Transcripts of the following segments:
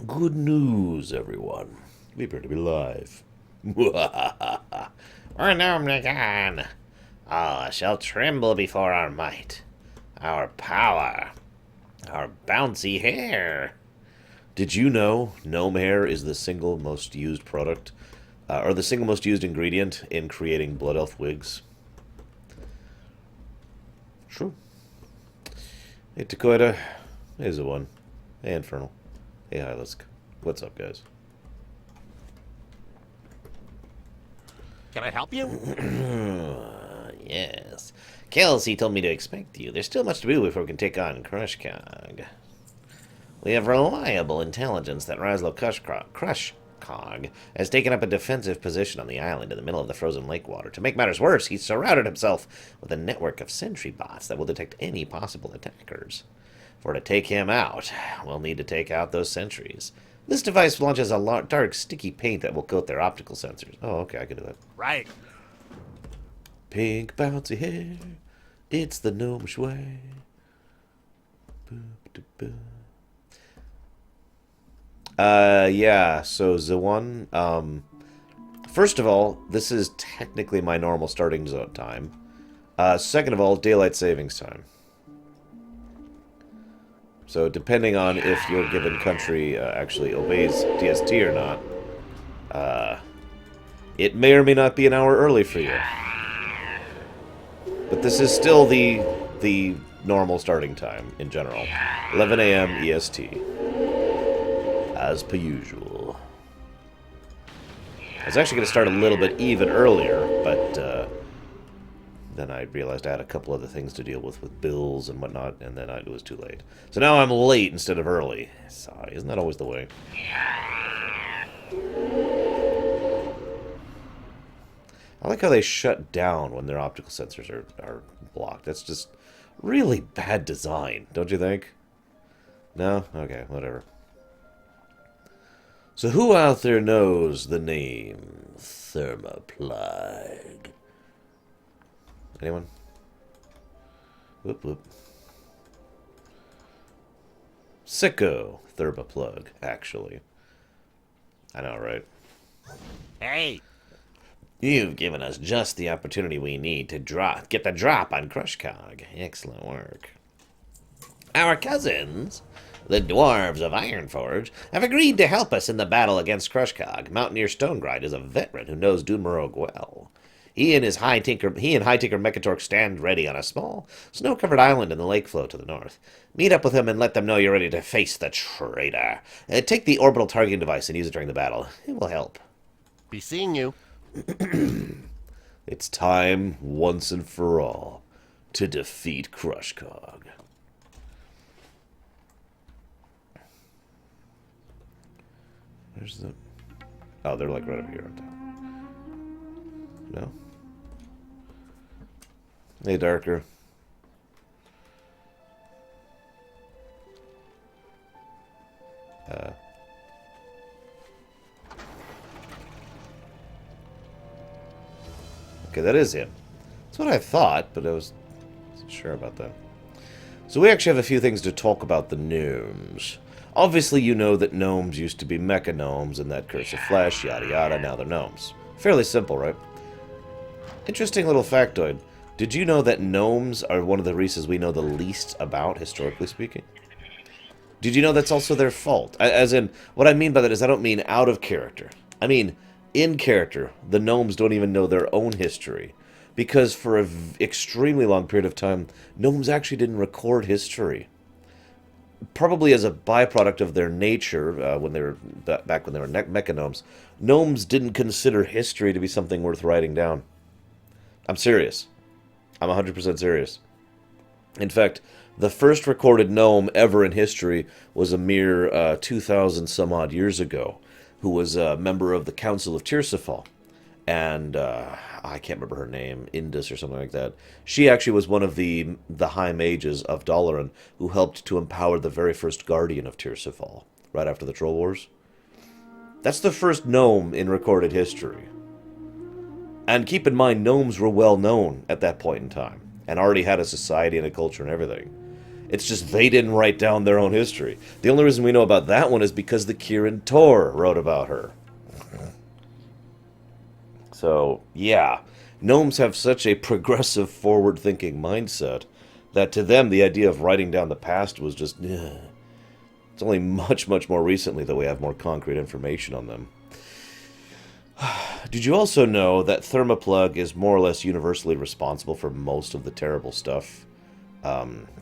Good news, everyone. We appear to be live. We're Gnomeregan. All shall tremble before our might, our power, our bouncy hair. Did you know gnome hair is the single most used product, or the single most used ingredient in creating blood elf wigs? True. Hey, Takoida. Hey, the one. Hey, Infernal. Hey, Hylisk. What's up, guys? Can I help you? Yes. Kelsey told me to expect you. There's still much to do before we can take on Crush Cog. We have reliable intelligence that Raslo Crush Cog has taken up a defensive position on the island in the middle of the frozen lake water. To make matters worse, he's surrounded himself with a network of sentry bots that will detect any possible attackers. For to take him out, we'll need to take out those sentries. This device launches a dark, sticky paint that will coat their optical sensors. Oh, okay, I can do that. Right. Pink bouncy hair, it's the gnomish way. Yeah, so the one, first of all, this is technically my normal starting zone time. Second of all, daylight savings time. So depending on if your given country actually obeys DST or not, it may or may not be an hour early for you. But this is still the normal starting time in general. 11 a.m. EST. As per usual. I was actually going to start a little bit even earlier, but then I realized I had a couple other things to deal with bills and whatnot, and then it was too late. So now I'm late instead of early. Sorry, isn't that always the way? I like how they shut down when their optical sensors are blocked. That's just really bad design, don't you think? No? Okay, whatever. So who out there knows the name Thermaplugg? Anyone? Whoop whoop. Sicko Thermaplugg, actually. I know, right? Hey. You've given us just the opportunity we need to get the drop on Crush Cog. Excellent work. Our cousins, the Dwarves of Ironforge, have agreed to help us in the battle against Crush Cog. Mountaineer Stonegrind is a veteran who knows Morogh well. He and High Tinker Mechatork stand ready on a small, snow-covered island in the lake flow to the north. Meet up with him and let them know you're ready to face the traitor. Take the orbital targeting device and use it during the battle. It will help. Be seeing you. It's time, once and for all, to defeat Crush Cog. Where's the... Oh, they're like right up here, aren't they? No? Hey, Darker. Okay, that is him. That's what I thought, but I wasn't sure about that. So we actually have a few things to talk about the gnomes. Obviously, you know that gnomes used to be mecha gnomes and that curse of flesh, yada yada, now they're gnomes. Fairly simple, right? Interesting little factoid. Did you know that gnomes are one of the races we know the least about, historically speaking? Did you know that's also their fault? As in, what I mean by that is I don't mean out of character. I mean, in character, the gnomes don't even know their own history. Because for an extremely long period of time, gnomes actually didn't record history. Probably as a byproduct of their nature, when they were back when they were mecha gnomes, gnomes didn't consider history to be something worth writing down. I'm serious. I'm 100% serious. In fact, the first recorded gnome ever in history was a mere 2,000 some odd years ago, who was a member of the Council of Tirsifal. And I can't remember her name, Indus or something like that. She actually was one of the high mages of Lorerun who helped to empower the very first guardian of Tirsifal, right after the Troll Wars. That's the first gnome in recorded history. And keep in mind, gnomes were well known at that point in time, and already had a society and a culture and everything. It's just they didn't write down their own history. The only reason we know about that one is because the Kirin Tor wrote about her. So, yeah. Gnomes have such a progressive, forward-thinking mindset that to them the idea of writing down the past was just... It's only much, much more recently that we have more concrete information on them. Did you also know that Thermaplugg is more or less universally responsible for most of the terrible stuff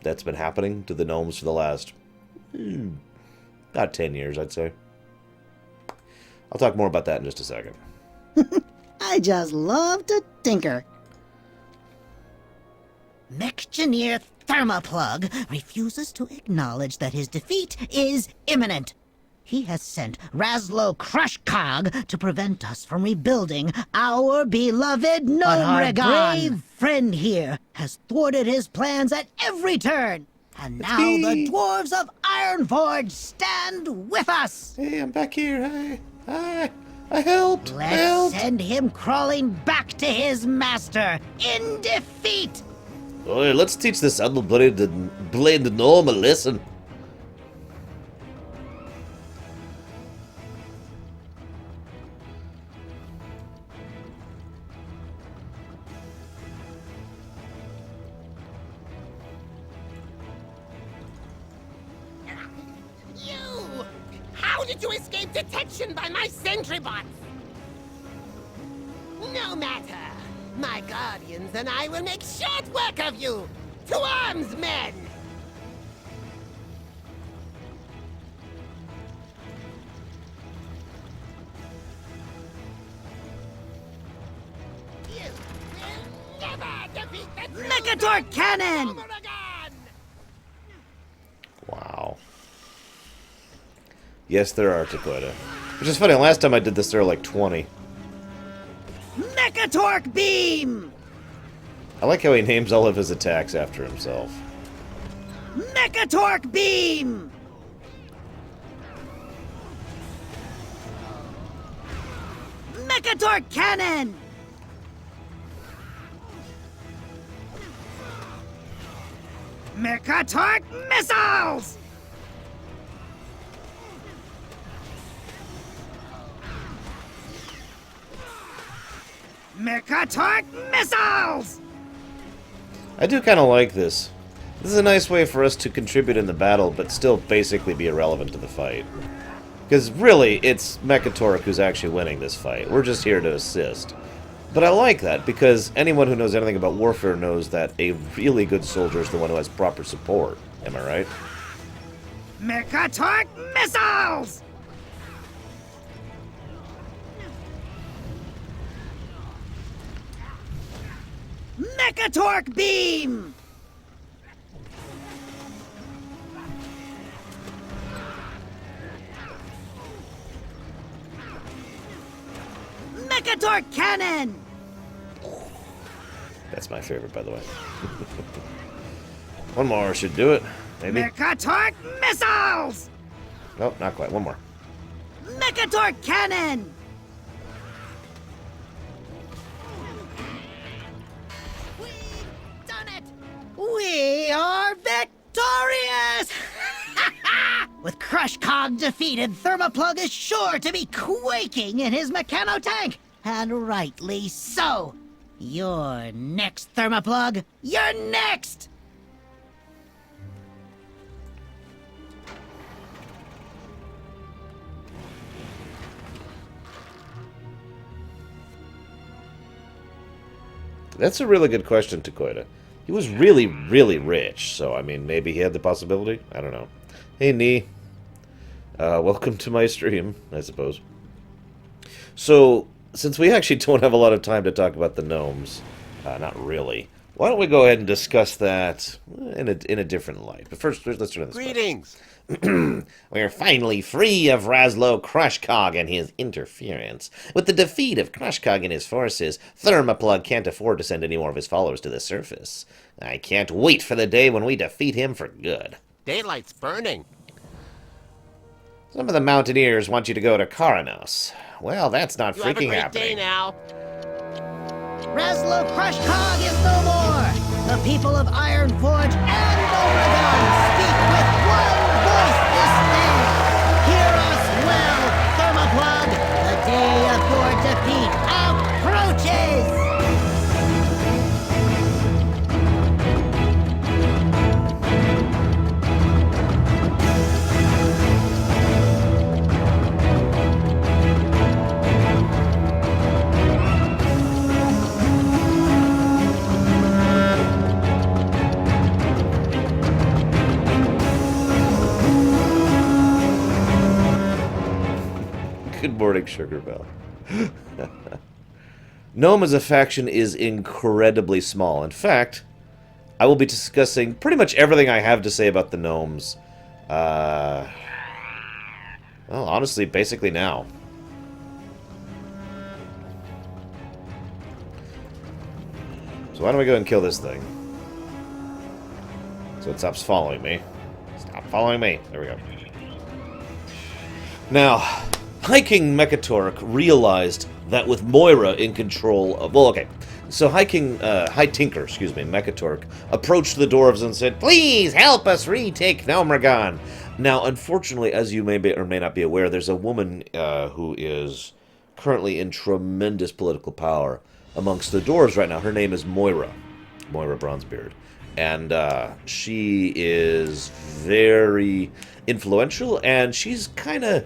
that's been happening to the gnomes for the last about 10 years, I'd say. I'll talk more about that in just a second. I just love to tinker. Mechgineer Thermaplugg refuses to acknowledge that his defeat is imminent. He has sent Crush Cog to prevent us from rebuilding our beloved Gnomeregan. But our brave friend here has thwarted his plans at every turn. And now the dwarves of Ironforge stand with us. Hey, I'm back here. Hi. I helped. Let's send him crawling back to his master in defeat. Oi, let's teach this unbladed gnome a lesson. How did you escape detection by my sentry bots? No matter. My guardians and I will make short work of you. To arms, men! You will never defeat the Mechator Cannon! Wow. Yes, there are, Dakota. Which is funny, last time I did this, there were like 20. Mechatork Beam! I like how he names all of his attacks after himself. Mechatork Beam! Mechatork Cannon! Mechatork Missiles! Mechatork Missiles! I do kind of like this. This is a nice way for us to contribute in the battle, but still basically be irrelevant to the fight. Because really, it's Mechatork who's actually winning this fight. We're just here to assist. But I like that, because anyone who knows anything about warfare knows that a really good soldier is the one who has proper support. Am I right? Mechatork Missiles! Mechatork Beam! Mechatork Cannon! That's my favorite, by the way. One more should do it. Maybe. Mechatork Missiles! Nope, not quite. One more. Mechatork Cannon! We've done it! We are victorious! With Crush Cog defeated, Thermaplugg is sure to be quaking in his mechano-tank. And rightly so. You're next, Thermaplugg. You're next! That's a really good question, Takoida. He was really, really rich, so, I mean, maybe he had the possibility? I don't know. Hey, Nee. Welcome to my stream, I suppose. So, since we actually don't have a lot of time to talk about the gnomes, not really, why don't we go ahead and discuss that in a different light? But first, let's turn this. Greetings. We're finally free of Crush Cog and his interference. With the defeat of Crush Cog and his forces, Thermaplugg can't afford to send any more of his followers to the surface. I can't wait for the day when we defeat him for good. Daylight's burning. Some of the mountaineers want you to go to Kharanos. Well, that's not You have a freaking great happening. day now. Crush Cog is no more! The people of Ironforge and Lorerun speak with one voice this day. Hear us well, Thermaplugg. The day of your defeat approaches! Good morning, Sugar Bell. Gnome as a faction is incredibly small. In fact, I will be discussing pretty much everything I have to say about the gnomes. Well, honestly, basically now. So why don't we go and kill this thing? So it stops following me. Stop following me. There we go. Now, High King Mechatork realized that with Moira in control of... Well, okay. So High Tinker, Mechatork, approached the dwarves and said, "Please help us retake Gnomeregan." Now, unfortunately, as you may or may not be aware, there's a woman who is currently in tremendous political power amongst the dwarves right now. Her name is Moira. Moira Bronzebeard. And she is very influential, and she's kind of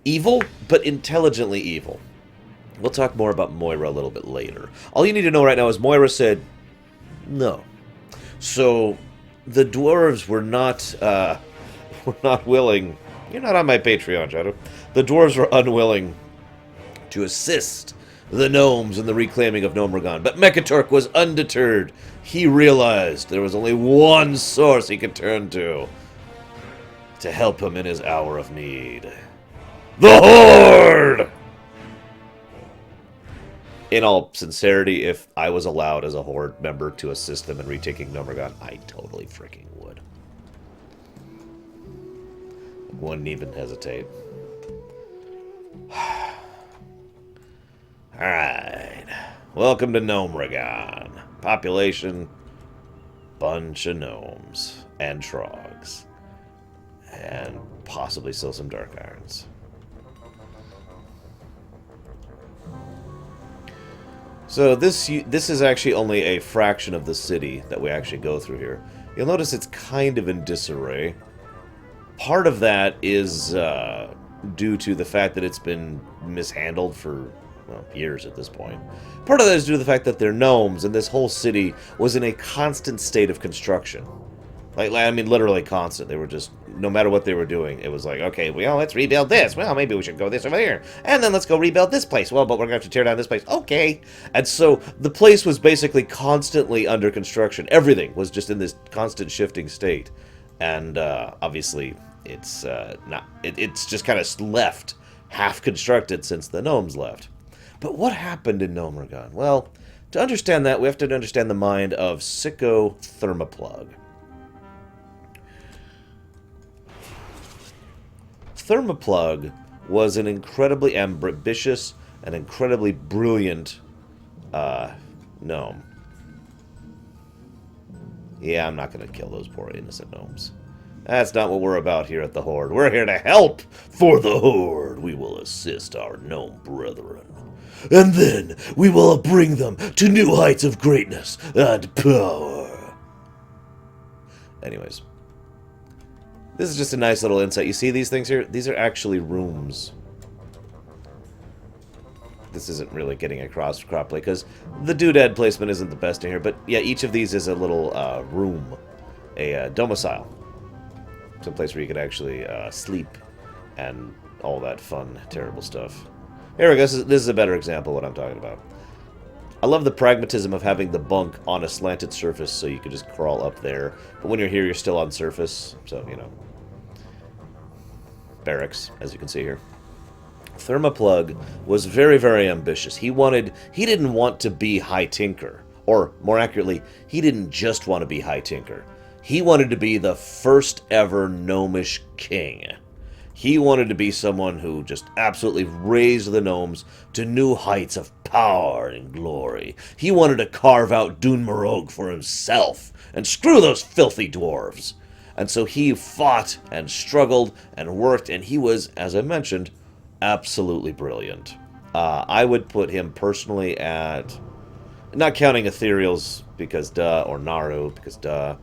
evil, but intelligently evil. We'll talk more about Moira a little bit later. All you need to know right now is Moira said no. So the dwarves were not willing. You're not on my Patreon, Shadow. The dwarves were unwilling to assist the gnomes in the reclaiming of Gnomeregan. But Mechatork was undeterred. He realized there was only one source he could turn to help him in his hour of need. The Horde! In all sincerity, if I was allowed as a Horde member to assist them in retaking Gnomeregan, I totally freaking would. Wouldn't even hesitate. Alright. Welcome to Gnomeregan. Population, bunch of gnomes and trogs. And possibly still some dark irons. So this is actually only a fraction of the city that we actually go through here. You'll notice it's kind of in disarray. Part of that is due to the fact that it's been mishandled for, well, years at this point. Part of that is due to the fact that they're gnomes, and this whole city was in a constant state of construction. Like, I mean, literally constant. They were just, no matter what they were doing, it was like, okay, well, let's rebuild this. Well, maybe we should go this over here. And then let's go rebuild this place. Well, but we're going to have to tear down this place. Okay. And so the place was basically constantly under construction. Everything was just in this constant shifting state. And obviously, it's it's just kind of left half constructed since the gnomes left. But what happened in Gnomeregan? Well, to understand that, we have to understand the mind of Sicko Thermaplugg. Thermaplugg was an incredibly ambitious and incredibly brilliant gnome. Yeah, I'm not going to kill those poor innocent gnomes. That's not what we're about here at the Horde. We're here to help for the Horde. We will assist our gnome brethren. And then we will bring them to new heights of greatness and power. Anyways. This is just a nice little insight. You see these things here? These are actually rooms. This isn't really getting across properly because the doodad placement isn't the best in here. But yeah, each of these is a little room, a domicile. Some place where you could actually sleep and all that fun, terrible stuff. Here we go. This is a better example of what I'm talking about. I love the pragmatism of having the bunk on a slanted surface so you could just crawl up there. But when you're here, you're still on surface. So, you know. Barracks, as you can see here. Thermaplugg was very, very ambitious. He didn't want to be High Tinker. Or, more accurately, he didn't just want to be High Tinker. He wanted to be the first ever gnomish king. He wanted to be someone who just absolutely raised the gnomes to new heights of power and glory. He wanted to carve out Morogh for himself, and screw those filthy dwarves. And so he fought and struggled and worked, and he was, as I mentioned, absolutely brilliant. I would put him personally at, not counting ethereals, because duh, or Naru, because duh,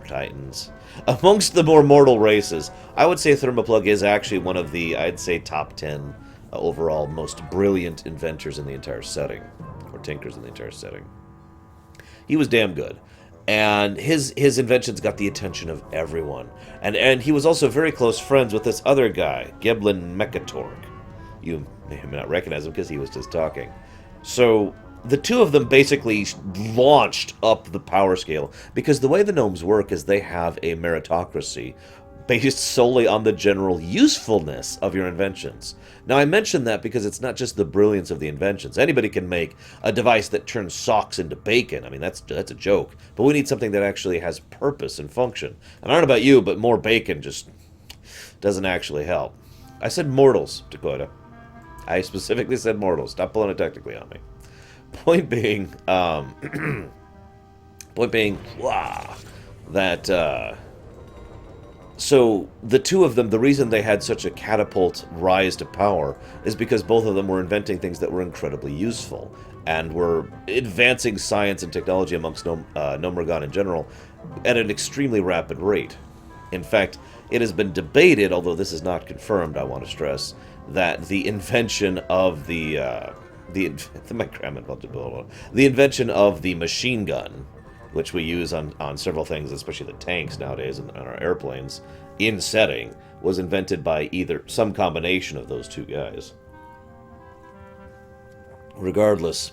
Titans. Amongst the more mortal races, I would say Thermaplugg is actually one of the, I'd say, top 10 overall most brilliant inventors in the entire setting, or tinkers in the entire setting. He was damn good. And his inventions got the attention of everyone. And he was also very close friends with this other guy, Geblin Mechatork. You may not recognize him because he was just talking. So the two of them basically launched up the power scale, because the way the gnomes work is they have a meritocracy based solely on the general usefulness of your inventions. Now, I mention that because it's not just the brilliance of the inventions. Anybody can make a device that turns socks into bacon. I mean, that's a joke. But we need something that actually has purpose and function. And I don't know about you, but more bacon just doesn't actually help. I said mortals, Dakota. I specifically said mortals. Stop pulling it technically on me. Point being, so the two of them, the reason they had such a catapult rise to power is because both of them were inventing things that were incredibly useful and were advancing science and technology amongst Gnomeregan in general at an extremely rapid rate. In fact, it has been debated, although this is not confirmed, I want to stress, that the invention of the invention of the machine gun, which we use on several things, especially the tanks nowadays and our airplanes, in setting, was invented by either some combination of those two guys. Regardless,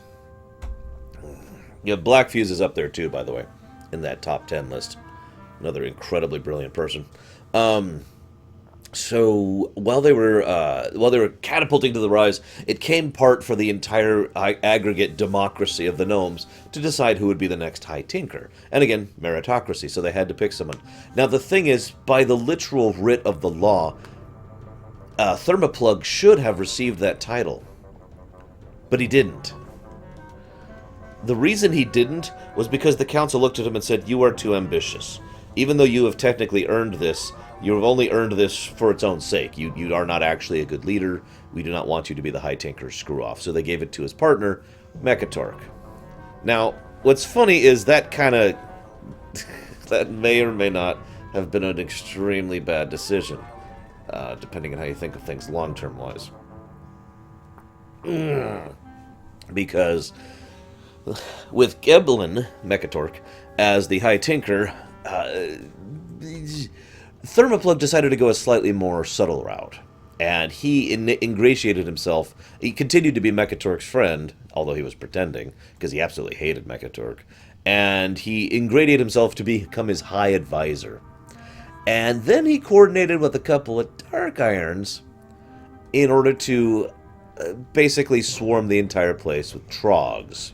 Blackfuse is up there too, by the way, in that top 10 list. Another incredibly brilliant person. So while they were catapulting to the rise, it came part for the entire aggregate democracy of the gnomes to decide who would be the next High Tinker. And again, meritocracy, so they had to pick someone. Now the thing is, by the literal writ of the law, Thermaplugg should have received that title. But he didn't. The reason he didn't was because the council looked at him and said, "You are too ambitious. Even though you have technically earned this, you have only earned this for its own sake. You are not actually a good leader. We do not want you to be the High Tinker. Screw off." So they gave it to his partner, Mechatork. Now, what's funny is that kind of... that may or may not have been an extremely bad decision, depending on how you think of things long-term wise. Because with Geblin Mechatork as the High Tinker, Thermaplugg decided to go a slightly more subtle route, and he ingratiated himself. He continued to be Mechatork's friend, although he was pretending, because he absolutely hated Mechatork, and he ingratiated himself to become his high advisor. And then he coordinated with a couple of Dark Irons in order to basically swarm the entire place with Trogs.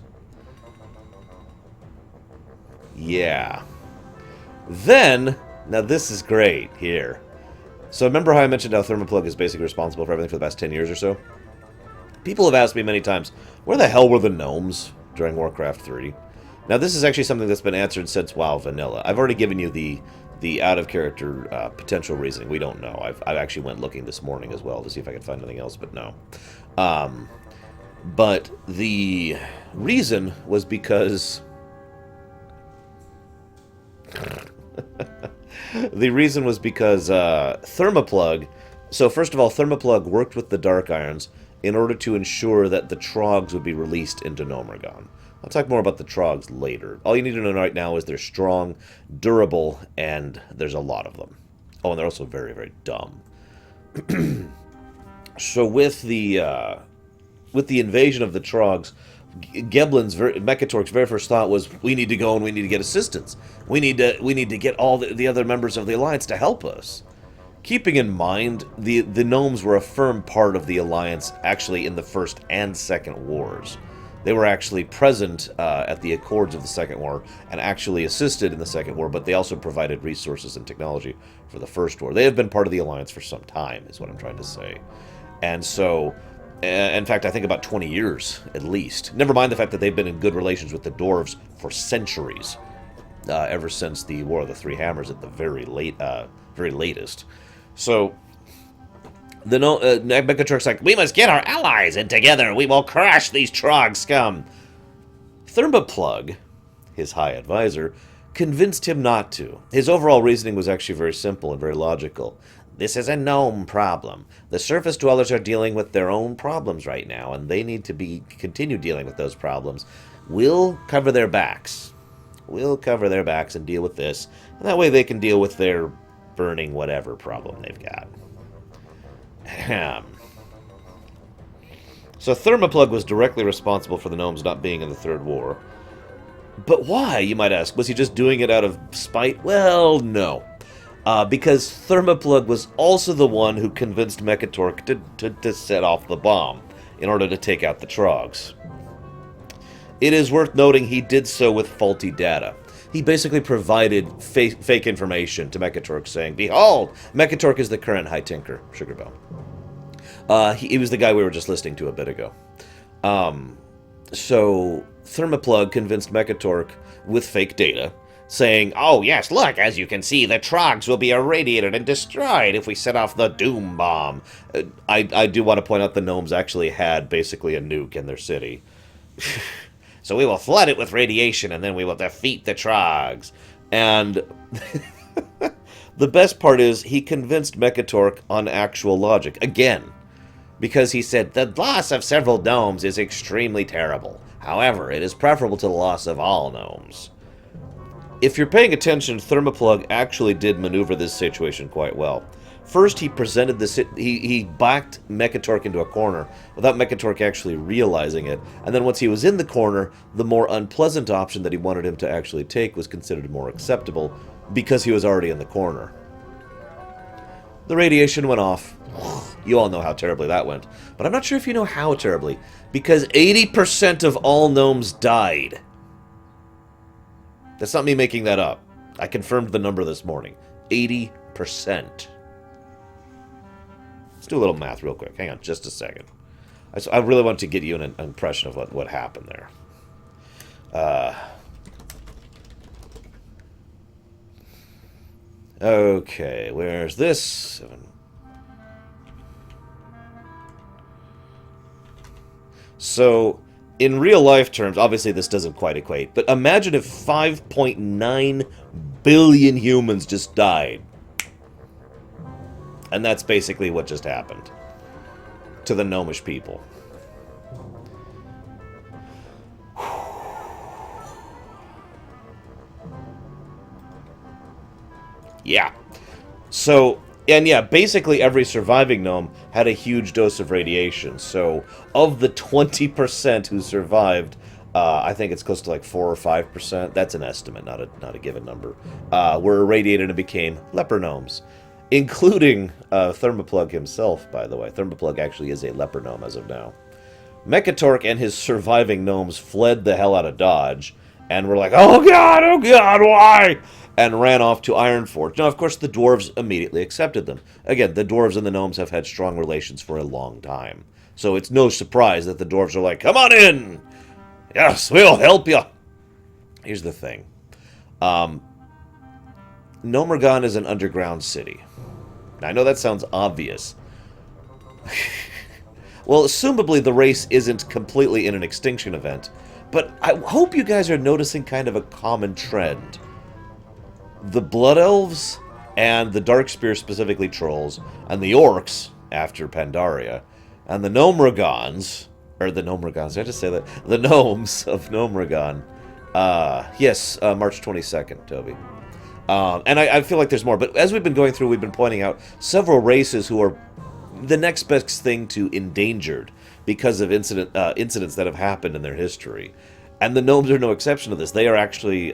Yeah. Then, now this is great here. So remember how I mentioned how Thermaplugg is basically responsible for everything for the past 10 years or so? People have asked me many times, where the hell were the gnomes during Warcraft 3? Now this is actually something that's been answered since WoW Vanilla. I've already given you the out-of-character potential reasoning. We don't know. I actually went looking this morning as well to see if I could find anything else, but no. But the reason was because... the reason was because Thermaplugg... So first of all, Thermaplugg worked with the Dark Irons in order to ensure that the Trogs would be released into Gnomeregan. I'll talk more about the Trogs later. All you need to know right now is they're strong, durable, and there's a lot of them. Oh, and they're also very, very dumb. So with the invasion of the Trogs, Mechatork's very first thought was, we need to go and we need to get assistance. We need to get all the other members of the Alliance to help us. Keeping in mind, the gnomes were a firm part of the Alliance, actually in the First and Second Wars. They were actually present at the Accords of the Second War and actually assisted in the Second War, but they also provided resources and technology for the First War. They have been part of the Alliance for some time, is what I'm trying to say. And so, in fact, I think about 20 years, at least. Never mind the fact that they've been in good relations with the Dwarves for centuries, ever since the War of the Three Hammers at the very latest. So, the Megaturk's like, we must get our allies, and together we will crush these Trog scum. Thermaplugg, his high advisor, convinced him not to. His overall reasoning was actually very simple and very logical. This is a gnome problem. The surface dwellers are dealing with their own problems right now, and they need to continue dealing with those problems. We'll cover their backs. We'll cover their backs and deal with this, and that way they can deal with their burning whatever problem they've got. So Thermaplugg was directly responsible for the gnomes not being in the Third War. But why, you might ask? Was he just doing it out of spite? Well, no. Because Thermaplugg was also the one who convinced Mekatork to set off the bomb in order to take out the Trogs. It is worth noting he did so with faulty data. He basically provided fake information to Mekatork saying, behold, Mekatork is the current High Tinker, Sugarbell. He was the guy we were just listening to a bit ago. So Thermaplugg convinced Mekatork with fake data, saying, oh yes, look, as you can see, the Trogs will be irradiated and destroyed if we set off the Doom Bomb. I do want to point out the gnomes actually had basically a nuke in their city. So we will flood it with radiation, and then we will defeat the Trogs. And the best part is, he convinced Mekatork on actual logic. Again, because he said, the loss of several gnomes is extremely terrible. However, it is preferable to the loss of all gnomes. If you're paying attention, Thermaplugg actually did maneuver this situation quite well. First, he presented he backed Mekatork into a corner without Mekatork actually realizing it. And then once he was in the corner, the more unpleasant option that he wanted him to actually take was considered more acceptable because he was already in the corner. The radiation went off. You all know how terribly that went. But I'm not sure if you know how terribly, because 80% of all gnomes died. That's not me making that up. I confirmed the number this morning. 80%. Let's do a little math real quick. Hang on just a second. I really want to get you an impression of what happened there. Okay, where's this? So, in real life terms, obviously this doesn't quite equate, but imagine if 5.9 billion humans just died. And that's basically what just happened to the gnomish people. Yeah. So, and yeah, basically every surviving gnome had a huge dose of radiation. So, of the 20% who survived, I think it's close to like 4 or 5%. That's an estimate, not a given number. Were irradiated and became leper gnomes. Including Thermaplugg himself, by the way. Thermaplugg actually is a leper gnome as of now. Mekatork and his surviving gnomes fled the hell out of Dodge, and were like, oh god, why? And ran off to Ironforge. Now, of course, the dwarves immediately accepted them. Again, the dwarves and the gnomes have had strong relations for a long time. So it's no surprise that the dwarves are like, come on in! Yes, we'll help you! Here's the thing. Gnomeregan is an underground city. Now, I know that sounds obvious. Well, assumably the race isn't completely in an extinction event, but I hope you guys are noticing kind of a common trend. The Blood Elves and the Darkspear, specifically trolls, and the Orcs, after Pandaria, and the Gnomeregans, or the Gnomeregans, did I just say that? The Gnomes of Gnomeregan. Yes, March 22nd, Toby. And I feel like there's more, but as we've been going through, we've been pointing out several races who are the next best thing to endangered because of incidents that have happened in their history. And the gnomes are no exception to this. They are actually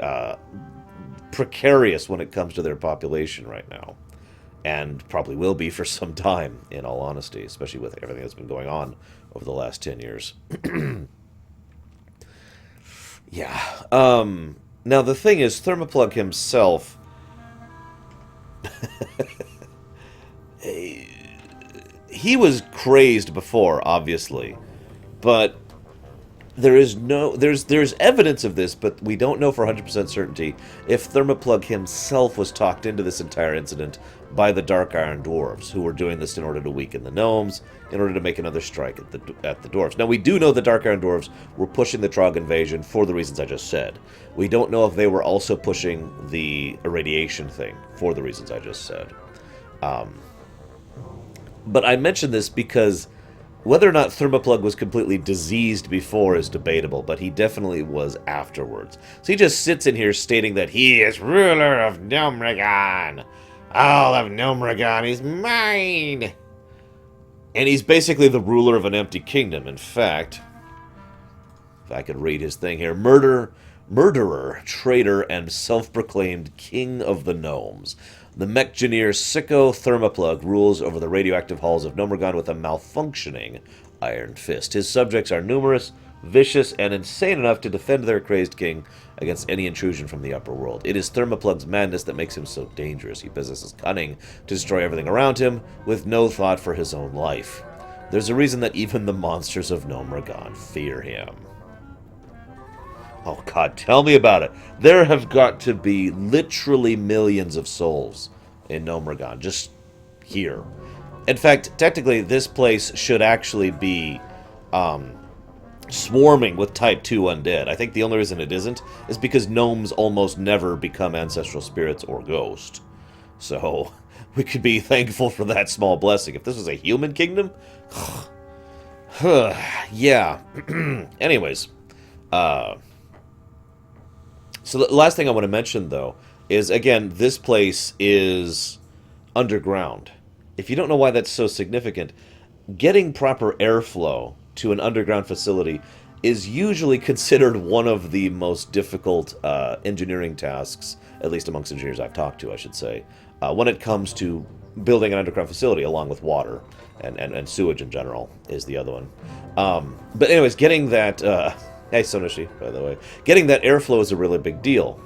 precarious when it comes to their population right now. And probably will be for some time, in all honesty, especially with everything that's been going on over the last 10 years. Yeah. Now, the thing is, Thermaplugg himself... he was crazed before, obviously. But there's evidence of this, but we don't know for 100% certainty if Thermaplugg himself was talked into this entire incident by the Dark Iron Dwarves, who were doing this in order to weaken the gnomes, in order to make another strike at the dwarves. Now, we do know the Dark Iron Dwarves were pushing the Trogg invasion for the reasons I just said. We don't know if they were also pushing the irradiation thing for the reasons I just said. But I mention this because whether or not Thermaplugg was completely diseased before is debatable, but he definitely was afterwards. So he just sits in here stating that he is ruler of Gnomeregan. All of Gnomeregan is mine. And he's basically the ruler of an empty kingdom. In fact, if I could read his thing here, murderer, traitor, and self-proclaimed king of the gnomes. The mech-engineer Sicko Thermaplugg rules over the radioactive halls of Gnomeregan with a malfunctioning iron fist. His subjects are numerous, vicious, and insane enough to defend their crazed king against any intrusion from the upper world. It is Thermaplugg's madness that makes him so dangerous. He possesses cunning to destroy everything around him, with no thought for his own life. There's a reason that even the monsters of Gnomeregan fear him. Oh god, tell me about it. There have got to be literally millions of souls in Gnomeregan, just here. In fact, technically, this place should actually be swarming with Type 2 undead. I think the only reason it isn't is because gnomes almost never become ancestral spirits or ghosts. So, we could be thankful for that small blessing. If this was a human kingdom... yeah. Anyways. So the last thing I want to mention, though, is, again, this place is underground. If you don't know why that's so significant, getting proper airflow to an underground facility is usually considered one of the most difficult engineering tasks, at least amongst engineers I've talked to, I should say, when it comes to building an underground facility, along with water and sewage in general is the other one. But anyways, getting that... hey, Sonoshi, by the way. Getting that airflow is a really big deal.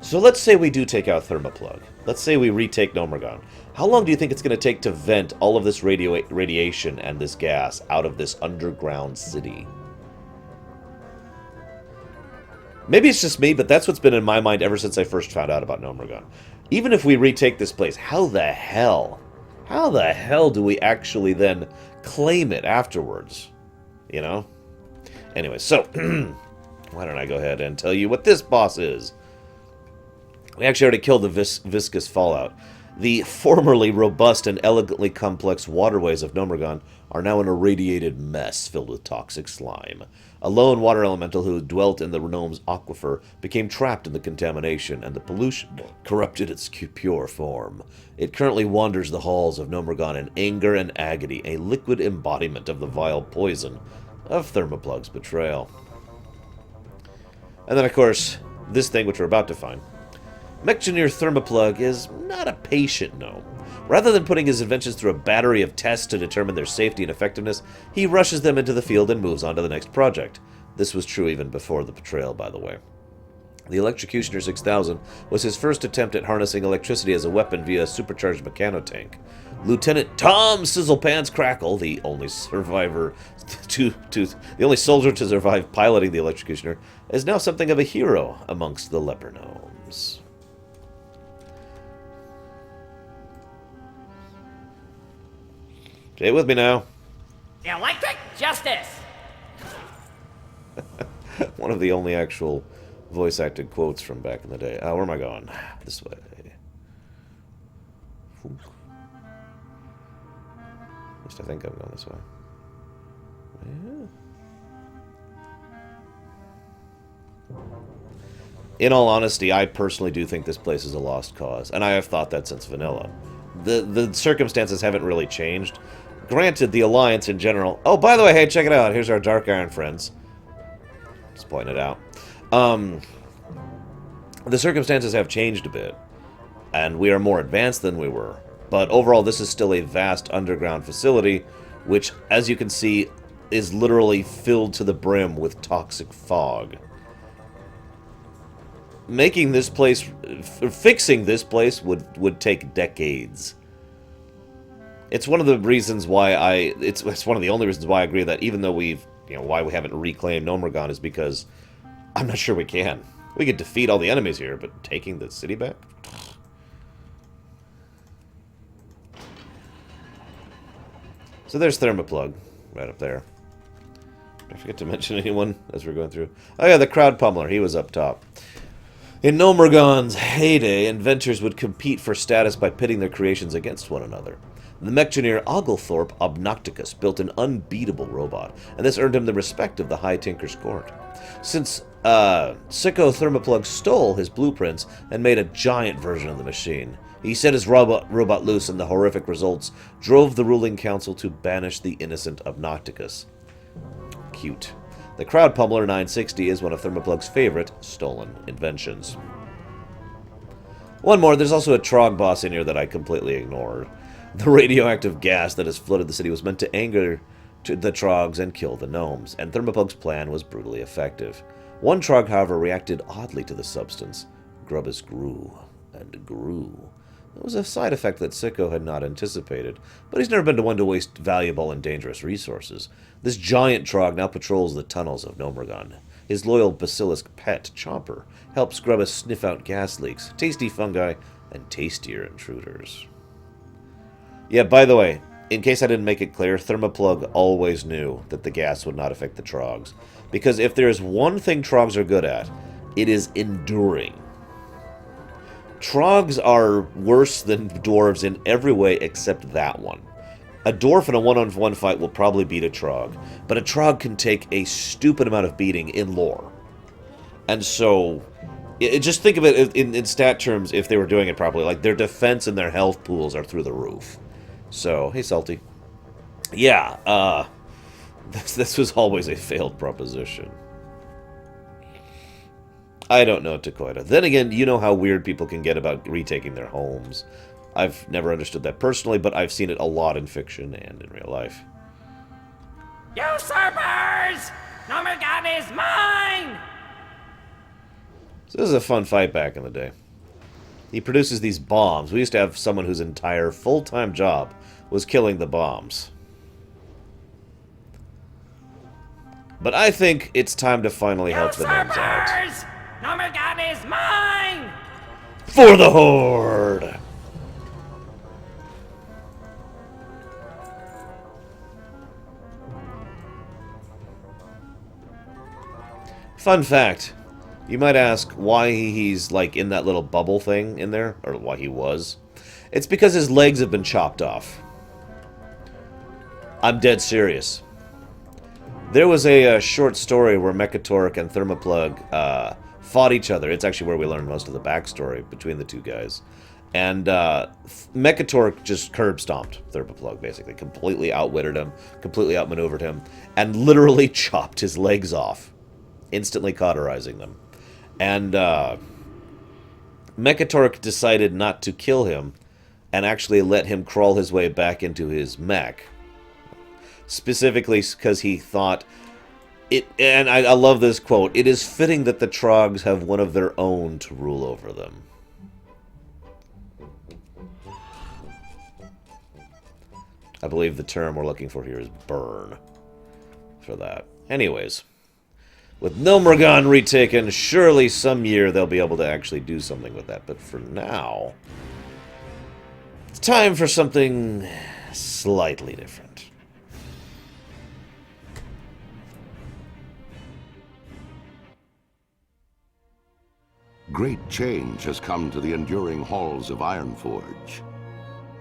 So let's say we do take out Thermaplugg. Let's say we retake Gnomeregan. How long do you think it's going to take to vent all of this radiation and this gas out of this underground city? Maybe it's just me, but that's what's been in my mind ever since I first found out about Gnomeregan. Even if we retake this place, how the hell do we actually then claim it afterwards? You know? Anyway, so, why don't I go ahead and tell you what this boss is? We actually already killed the viscous fallout. The formerly robust and elegantly complex waterways of Gnomeregan are now an irradiated mess filled with toxic slime. A lone water elemental who dwelt in the gnome's aquifer became trapped in the contamination, and the pollution corrupted its pure form. It currently wanders the halls of Gnomeregan in anger and agony, a liquid embodiment of the vile poison of Thermaplugg's betrayal. And then, of course, this thing which we're about to find. Mech-engineer Thermaplugg is not a patient gnome. Rather than putting his inventions through a battery of tests to determine their safety and effectiveness, he rushes them into the field and moves on to the next project. This was true even before the betrayal, by the way. The Electrocutioner 6000 was his first attempt at harnessing electricity as a weapon via a supercharged mechanotank. Lieutenant Tom Sizzlepants Crackle, the only survivor the only soldier to survive piloting the Electrocutioner, is now something of a hero amongst the leper gnomes. Stay with me now. Electric justice! One of the only actual voice-acted quotes from back in the day. Where am I going? This way. At least I think I'm going this way. Yeah. In all honesty, I personally do think this place is a lost cause, and I have thought that since vanilla. The circumstances haven't really changed. Granted, the Alliance in general... Oh, by the way, hey, check it out. Here's our Dark Iron friends. Just pointing it out. The circumstances have changed a bit, and we are more advanced than we were. But overall, this is still a vast underground facility, which, as you can see, is literally filled to the brim with toxic fog. making this place, fixing this place would take decades. It's one of the reasons why it's one of the only reasons why I agree that even though why we haven't reclaimed Gnomeregan is because I'm not sure we can. We could defeat all the enemies here, but taking the city back? So there's Thermaplugg, right up there. Did I forget to mention anyone as we're going through? Oh yeah, the Crowd Pummeler, he was up top. In Gnomeregan's heyday, inventors would compete for status by pitting their creations against one another. The mechgineer Oglethorpe Obnocticus built an unbeatable robot, and this earned him the respect of the High Tinker's Court. Since Sicko Thermaplugg stole his blueprints and made a giant version of the machine, he set his robot loose, and the horrific results drove the ruling council to banish the innocent Obnocticus. Cute. The Crowd Pummeler 960 is one of Thermaplugg's favorite stolen inventions. One more, there's also a Trog boss in here that I completely ignored. The radioactive gas that has flooded the city was meant to anger the Trogs and kill the gnomes, and Thermaplugg's plan was brutally effective. One Trog, however, reacted oddly to the substance. Grubbus grew and grew. It was a side effect that Sicko had not anticipated, but he's never been one to waste valuable and dangerous resources. This giant Trog now patrols the tunnels of Gnomeregan. His loyal basilisk pet, Chomper, helps Grubbus sniff out gas leaks, tasty fungi, and tastier intruders. Yeah, by the way, in case I didn't make it clear, Thermaplugg always knew that the gas would not affect the Trogs. Because if there is one thing Trogs are good at, it is enduring. Trogs are worse than dwarves in every way except that one. A dwarf in a one-on-one fight will probably beat a Trog, but a Trog can take a stupid amount of beating in lore. And so, just think of it in stat terms if they were doing it properly. Like, their defense and their health pools are through the roof. So, hey, Salty. Yeah, this was always a failed proposition. I don't know, Takoida. Then again, you know how weird people can get about retaking their homes. I've never understood that personally, but I've seen it a lot in fiction and in real life. Usurpers! Gnomeregan is mine! So this is a fun fight back in the day. He produces these bombs. We used to have someone whose entire full-time job was killing the bombs. But I think it's time to finally help the gnomes out. Gnomeregan is mine! For the Horde! Fun fact. You might ask why he's, like, in that little bubble thing in there, or why he was. It's because his legs have been chopped off. I'm dead serious. There was a short story where Mechatork and Thermaplugg fought each other. It's actually where we learned most of the backstory between the two guys. And Mechatork just curb-stomped Thermaplugg, basically. Completely outwitted him, completely outmaneuvered him, and literally chopped his legs off, instantly cauterizing them. And Mechatork decided not to kill him and actually let him crawl his way back into his mech. Specifically because he thought it, and I love this quote, "It is fitting that the Trogs have one of their own to rule over them." I believe the term we're looking for here is burn for that. Anyways, with Gnomeregan retaken, surely some year they'll be able to actually do something with that. But for now, it's time for something slightly different. Great change has come to the enduring halls of Ironforge.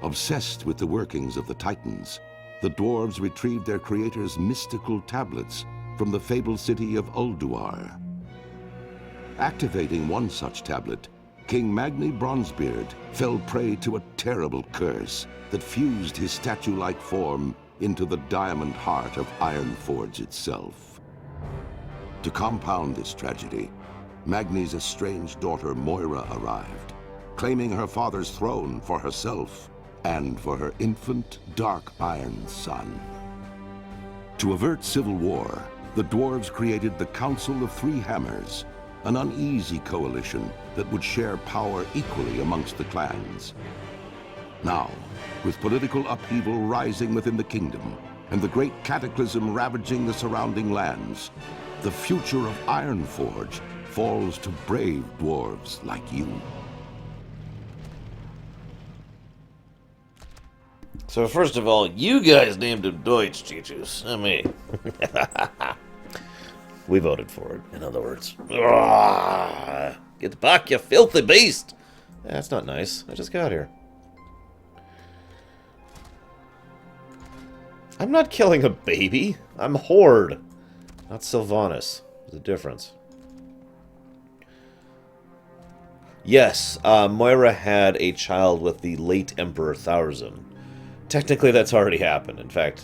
Obsessed with the workings of the Titans, the dwarves retrieved their creator's mystical tablets from the fabled city of Ulduar. Activating one such tablet, King Magni Bronzebeard fell prey to a terrible curse that fused his statue-like form into the diamond heart of Ironforge itself. To compound this tragedy, Magni's estranged daughter Moira arrived, claiming her father's throne for herself and for her infant dark iron son. To avert civil war, the dwarves created the Council of Three Hammers, an uneasy coalition that would share power equally amongst the clans. Now, with political upheaval rising within the kingdom, and the great cataclysm ravaging the surrounding lands, the future of Ironforge falls to brave dwarves like you. So first of all, you guys named him Deutsch, Chichus, not me. We voted for it, in other words. Get back, you filthy beast! That's not nice. I just got here. I'm not killing a baby. I'm Horde. Not Sylvanas. There's a difference. Yes, Moira had a child with the late Emperor Thaurzin. Technically, that's already happened. In fact...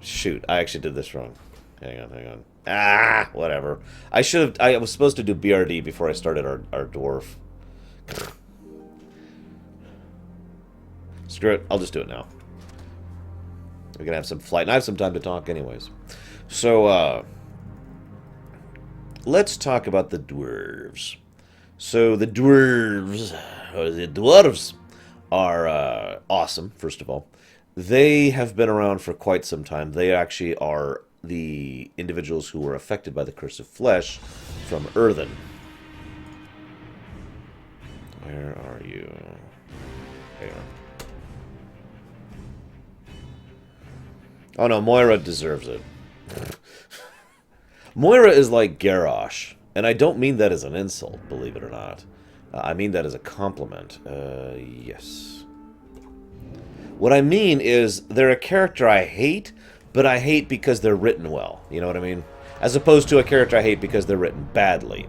Shoot, I actually did this wrong. Hang on. Ah, whatever. I was supposed to do BRD before I started our dwarf. Screw it. I'll just do it now. We're gonna have some flight, and I have some time to talk anyways. So, let's talk about the dwarves. So, the dwarves are awesome, first of all. They have been around for quite some time. They actually are the individuals who were affected by the Curse of Flesh from Earthen. Where are you? There. Oh no, Moira deserves it. Moira is like Garrosh, and I don't mean that as an insult, believe it or not. I mean that as a compliment. Yes. What I mean is, they're a character I hate, but I hate because they're written well. You know what I mean? As opposed to a character I hate because they're written badly.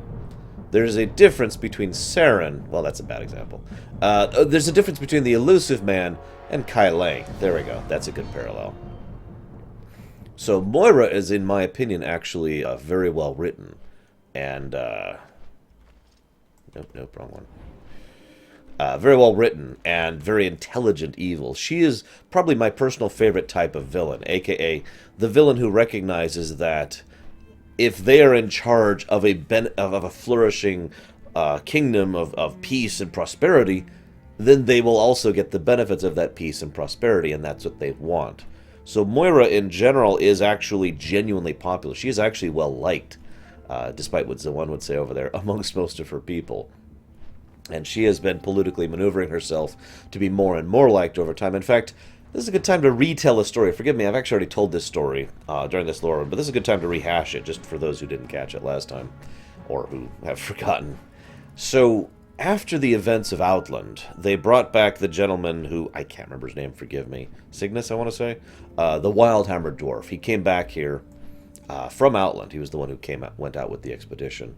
There's a difference between Saren... Well, that's a bad example. There's a difference between the Elusive Man and Kailai. There we go. That's a good parallel. So Moira is, in my opinion, actually very well written. And... Nope, wrong one. Very well written and very intelligent evil. She is probably my personal favorite type of villain, aka the villain who recognizes that if they are in charge of a flourishing kingdom of peace and prosperity, then they will also get the benefits of that peace and prosperity, and that's what they want. So Moira, in general, is actually genuinely popular. She is actually well-liked, despite what Zawan would say over there, amongst most of her people. And she has been politically maneuvering herself to be more and more liked over time. In fact, this is a good time to retell a story. Forgive me, I've actually already told this story during this lore, but this is a good time to rehash it, just for those who didn't catch it last time, or who have forgotten. So, after the events of Outland, they brought back the gentleman who, I can't remember his name, forgive me, Cygnus, I want to say? The Wildhammer Dwarf. He came back here from Outland. He was the one who went out with the expedition.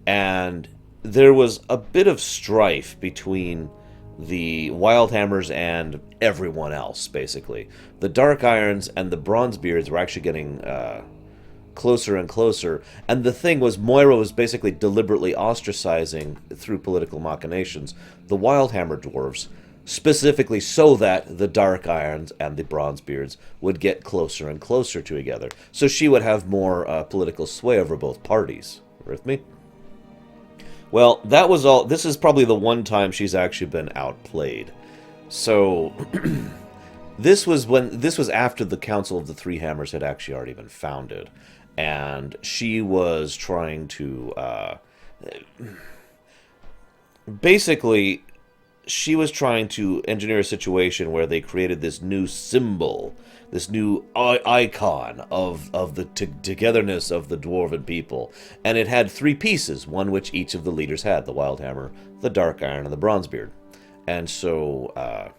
And there was a bit of strife between the Wildhammers and everyone else, basically. The Dark Irons and the Bronzebeards were actually getting closer and closer, and the thing was, Moira was basically deliberately ostracizing, through political machinations, the Wildhammer dwarves, specifically so that the Dark Irons and the Bronzebeards would get closer and closer together, so she would have more political sway over both parties. With me? Well, that was all. This is probably the one time she's actually been outplayed. So this was after the Council of the Three Hammers had actually already been founded, and she was trying to basically she was trying to engineer a situation where they created this new symbol, this new icon of the togetherness of the Dwarven people. And it had three pieces, one which each of the leaders had, the Wildhammer, the Dark Iron, and the Bronzebeard. And so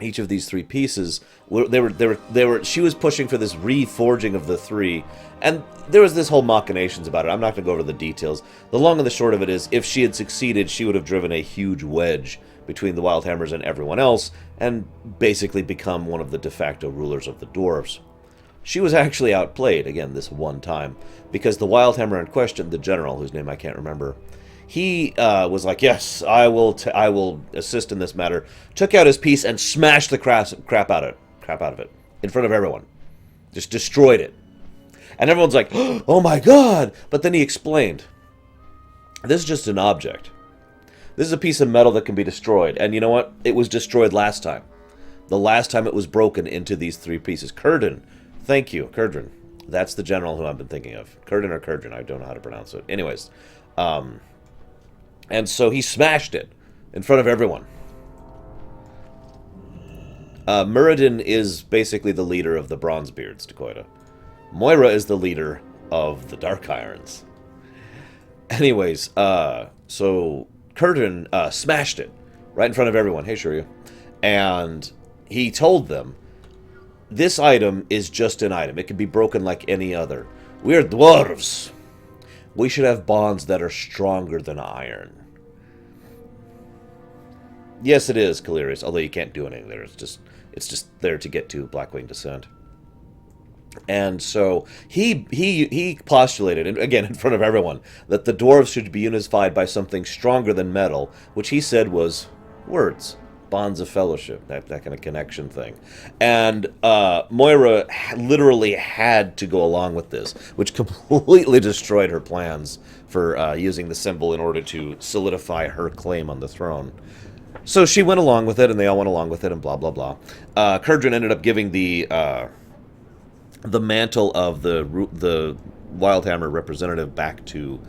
each of these three pieces, she was pushing for this reforging of the three, and there was this whole machinations about it. I'm not going to go over the details. The long and the short of it is, if she had succeeded, she would have driven a huge wedge between the Wildhammers and everyone else, and basically become one of the de facto rulers of the dwarves. She was actually outplayed, again, this one time, because the Wildhammer in question, the general, whose name I can't remember, he was like, yes, I will assist in this matter, took out his piece and smashed the crap out of it, in front of everyone. Just destroyed it. And everyone's like, oh my god! But then he explained, this is just an object. This is a piece of metal that can be destroyed. And you know what? It was destroyed last time. The last time it was broken into these 3 pieces. Curdin. Thank you, Curdin. That's the general who I've been thinking of. Curdin or Curdin, I don't know how to pronounce it. Anyways. And so he smashed it in front of everyone. Muradin is basically the leader of the Bronzebeards, Dakota. Moira is the leader of the Dark Irons. Anyways, so Curdin smashed it right in front of everyone. Hey, Shiryu. And he told them, this item is just an item. It can be broken like any other. We are dwarves. We should have bonds that are stronger than iron. Yes, it is, Calirius, although you can't do anything there. It's just there to get to Blackwing Descent. And so he postulated, and again in front of everyone, that the dwarves should be unified by something stronger than metal, which he said was words, bonds of fellowship, that kind of connection thing. And Moira literally had to go along with this, which completely destroyed her plans for using the symbol in order to solidify her claim on the throne. So she went along with it, and they all went along with it, and blah, blah, blah. Curdrin ended up giving the mantle of the Wildhammer representative back to...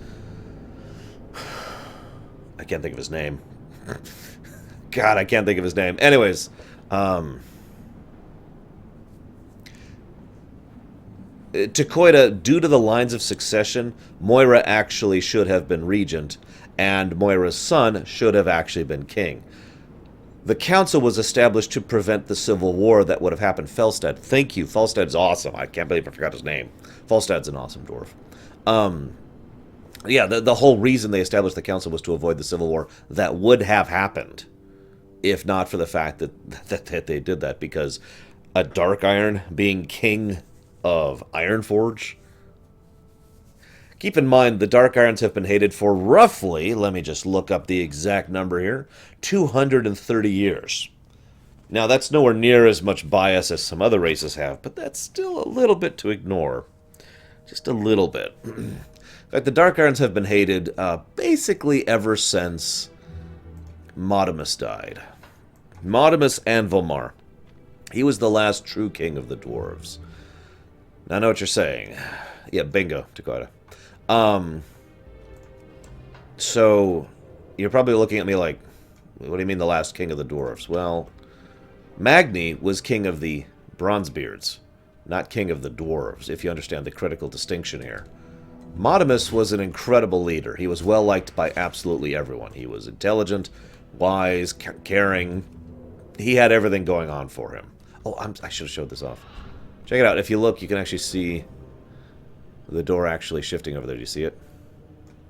I can't think of his name. God, I can't think of his name. Anyways, Takoida, due to the lines of succession, Moira actually should have been regent, and Moira's son should have actually been king. The council was established to prevent the civil war that would have happened. Felstad, thank you. Felstad's awesome. I can't believe I forgot his name. Felstad's an awesome dwarf. Yeah, the whole reason they established the council was to avoid the civil war that would have happened, if not for the fact that they did that, because a Dark Iron being king of Ironforge. Keep in mind, the Dark Irons have been hated for roughly, let me just look up the exact number here, 230 years. Now, that's nowhere near as much bias as some other races have, but that's still a little bit to ignore. Just a little bit. In fact, the Dark Irons have been hated basically ever since Modimus died. Modimus and Volmar. He was the last true king of the dwarves. Now, I know what you're saying. Yeah, bingo, Dakota. So, you're probably looking at me like, what do you mean the last king of the dwarves? Well, Magni was king of the Bronzebeards, not king of the dwarves, if you understand the critical distinction here. Modimus was an incredible leader. He was well liked by absolutely everyone. He was intelligent, wise, caring. He had everything going on for him. Oh, I should have showed this off. Check it out. If you look, you can actually see the door actually shifting over there. Do you see it?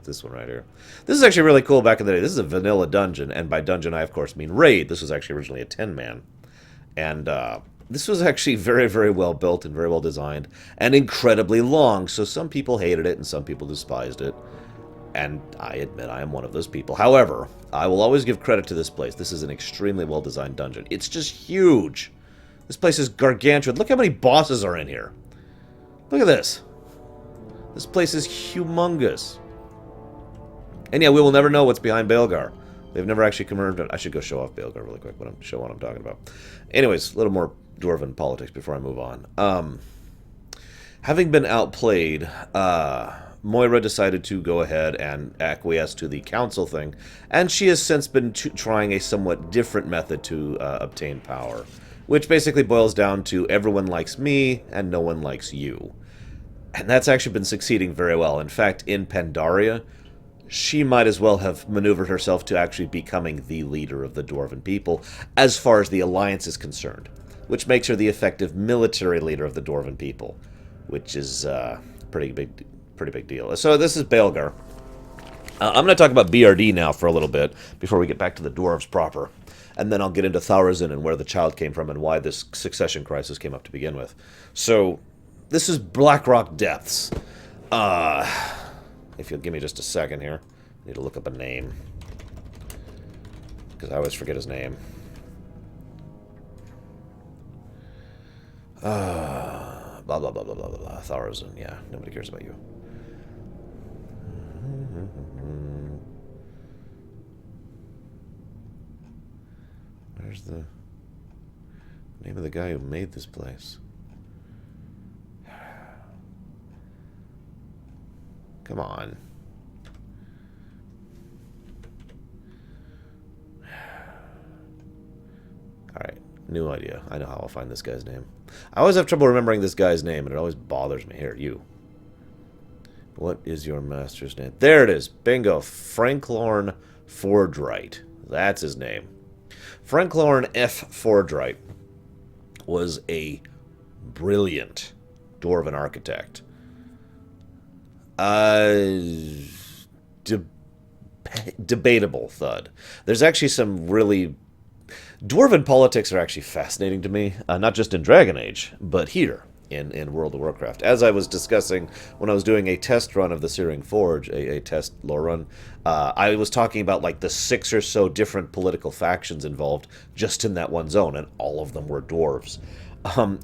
This one right here. This is actually really cool back in the day. This is a vanilla dungeon, and by dungeon I, of course, mean raid. This was actually originally a 10-man. And this was actually very, very well built and very well designed, and incredibly long. So some people hated it, and some people despised it. And I admit I am one of those people. However, I will always give credit to this place. This is an extremely well-designed dungeon. It's just huge. This place is gargantuan. Look how many bosses are in here. Look at this. This place is humongous. And yeah, we will never know what's behind Baelgar. They've never actually confirmed it. I should go show off Baelgar really quick, show what I'm talking about. Anyways, a little more Dwarven politics before I move on. Having been outplayed, Moira decided to go ahead and acquiesce to the council thing, and she has since been trying a somewhat different method to obtain power, which basically boils down to everyone likes me and no one likes you. And that's actually been succeeding very well. In fact, in Pandaria, she might as well have maneuvered herself to actually becoming the leader of the Dwarven people, as far as the Alliance is concerned, which makes her the effective military leader of the Dwarven people, which is pretty big deal. So this is Baelgar. I'm going to talk about BRD now for a little bit, before we get back to the Dwarves proper. And then I'll get into Tharazin and where the child came from and why this succession crisis came up to begin with. So, this is Blackrock Depths. If you'll give me just a second here. I need to look up a name. Because I always forget his name. Blah, blah, blah, blah, blah, blah, blah. Tharazun, yeah. Nobody cares about you. Where's the name of the guy who made this place? Come on. Alright, new idea. I know how I'll find this guy's name. I always have trouble remembering this guy's name, and it always bothers me. Here, you. What is your master's name? There it is. Bingo. Franklorn Fordrite. That's his name. Franklorn F. Fordrite was a brilliant Dwarven architect. Debatable thud. There's actually some really... Dwarven politics are actually fascinating to me, not just in Dragon Age, but here in World of Warcraft. As I was discussing when I was doing a test run of the Searing Forge, a test Lorerun, I was talking about like the 6 or so different political factions involved just in that one zone, and all of them were dwarves.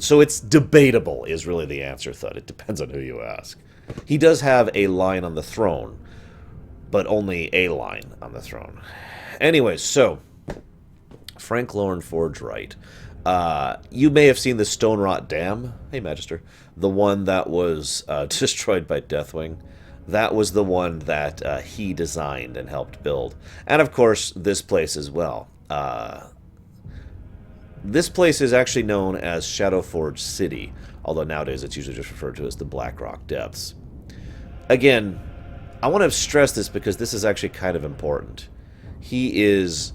So it's debatable is really the answer, Thud. It depends on who you ask. He does have a line on the throne, but only a line on the throne. Anyways, so... Franklorn Fordrite. You may have seen the Stone Rot Dam. Hey, Magister. The one that was destroyed by Deathwing. That was the one that he designed and helped build. And, of course, this place as well. This place is actually known as Shadowforge City, although nowadays it's usually just referred to as the Blackrock Depths. Again, I want to stress this because this is actually kind of important. He is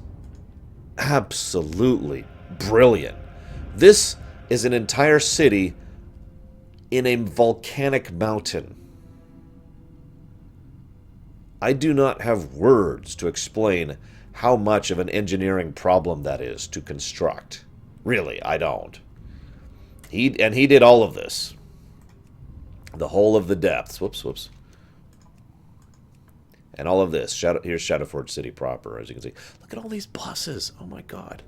absolutely brilliant. This is an entire city in a volcanic mountain. I do not have words to explain how much of an engineering problem that is to construct. Really, I don't. He did all of this. The whole of the depths. Whoops. And all of this. Here's Shadowforge City proper, as you can see. Look at all these bosses. Oh my god.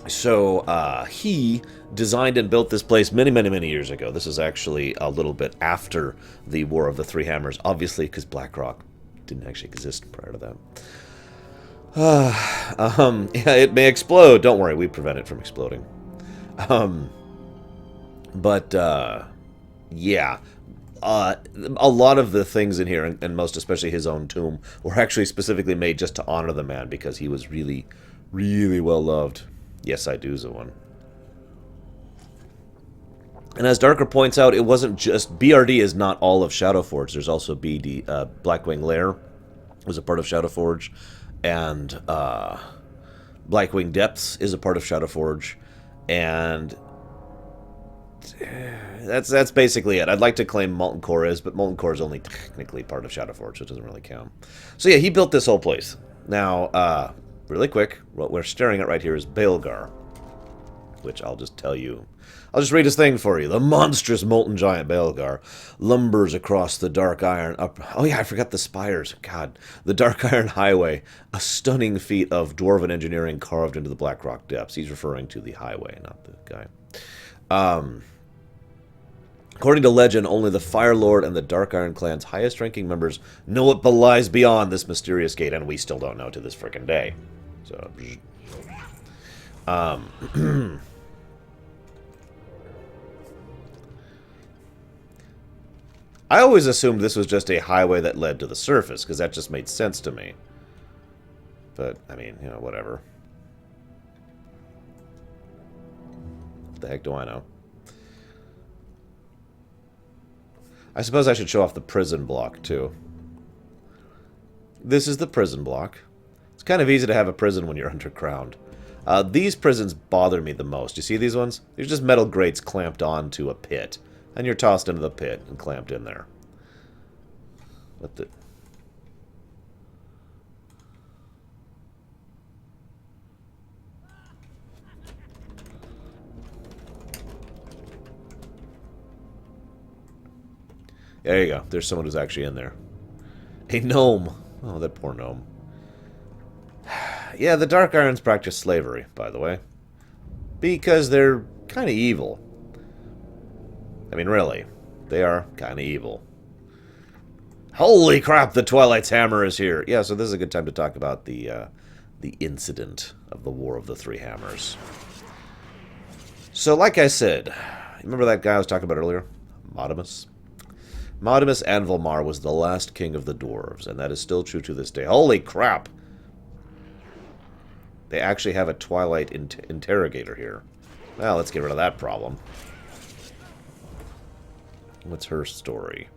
So he designed and built this place many years ago. This is actually a little bit after the War of the Three Hammers, obviously, because Blackrock didn't actually exist prior to that. Yeah, it may explode. Don't worry, we prevent it from exploding. Yeah. A lot of the things in here, and most especially his own tomb, were actually specifically made just to honor the man because he was really, really well loved. Yes, I do, Zawan. And as Darker points out, it wasn't just... BRD is not all of Shadowforge. There's also BD... Blackwing Lair was a part of Shadowforge. And Blackwing Depths is a part of Shadowforge. And... That's basically it. I'd like to claim Molten Core is, but Molten Core is only technically part of Shadowforge, so it doesn't really count. So yeah, he built this whole place. Now, really quick, what we're staring at right here is Baelgar, which I'll just tell you. I'll just read his thing for you. The monstrous molten giant Baelgar lumbers across the dark iron up... Oh yeah, I forgot the spires. God. The dark iron highway. A stunning feat of dwarven engineering carved into the Blackrock Depths. He's referring to the highway, not the guy. According to legend, only the Fire Lord and the Dark Iron clan's highest-ranking members know what lies beyond this mysterious gate, and we still don't know to this frickin' day. So, I always assumed this was just a highway that led to the surface, because that just made sense to me. But, I mean, you know, whatever. What the heck do I know? I suppose I should show off the prison block, too. This is the prison block. It's kind of easy to have a prison when you're underground. These prisons bother me the most. You see these ones? They're just metal grates clamped onto a pit. And you're tossed into the pit and clamped in there. What the... There you go. There's someone who's actually in there. A gnome. Oh, that poor gnome. Yeah, the Dark Irons practice slavery, by the way. Because they're kind of evil. I mean, really. They are kind of evil. Holy crap, the Twilight's Hammer is here. Yeah, so this is a good time to talk about the incident of the War of the Three Hammers. So, like I said, remember that guy I was talking about earlier? Modimus? Modimus Anvilmar was the last king of the dwarves, and that is still true to this day. Holy crap! They actually have a Twilight interrogator here. Well, let's get rid of that problem. What's her story?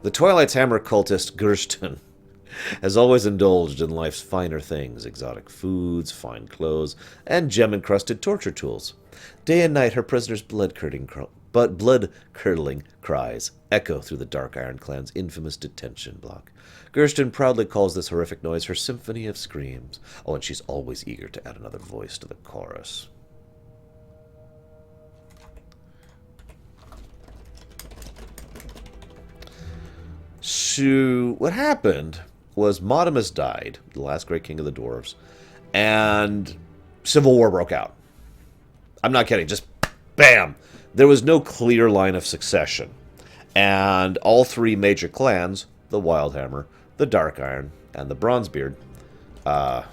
The Twilight's Hammer cultist Gersten has always indulged in life's finer things, exotic foods, fine clothes, and gem-encrusted torture tools. Day and night her prisoners' blood-curdling cries echo through the Dark Iron Clan's infamous detention block. Gersten proudly calls this horrific noise her symphony of screams. Oh, and she's always eager to add another voice to the chorus. So, what happened was Modimus died, the last great king of the dwarves, and civil war broke out. I'm not kidding, just bam! There was no clear line of succession. And all three major clans, the Wildhammer, the Dark Iron, and the Bronzebeard, they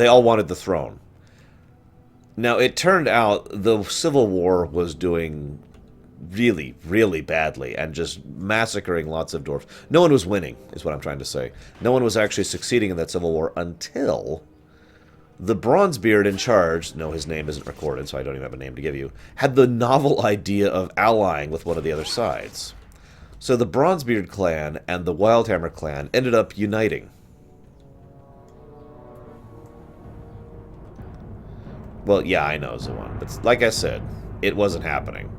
all wanted the throne. Now, it turned out the Civil War was doing really, really badly and just massacring lots of dwarves. No one was winning, is what I'm trying to say. No one was actually succeeding in that Civil War until the Bronzebeard in charge, no, his name isn't recorded, so I don't even have a name to give you, had the novel idea of allying with one of the other sides. So the Bronzebeard clan and the Wildhammer clan ended up uniting. Well, yeah, I know Zawan, but like I said, it wasn't happening.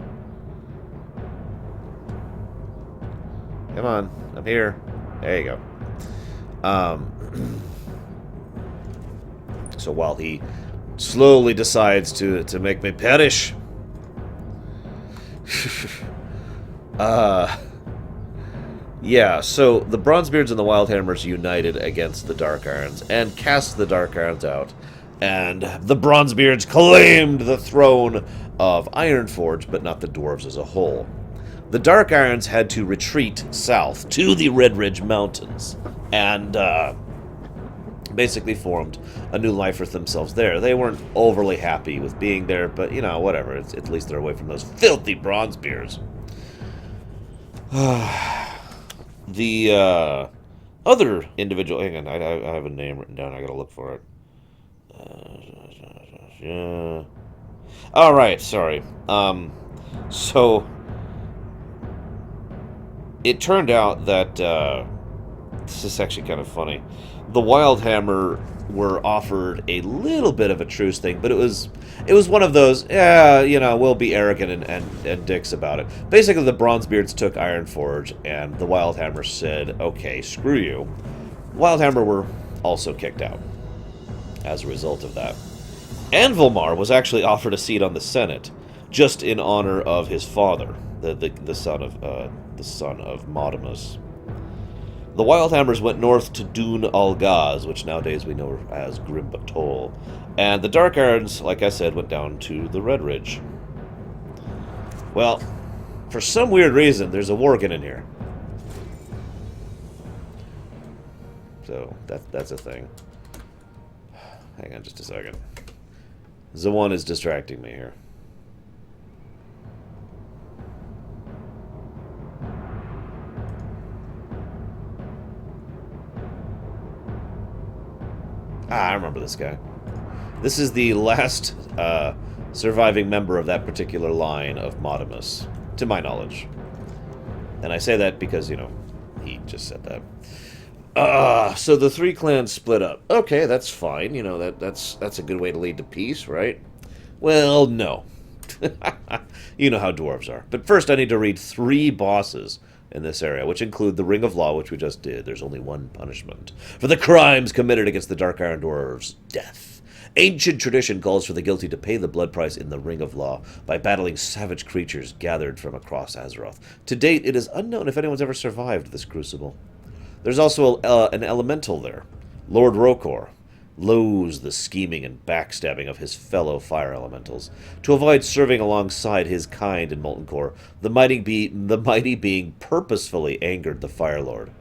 Come on, I'm here. There you go. So while he slowly decides to make me perish, yeah, so the Bronzebeards and the Wildhammers united against the Dark Irons and cast the Dark Irons out. And the Bronzebeards claimed the throne of Ironforge, but not the dwarves as a whole. The Dark Irons had to retreat south to the Red Ridge Mountains and basically formed a new life for themselves there. They weren't overly happy with being there, but, you know, whatever. At least they're away from those filthy Bronzebeards. The other individual... Hang on, I have a name written down. I gotta look for it. Alright, sorry. So it turned out that this is actually kind of funny. The Wildhammer were offered a little bit of a truce thing, but it was one of those, yeah, you know, we'll be arrogant and dicks about it. Basically, the Bronzebeards took Ironforge, and the Wildhammer said, okay, screw you. Wildhammer were also kicked out as a result of that. Anvilmar was actually offered a seat on the Senate, just in honor of his father, the son of Modimus. The Wildhammers went north to Dun Algaz, which nowadays we know as Grimbatol, and the Dark Irons, like I said, went down to the Red Ridge. Well, for some weird reason, there's a Worgen in here. So, that's a thing. Hang on just a second. Zawan is distracting me here. I remember this guy. This is the last surviving member of that particular line of Modimus, to my knowledge. And I say that because, you know, he just said that. So the three clans split up. Okay, that's fine. You know, that's a good way to lead to peace, right? Well, no. You know how dwarves are. But first I need to read 3 bosses in this area, which include the Ring of Law, which we just did. There's only one punishment for the crimes committed against the Dark Iron Dwarves: death. Ancient tradition calls for the guilty to pay the blood price in the Ring of Law by battling savage creatures gathered from across Azeroth. To date, it is unknown if anyone's ever survived this crucible. There's also an elemental there, Lord Rokor. loathes the scheming and backstabbing of his fellow fire elementals. To avoid serving alongside his kind in Molten Core, the mighty being purposefully angered the Fire Lord.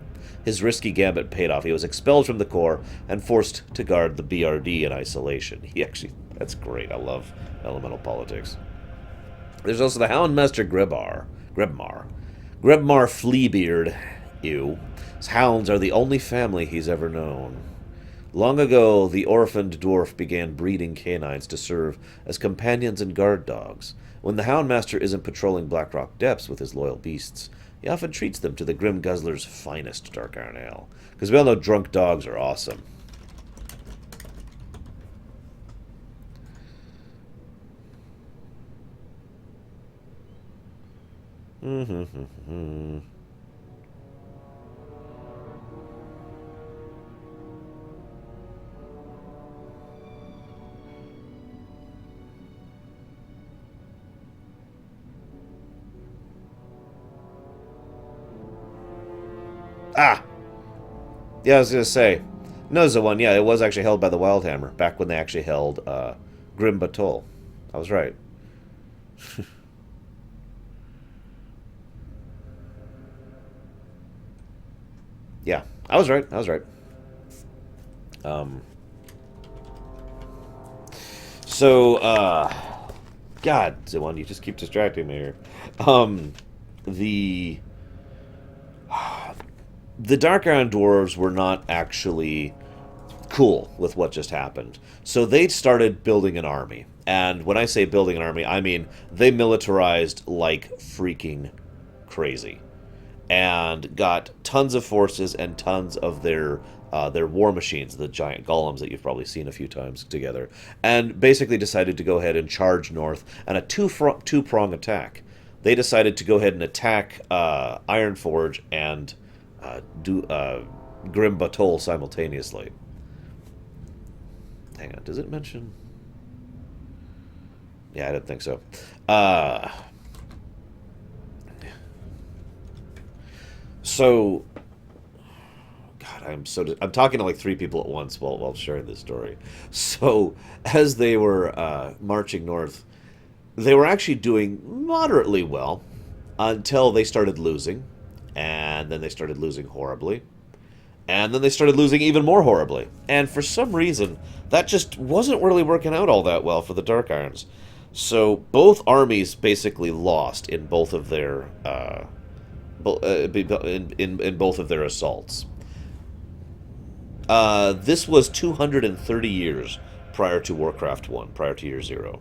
His risky gambit paid off. He was expelled from the Corps and forced to guard the BRD in isolation. That's great. I love elemental politics. There's also the Houndmaster Grebmar Fleabeard. Ew. His hounds are the only family he's ever known. Long ago, the orphaned dwarf began breeding canines to serve as companions and guard dogs. When the Houndmaster isn't patrolling Blackrock Depths with his loyal beasts, he often treats them to the Grim Guzzler's finest Dark Iron Ale. Because we all know drunk dogs are awesome. Ah! Yeah, I was going to say. Knows the one, yeah, it was actually held by the Wildhammer, back when they actually held Grim Batol. I was right. Yeah, I was right. God, Ziwan, you just keep distracting me here. The Dark Iron Dwarves were not actually cool with what just happened. So they started building an army. And when I say building an army, I mean they militarized like freaking crazy. And got tons of forces and tons of their war machines, the giant golems that you've probably seen a few times together. And basically decided to go ahead and charge north on a two-prong attack. They decided to go ahead and attack Ironforge and Grim Batol simultaneously. Hang on, does it mention? Yeah, I didn't think so. So, God, I'm talking to like three people at once while sharing this story. So, as they were marching north, they were actually doing moderately well until they started losing. And then they started losing horribly. And then they started losing even more horribly. And for some reason, that just wasn't really working out all that well for the Dark Irons. So both armies basically lost in both of their in both of their assaults. This was 230 years prior to Warcraft 1, prior to Year 0.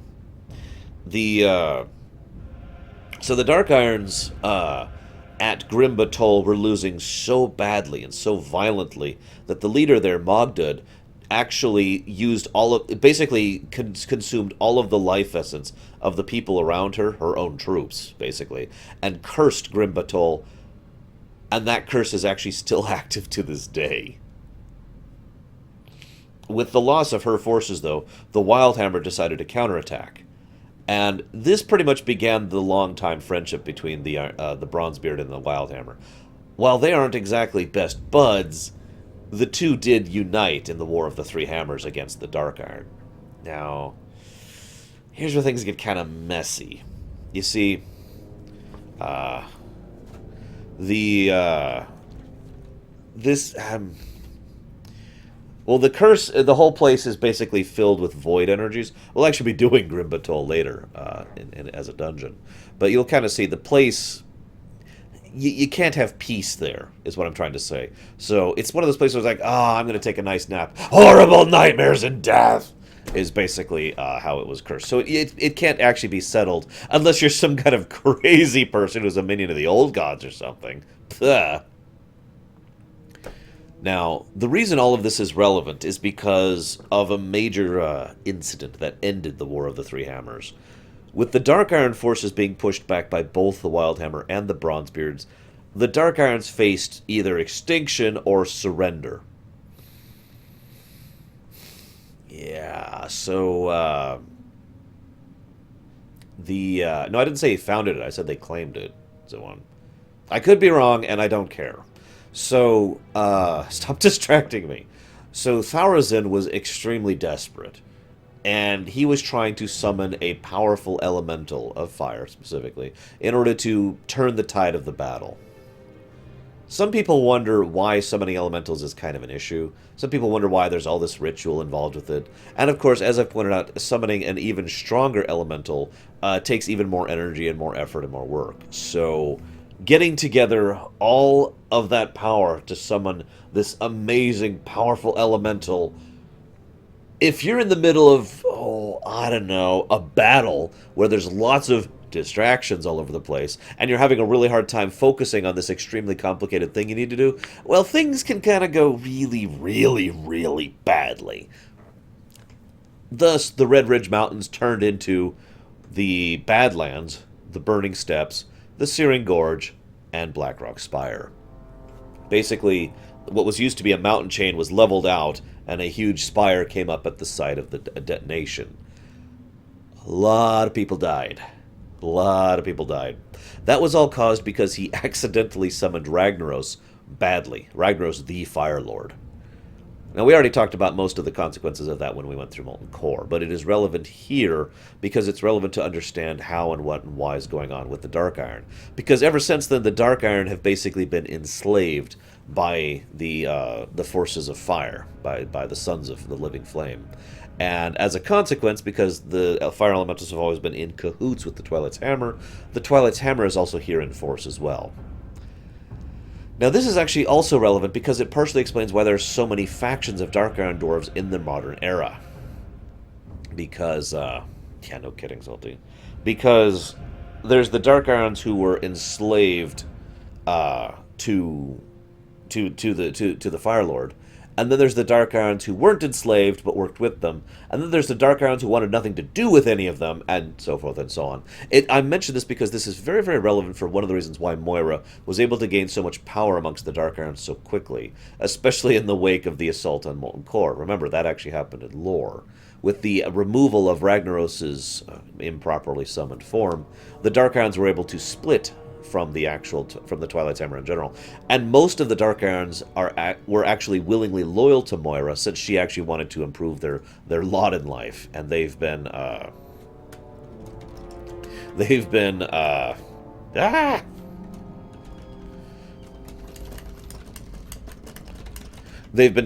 So the Dark Irons at Grim Batol were losing so badly and so violently that the leader there, Mogdud, actually used basically consumed all of the life essence of the people around her own troops, basically, and cursed Grim Batol, and that curse is actually still active to this day. With the loss of her forces, though, the Wildhammer decided to counterattack. And this pretty much began the long-time friendship between the Bronzebeard and the Wildhammer. While they aren't exactly best buds, the two did unite in the War of the Three Hammers against the Dark Iron. Now, here's where things get kind of messy. You see, well, the curse, the whole place is basically filled with void energies. We'll actually be doing Grim Batol later as a dungeon. But you'll kind of see the place, you can't have peace there, is what I'm trying to say. So it's one of those places where it's like, I'm going to take a nice nap. Horrible nightmares and death is basically how it was cursed. So it can't actually be settled unless you're some kind of crazy person who's a minion of the old gods or something. Ugh. Now, the reason all of this is relevant is because of a major incident that ended the War of the Three Hammers. With the Dark Iron forces being pushed back by both the Wildhammer and the Bronzebeards, the Dark Irons faced either extinction or surrender. Yeah, so, no, I didn't say he founded it, I said they claimed it. So, I could be wrong, and I don't care. So, stop distracting me. So Tharazin was extremely desperate, and he was trying to summon a powerful elemental of fire, specifically, in order to turn the tide of the battle. Some people wonder why summoning elementals is kind of an issue. Some people wonder why there's all this ritual involved with it. And of course, as I've pointed out, summoning an even stronger elemental takes even more energy and more effort and more work. So getting together all of that power to summon this amazing, powerful elemental, if you're in the middle of, I don't know, a battle where there's lots of distractions all over the place, and you're having a really hard time focusing on this extremely complicated thing you need to do, well, things can kind of go really, really, really badly. Thus, the Red Ridge Mountains turned into the Badlands, the Burning Steppes, the Searing Gorge, and Blackrock Spire. Basically, what was used to be a mountain chain was leveled out, and a huge spire came up at the site of the detonation. A lot of people died. A lot of people died. That was all caused because he accidentally summoned Ragnaros badly. Ragnaros, the Fire Lord. Now, we already talked about most of the consequences of that when we went through Molten Core, but it is relevant here because it's relevant to understand how and what and why is going on with the Dark Iron. Because ever since then, the Dark Iron have basically been enslaved by the forces of fire, by the Sons of the Living Flame. And as a consequence, because the Fire Elementals have always been in cahoots with the Twilight's Hammer, the Twilight's Hammer is also here in force as well. Now, this is actually also relevant because it partially explains why there are so many factions of Dark Iron Dwarves in the modern era. Because, yeah, no kidding, Salty. Because there's the Dark Irons who were enslaved to the Fire Lord. And then there's the Dark Irons who weren't enslaved, but worked with them. And then there's the Dark Irons who wanted nothing to do with any of them, and so forth and so on. I mention this because this is very, very relevant for one of the reasons why Moira was able to gain so much power amongst the Dark Irons so quickly, especially in the wake of the assault on Molten Core. Remember, that actually happened in lore. With the removal of Ragnaros' improperly summoned form, the Dark Irons were able to split from the Twilight's Hammer in general, and most of the Dark Irons were actually willingly loyal to Moira since she actually wanted to improve their lot in life, and they've been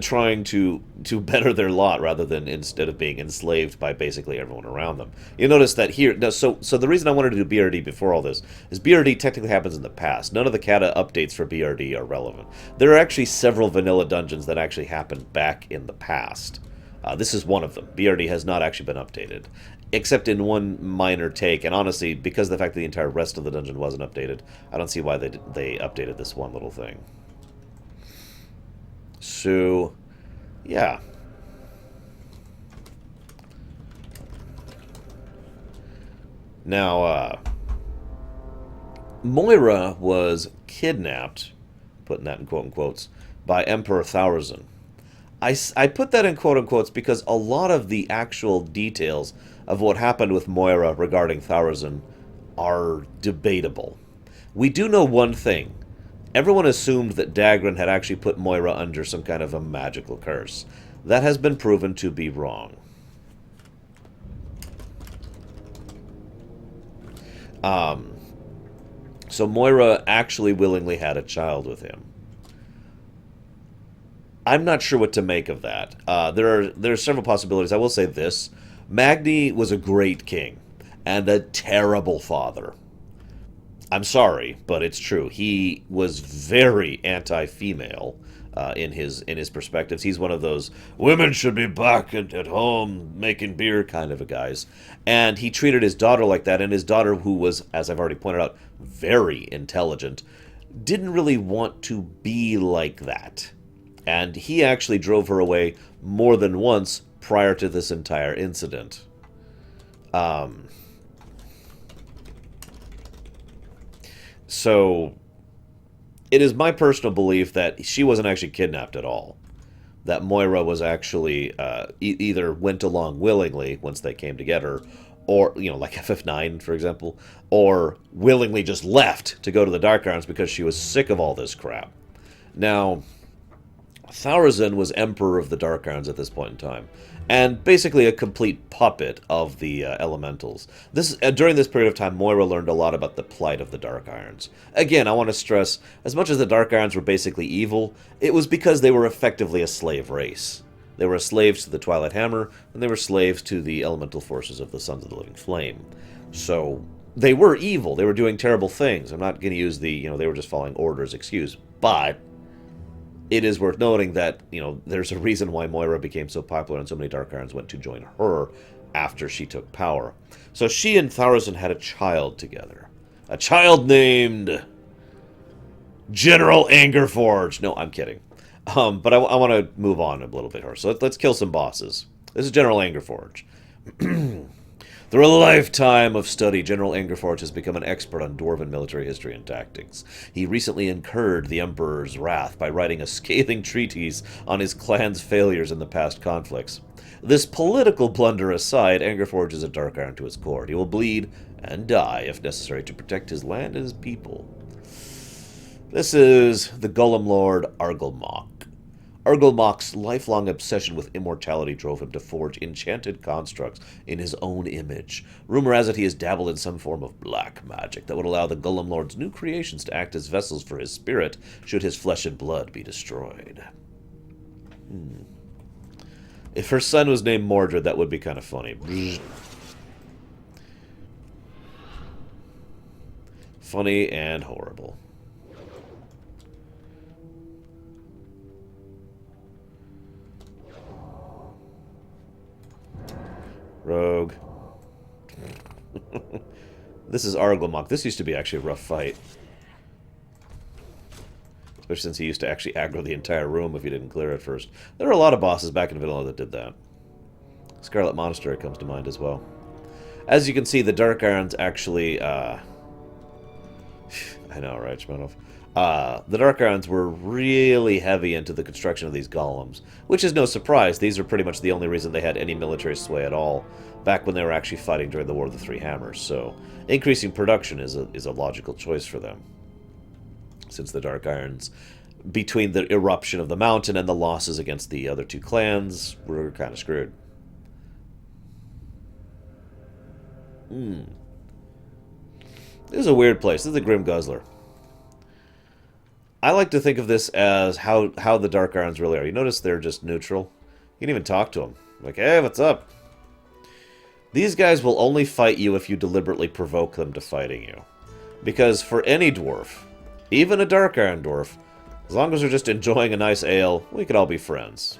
trying to better their lot rather than instead of being enslaved by basically everyone around them. You notice that here, now, so the reason I wanted to do BRD before all this is BRD technically happens in the past. None of the Kata updates for BRD are relevant. There are actually several vanilla dungeons that actually happened back in the past. This is one of them. BRD has not actually been updated, except in one minor take. And honestly, because of the fact that the entire rest of the dungeon wasn't updated, I don't see why they updated this one little thing. So, yeah. Now, Moira was kidnapped, putting that in quote-unquotes, by Emperor Tharazin. I put that in quote-unquotes because a lot of the actual details of what happened with Moira regarding Tharazin are debatable. We do know one thing. Everyone assumed that Dagran had actually put Moira under some kind of a magical curse. That has been proven to be wrong. So Moira actually willingly had a child with him. I'm not sure what to make of that. There are several possibilities. I will say this. Magni was a great king and a terrible father. I'm sorry, but it's true. He was very anti-female in his perspectives. He's one of those women should be back at home making beer kind of a guys. And he treated his daughter like that, and his daughter, who was, as I've already pointed out, very intelligent, didn't really want to be like that. And he actually drove her away more than once prior to this entire incident. So, it is my personal belief that she wasn't actually kidnapped at all. That Moira was actually either went along willingly once they came to get her, or, you know, like FF9, for example, or willingly just left to go to the Dark Irons because she was sick of all this crap. Now, Thaurazun was Emperor of the Dark Irons at this point in time, and basically a complete puppet of the elementals. During this period of time, Moira learned a lot about the plight of the Dark Irons. Again, I want to stress, as much as the Dark Irons were basically evil, it was because they were effectively a slave race. They were slaves to the Twilight Hammer, and they were slaves to the elemental forces of the Sons of the Living Flame. So, they were evil. They were doing terrible things. I'm not going to use the, they were just following orders excuse, but it is worth noting that, there's a reason why Moira became so popular and so many Dark Irons went to join her after she took power. So she and Thaurazun had a child together. A child named General Angerforge. No, I'm kidding. But I want to move on a little bit here. So let's kill some bosses. This is General Angerforge. Through a lifetime of study, General Angerforge has become an expert on Dwarven military history and tactics. He recently incurred the Emperor's wrath by writing a scathing treatise on his clan's failures in the past conflicts. This political blunder aside, Angerforge is a Dark Iron to his core. He will bleed and die if necessary to protect his land and his people. This is the Golem Lord Argylmok. Argylmok's lifelong obsession with immortality drove him to forge enchanted constructs in his own image. Rumor has it he has dabbled in some form of black magic that would allow the Golem Lord's new creations to act as vessels for his spirit should his flesh and blood be destroyed. If her son was named Mordred, that would be kind of funny. Funny and horrible. Rogue. This is Argylmok. This used to be actually a rough fight. Especially since he used to actually aggro the entire room if you didn't clear it first. There were a lot of bosses back in Vanilla that did that. Scarlet Monastery comes to mind as well. As you can see, the Dark Irons actually... I know, right, Shmonov? The Dark Irons were really heavy into the construction of these golems, which is no surprise. These are pretty much the only reason they had any military sway at all, back when they were actually fighting during the War of the Three Hammers. So, increasing production is a logical choice for them, since the Dark Irons, between the eruption of the mountain and the losses against the other two clans, were kind of screwed. This is a weird place. This is the Grim Guzzler. I like to think of this as how the Dark Irons really are. You notice they're just neutral. You can even talk to them. Like, hey, what's up? These guys will only fight you if you deliberately provoke them to fighting you. Because for any dwarf, even a Dark Iron dwarf, as long as they're just enjoying a nice ale, we could all be friends.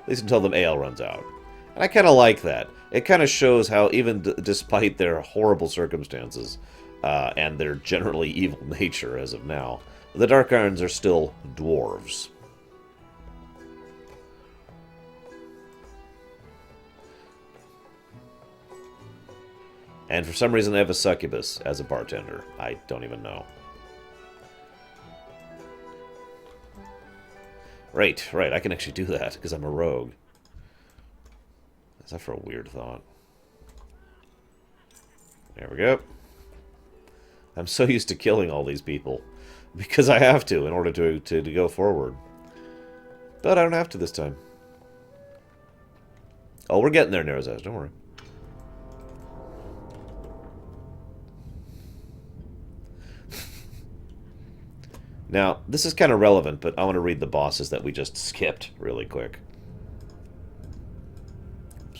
At least until the ale runs out. And I kind of like that. It kind of shows how even despite their horrible circumstances and their generally evil nature as of now, the Dark Irons are still dwarves. And for some reason they have a succubus as a bartender. I don't even know. Right, I can actually do that because I'm a rogue. Is that for a weird thought? There we go. I'm so used to killing all these people. Because I have to in order to go forward. But I don't have to this time. Oh, we're getting there, Narrow's Eyes. Don't worry. Now, this is kind of relevant, but I want to read the bosses that we just skipped really quick.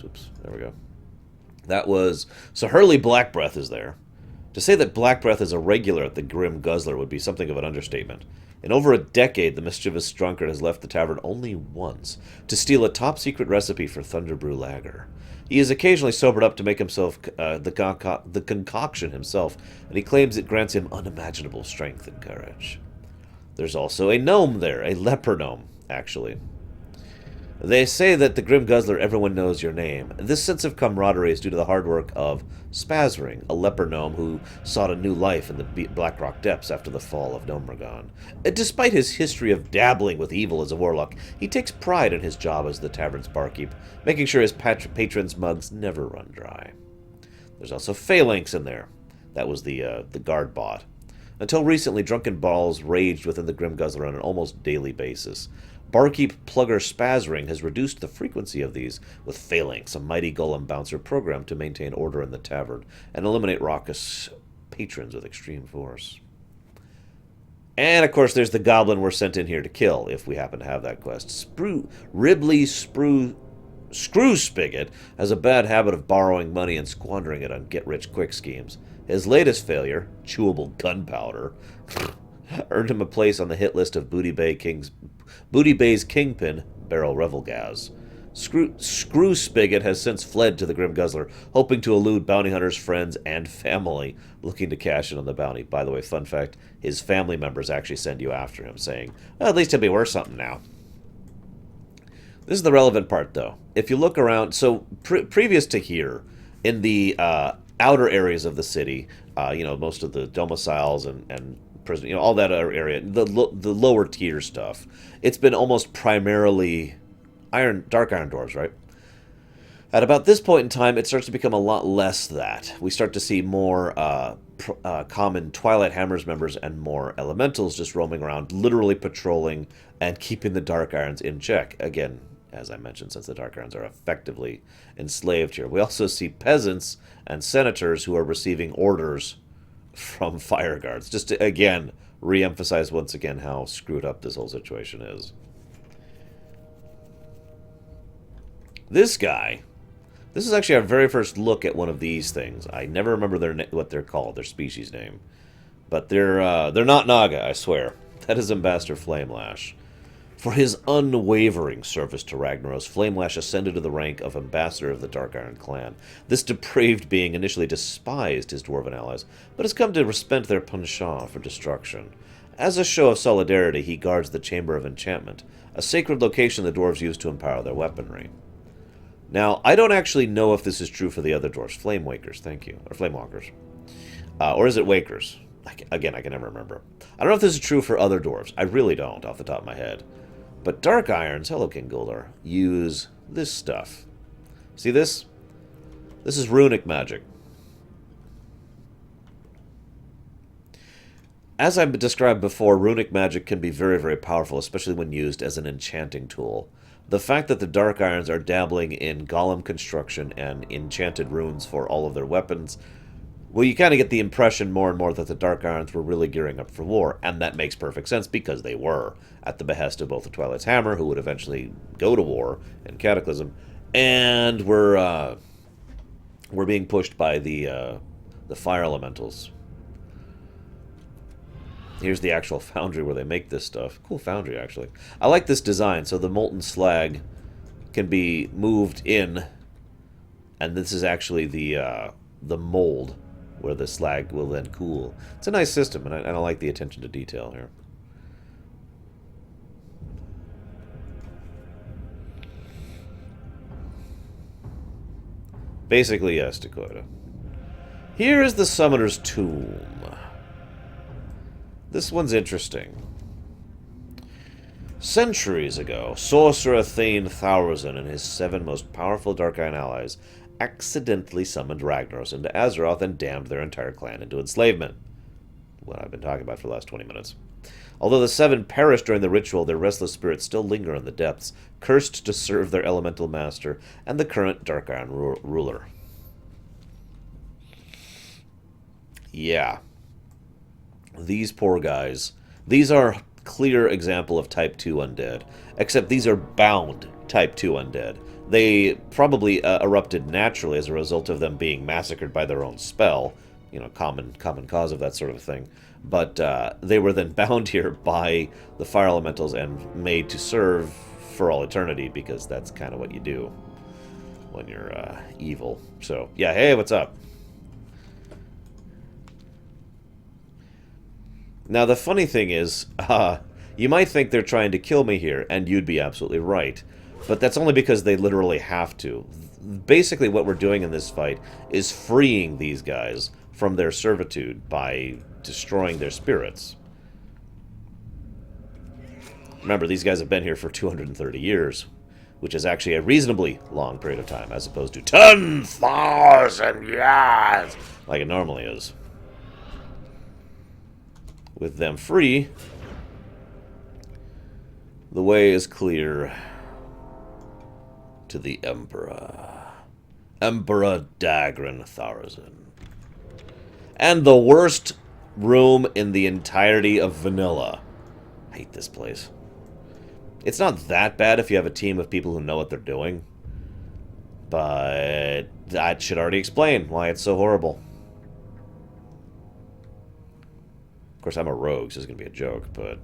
Oops, there we go. That was... So Hurley Blackbreath is there. To say that Blackbreath is a regular at the Grim Guzzler would be something of an understatement. In over a decade, the mischievous drunkard has left the tavern only once, to steal a top-secret recipe for Thunderbrew Lager. He is occasionally sobered up to make himself the concoction himself, and he claims it grants him unimaginable strength and courage. There's also a gnome there, a leper gnome, actually. They say that the Grim Guzzler, everyone knows your name. This sense of camaraderie is due to the hard work of Spazring, a leper gnome who sought a new life in the Blackrock Depths after the fall of Gnomeregan. Despite his history of dabbling with evil as a warlock, he takes pride in his job as the tavern's barkeep, making sure his patrons' mugs never run dry. There's also Phalanx in there. That was the guard bot. Until recently, drunken brawls raged within the Grim Guzzler on an almost daily basis. Barkeep Plugger Spazring has reduced the frequency of these with Phalanx, a mighty golem bouncer programmed to maintain order in the tavern and eliminate raucous patrons with extreme force. And, of course, there's the goblin we're sent in here to kill, if we happen to have that quest. Screw Spigot has a bad habit of borrowing money and squandering it on get-rich-quick schemes. His latest failure, chewable gunpowder, earned him a place on the hit list of Booty Bay's kingpin, Barrel Revelgaz. Screw Spigot has since fled to the Grim Guzzler, hoping to elude bounty hunters, friends, and family looking to cash in on the bounty. By the way, fun fact, his family members actually send you after him, saying, well, at least he'll be worth something now. This is the relevant part, though. If you look around, so previous to here, in the outer areas of the city, most of the domiciles and prison, all that other area, the lower tier stuff, it's been almost primarily Dark Iron Dwarves, right? At about this point in time, it starts to become a lot less that. We start to see more common Twilight Hammers members and more elementals just roaming around, literally patrolling and keeping the Dark Irons in check. Again, as I mentioned, since the Dark Irons are effectively enslaved here. We also see peasants and senators who are receiving orders from fire guards. Just to, again, re-emphasize once again how screwed up this whole situation is. This guy, this is actually our very first look at one of these things. I never remember what they're called, their species name. But they're not Naga, I swear. That is Ambassador Flamelash. For his unwavering service to Ragnaros, Flamelash ascended to the rank of Ambassador of the Dark Iron Clan. This depraved being initially despised his Dwarven allies, but has come to respect their penchant for destruction. As a show of solidarity, he guards the Chamber of Enchantment, a sacred location the dwarves use to empower their weaponry. Now, I don't actually know if this is true for the other dwarves. Flamewakers, thank you. Or Flamewalkers. Or is it Wakers? Again, I can never remember. I don't know if this is true for other dwarves. I really don't, off the top of my head. But Dark Irons, hello King Guldar, use this stuff. See this? This is runic magic. As I've described before, runic magic can be very, very powerful, especially when used as an enchanting tool. The fact that the Dark Irons are dabbling in golem construction and enchanted runes for all of their weapons, well, you kind of get the impression more and more that the Dark Irons were really gearing up for war, and that makes perfect sense because they were, at the behest of both the Twilight's Hammer, who would eventually go to war in Cataclysm, and were being pushed by the Fire Elementals. Here's the actual foundry where they make this stuff. Cool foundry, actually. I like this design. So the molten slag can be moved in, and this is actually the mold where the slag will then cool. It's a nice system, and I like the attention to detail here. Basically, yes, Dakota. Here is the Summoner's Tomb. This one's interesting. Centuries ago, Sorcerer Thane Thaurazin and his 7 most powerful Dark Iron allies accidentally summoned Ragnaros into Azeroth and damned their entire clan into enslavement. What I've been talking about for the last 20 minutes. Although the 7 perished during the ritual, their restless spirits still linger in the depths, cursed to serve their elemental master and the current Dark Iron ruler. Yeah. These poor guys. These are clear example of Type 2 undead. Except these are bound Type 2 undead. They probably erupted naturally as a result of them being massacred by their own spell. You know, common cause of that sort of thing. But they were then bound here by the Fire Elementals and made to serve for all eternity, because that's kind of what you do when you're evil. So, yeah, hey, what's up? Now, the funny thing is, you might think they're trying to kill me here, and you'd be absolutely right. But that's only because they literally have to. Basically, what we're doing in this fight is freeing these guys from their servitude by destroying their spirits. Remember, these guys have been here for 230 years, which is actually a reasonably long period of time, as opposed to 10,000 years, like it normally is. With them free, The way is clear to the Emperor. Emperor Dagran Tharazin. And the worst room in the entirety of vanilla. I hate this place. It's not that bad if you have a team of people who know what they're doing. But that should already explain why it's so horrible. Of course, I'm a rogue, so it's going to be a joke, but...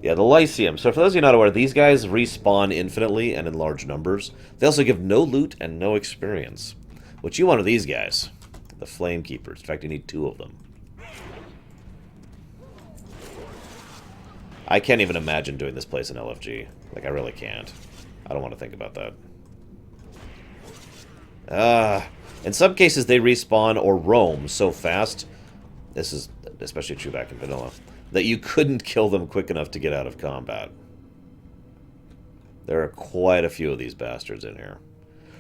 Yeah, the Lyceum. So for those of you not aware, these guys respawn infinitely and in large numbers. They also give no loot and no experience. What you want are these guys. The Flame Keepers. In fact, you need 2 of them. I can't even imagine doing this place in LFG. Like, I really can't. I don't want to think about that. In some cases, they respawn or roam so fast. This is especially true back in vanilla. That you couldn't kill them quick enough to get out of combat. There are quite a few of these bastards in here.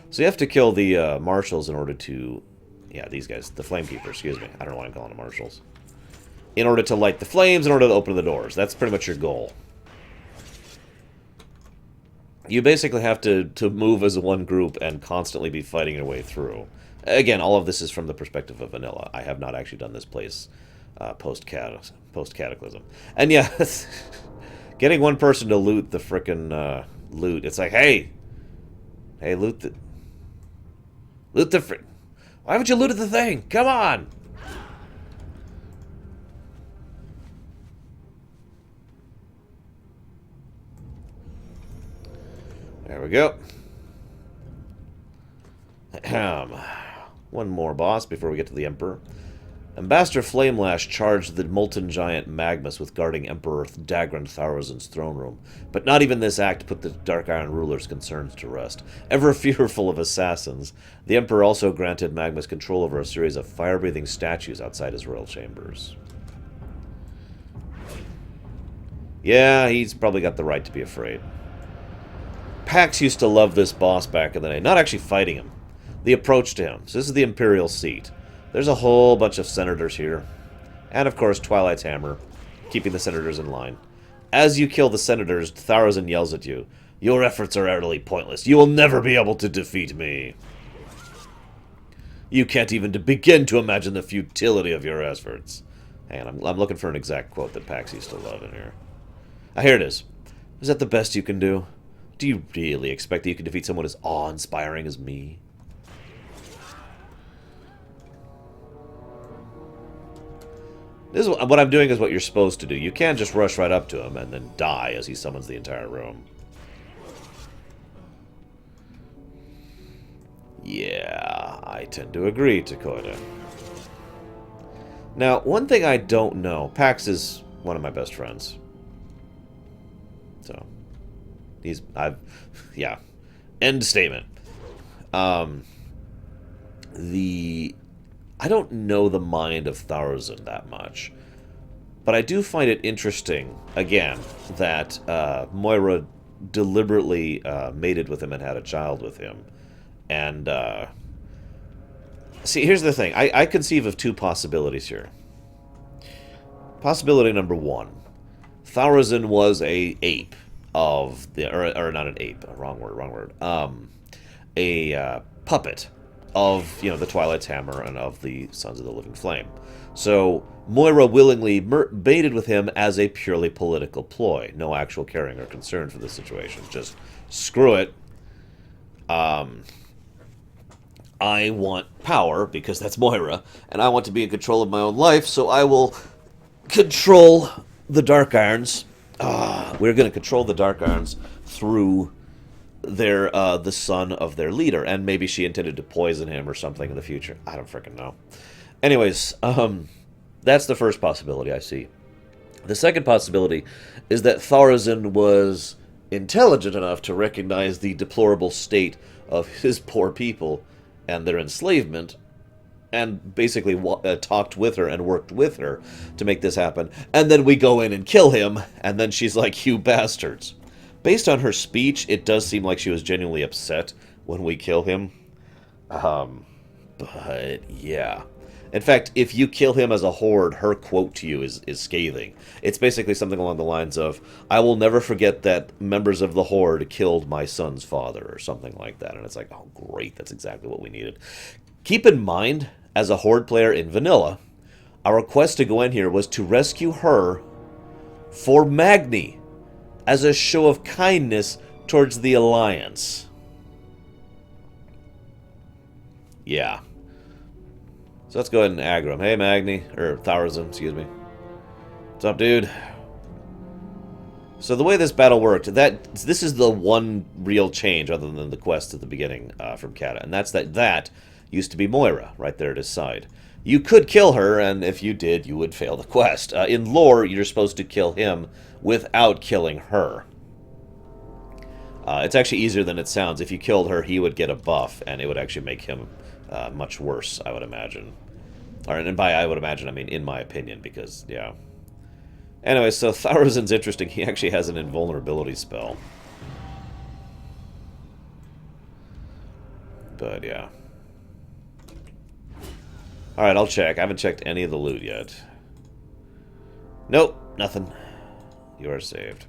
So you have to kill the marshals in order to... Yeah, these guys. The Flamekeeper, excuse me. I don't know why I'm calling them marshals. In order to light the flames, in order to open the doors. That's pretty much your goal. You basically have to move as one group and constantly be fighting your way through. Again, all of this is from the perspective of vanilla. I have not actually done this place post-Cataclysm. And yeah, getting one person to loot the frickin' loot. It's like, hey, loot the why haven't you looted the thing? Come on! There we go. One more boss before we get to the Emperor. Ambassador Flamelash charged the molten giant Magmus with guarding Emperor Dagran Tharazin's throne room, but not even this act put the Dark Iron ruler's concerns to rest. Ever fearful of assassins, the Emperor also granted Magmus control over a series of fire-breathing statues outside his royal chambers. Yeah, he's probably got the right to be afraid. Pax used to love this boss back in the day. Not actually fighting him. The approach to him. So this is the Imperial Seat. There's a whole bunch of senators here. And, of course, Twilight's Hammer, keeping the senators in line. As you kill the senators, Tharazin yells at you, "Your efforts are utterly pointless. You will never be able to defeat me. You can't even begin to imagine the futility of your efforts." Hang on, I'm looking for an exact quote that Pax used to love in here. Here it is. "Is that the best you can do? Do you really expect that you can defeat someone as awe-inspiring as me?" This is what I'm doing is what you're supposed to do. You can't just rush right up to him and then die as he summons the entire room. Yeah, I tend to agree, Takoida. Now, one thing I don't know, Pax is one of my best friends. So, yeah. End statement. I don't know the mind of Tharazin that much, but I do find it interesting, again, that Moira deliberately mated with him and had a child with him. And, see, here's the thing. I conceive of 2 possibilities here. Possibility number 1. Tharazin was a ape of the... Or not an ape. Wrong word. A puppet of, the Twilight's Hammer and of the Sons of the Living Flame. So, Moira willingly baited with him as a purely political ploy. No actual caring or concern for the situation. Just, screw it. I want power, because that's Moira, and I want to be in control of my own life, so I will control the Dark Irons. We're going to control the Dark Irons through the son of their leader, and maybe she intended to poison him or something in the future. I don't freaking know. Anyways, that's the first possibility I see. The second possibility is that Tharazin was intelligent enough to recognize the deplorable state of his poor people and their enslavement, and basically talked with her and worked with her to make this happen. And then we go in and kill him, and then she's like, "You bastards." Based on her speech, it does seem like she was genuinely upset when we kill him. But, yeah. In fact, if you kill him as a horde, her quote to you is scathing. It's basically something along the lines of, I will never forget that members of the horde killed my son's father, or something like that. And it's like, oh great, that's exactly what we needed. Keep in mind, as a horde player in vanilla, our quest to go in here was to rescue her for Magni, as a show of kindness towards the Alliance. Yeah. So let's go ahead and aggro him. Hey, Magni. Or Tharazin, excuse me. What's up, dude? So the way this battle worked, this is the one real change other than the quest at the beginning from Kata. And that's that used to be Moira, right there at his side. You could kill her, and if you did, you would fail the quest. In lore, you're supposed to kill him without killing her. It's actually easier than it sounds. If you killed her, he would get a buff, and it would actually make him much worse, I would imagine. And by I would imagine, I mean in my opinion, because, yeah. Anyway, so Tharazin's interesting. He actually has an invulnerability spell. But, yeah. Alright, I'll check. I haven't checked any of the loot yet. Nope, nothing. You are saved.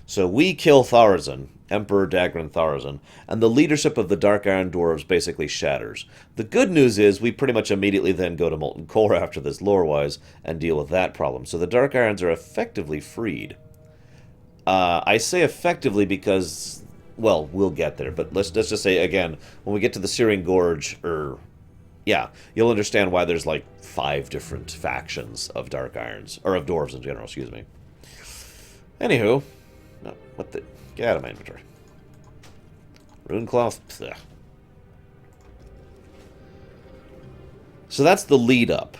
So we kill Tharazin, Emperor Dagran Tharazin, and the leadership of the Dark Iron Dwarves basically shatters. The good news is we pretty much immediately then go to Molten Core after this lore-wise and deal with that problem. So the Dark Irons are effectively freed. I say effectively because, well, we'll get there, but let's just say, again, when we get to the Searing Gorge, yeah, you'll understand why there's like 5 different factions of Dark Irons, or of Dwarves in general, excuse me. Anywho, no, what the... Get out of my inventory. Rune cloth. Pfft. So that's the lead up.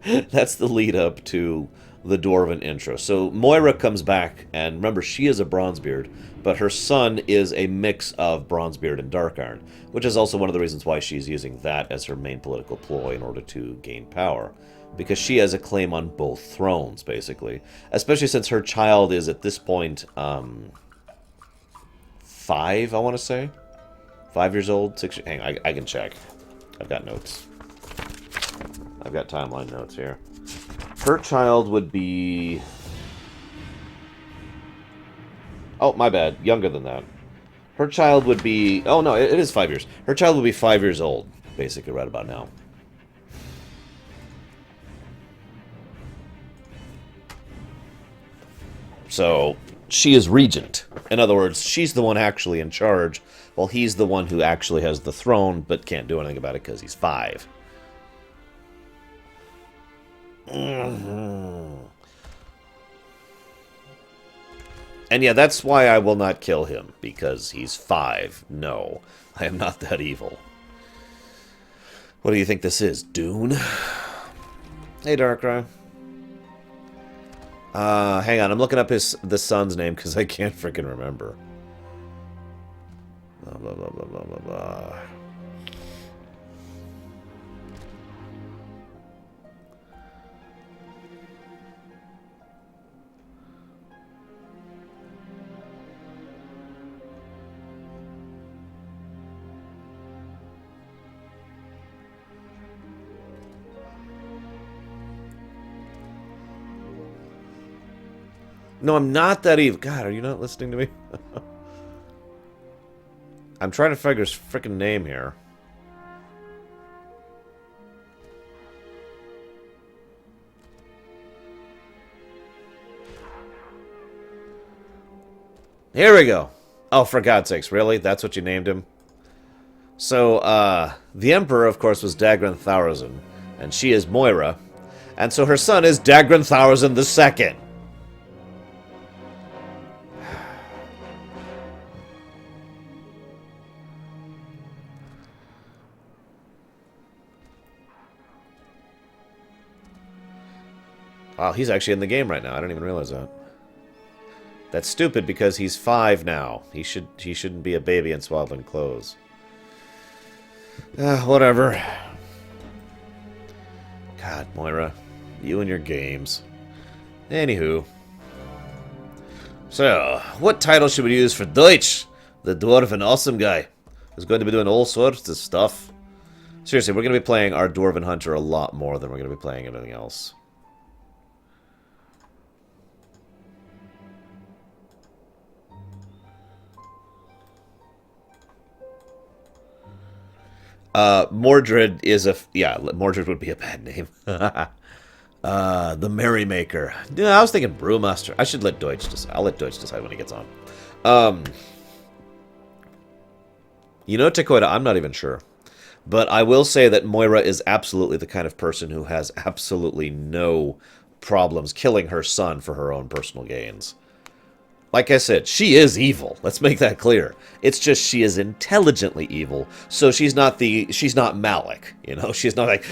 That's the lead up to the Dwarven intro. So Moira comes back, and remember, she is a Bronzebeard, but her son is a mix of Bronzebeard and Dark Iron, which is also one of the reasons why she's using that as her main political ploy in order to gain power. Because she has a claim on both thrones, basically. Especially since her child is, at this point, 5, I want to say? 5 years old? 6... Hang on, I can check. I've got notes. I've got timeline notes here. Her child would be... Oh, my bad. Younger than that. Her child would be... Oh, no, it is 5 years. Her child would be 5 years old, basically, right about now. So, she is regent. In other words, she's the one actually in charge, while he's the one who actually has the throne, but can't do anything about it because he's 5. And yeah, that's why I will not kill him, because he's 5. No, I am not that evil. What do you think this is, Dune? Hey, Darkrai. Hang on, I'm looking up the son's name because I can't freaking remember. Blah, blah, blah, blah, blah, blah, blah. No, I'm not that evil. God, are you not listening to me? I'm trying to figure his freaking name here. Here we go. Oh, for God's sakes, really? That's what you named him? So, the Emperor, of course, was Dagran Tharazin, and she is Moira. And so her son is Dagran Tharazin II. Wow, he's actually in the game right now. I don't even realize that. That's stupid because he's 5 now. He shouldn't be a baby in swaddling clothes. Whatever. God, Moira. You and your games. Anywho. So, what title should we use for Deutsch? The Dwarven awesome guy. Who's going to be doing all sorts of stuff. Seriously, we're going to be playing our Dwarven Hunter a lot more than we're going to be playing anything else. Mordred is a... Yeah, Mordred would be a bad name. The Merrymaker. Yeah, I was thinking Brewmaster. I should let Deutsch decide. I'll let Deutsch decide when he gets on. You know, Takoida, I'm not even sure. But I will say that Moira is absolutely the kind of person who has absolutely no problems killing her son for her own personal gains. Like I said, she is evil. Let's make that clear. It's just she is intelligently evil. So she's not Malik, you know? She's not like,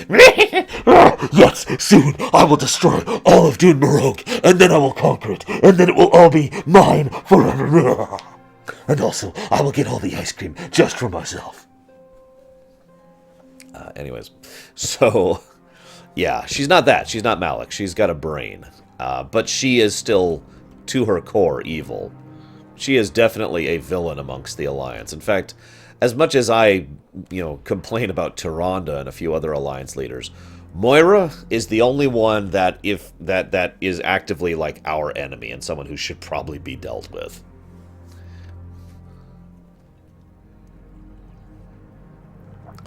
yes, soon I will destroy all of Dune Morogh, and then I will conquer it, and then it will all be mine forever. And also, I will get all the ice cream just for myself. Anyways, so, yeah, she's not that. She's not Malik. She's got a brain. But she is still, to her core, evil. She is definitely a villain amongst the Alliance. In fact, as much as I, complain about Tyrande and a few other Alliance leaders, Moira is the only one that that is actively like our enemy and someone who should probably be dealt with.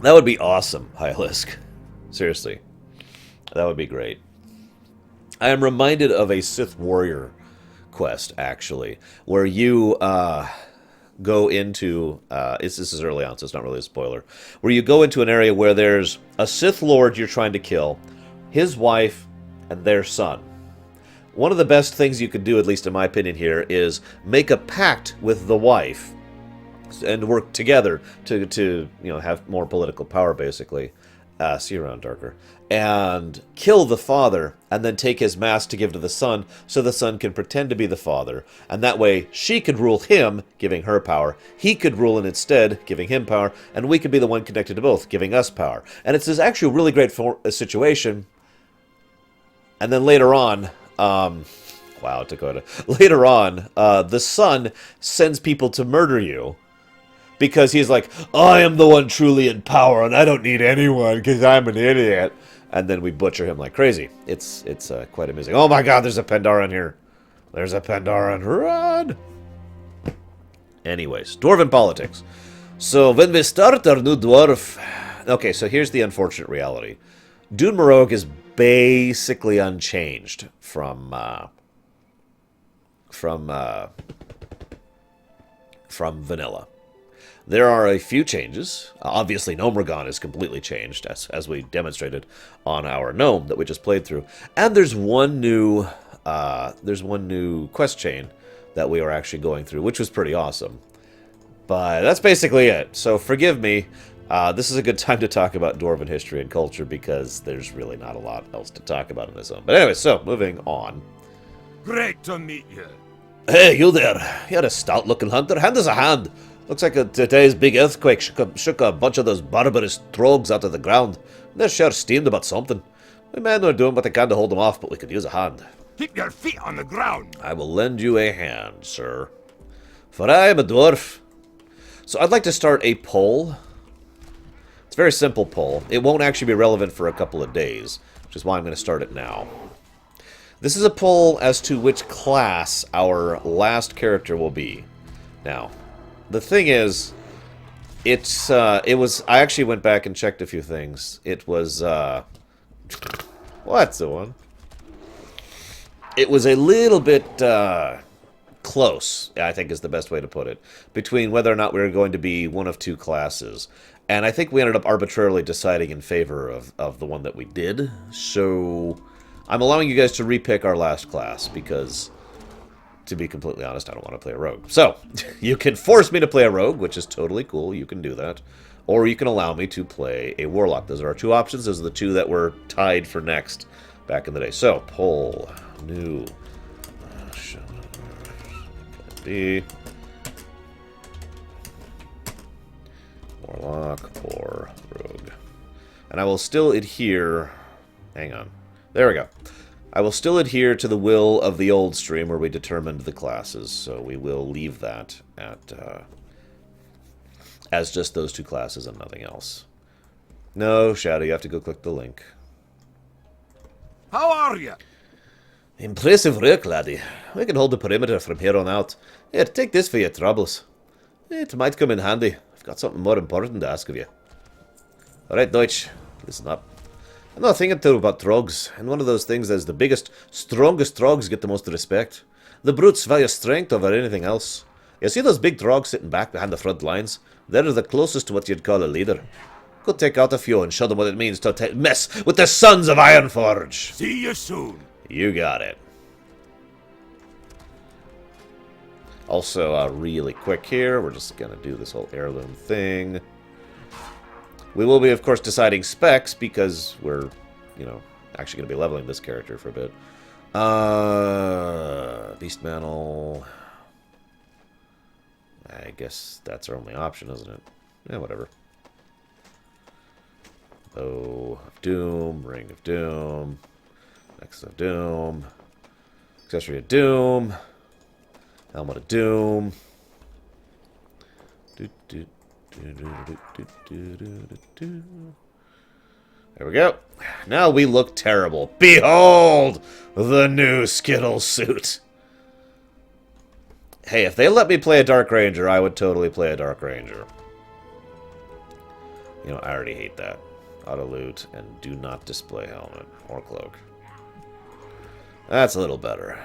That would be awesome, Hylisk. Seriously. That would be great. I am reminded of a Sith Warrior quest, actually, where you go into... this is early on, so it's not really a spoiler. Where you go into an area where there's a Sith Lord you're trying to kill, his wife, and their son. One of the best things you can do, at least in my opinion here, is make a pact with the wife and work together to have more political power, basically. See you around, Darker. And kill the father, and then take his mask to give to the son, so the son can pretend to be the father. And that way, she could rule him, giving her power. He could rule in instead, giving him power. And we could be the one connected to both, giving us power. And it's actually a really great situation. And then later on... wow, Dakota. Later on, the son sends people to murder you. Because he's like, I am the one truly in power, and I don't need anyone, because I'm an idiot. And then we butcher him like crazy. It's quite amusing. Oh my god, there's a Pandaren here. There's a Pandaren. Run! Anyways, Dwarven politics. So, when we start our new dwarf... Okay, so here's the unfortunate reality. Dune Morogh is basically unchanged from vanilla. There are a few changes. Obviously, Gnomeregan is completely changed, as we demonstrated on our gnome that we just played through. And there's one new quest chain that we are actually going through, which was pretty awesome. But that's basically it. So forgive me. This is a good time to talk about Dwarven history and culture because there's really not a lot else to talk about in this zone. But anyway, so moving on. Great to meet you. Hey, you there. You're a stout-looking hunter. Hand us a hand. Looks like today's big earthquake shook a bunch of those barbarous trogs out of the ground. They're sure steamed about something. We men are doing what they can to hold them off, but we could use a hand. Keep your feet on the ground. I will lend you a hand, sir. For I am a dwarf. So I'd like to start a poll. It's a very simple poll. It won't actually be relevant for a couple of days, which is why I'm going to start it now. This is a poll as to which class our last character will be. Now, the thing is, it was, I actually went back and checked a few things. It was, what's the one? It was a little bit, close, I think is the best way to put it, between whether or not we were going to be one of two classes. And I think we ended up arbitrarily deciding in favor of the one that we did. So, I'm allowing you guys to repick our last class, because... to be completely honest, I don't want to play a rogue. So, you can force me to play a rogue, which is totally cool. You can do that. Or you can allow me to play a warlock. Those are our two options. Those are the two that were tied for next back in the day. So, poll. New. Be. Warlock or rogue. And I will still adhere... Hang on. There we go. I will still adhere to the will of the old stream where we determined the classes, so we will leave that at as just those two classes and nothing else. No, Shadow, you have to go click the link. How are you? Impressive work, laddie. We can hold the perimeter from here on out. Here, take this for your troubles. It might come in handy. I've got something more important to ask of you. Alright, Deutsch, listen up. I'm not thinking too about trogs, and one of those things that's the biggest, strongest trogs get the most respect. The brutes value strength over anything else. You see those big trogs sitting back behind the front lines? They're the closest to what you'd call a leader. Go take out a few and show them what it means to mess with the sons of Ironforge. See you soon. You got it. Also, really quick here, we're just going to do this whole heirloom thing. We will be, of course, deciding specs because we're, you know, actually going to be leveling this character for a bit. Beast Mantle. I guess that's our only option, isn't it? Yeah, whatever. Bow of Doom, Ring of Doom, Necklace of Doom, Accessory of Doom, Helmet of Doom. There we go. Now we look terrible. Behold the new Skittle suit. Hey, if they let me play a Dark Ranger, I would totally play a Dark Ranger. You know, I already hate that. Auto loot and do not display helmet or cloak. That's a little better.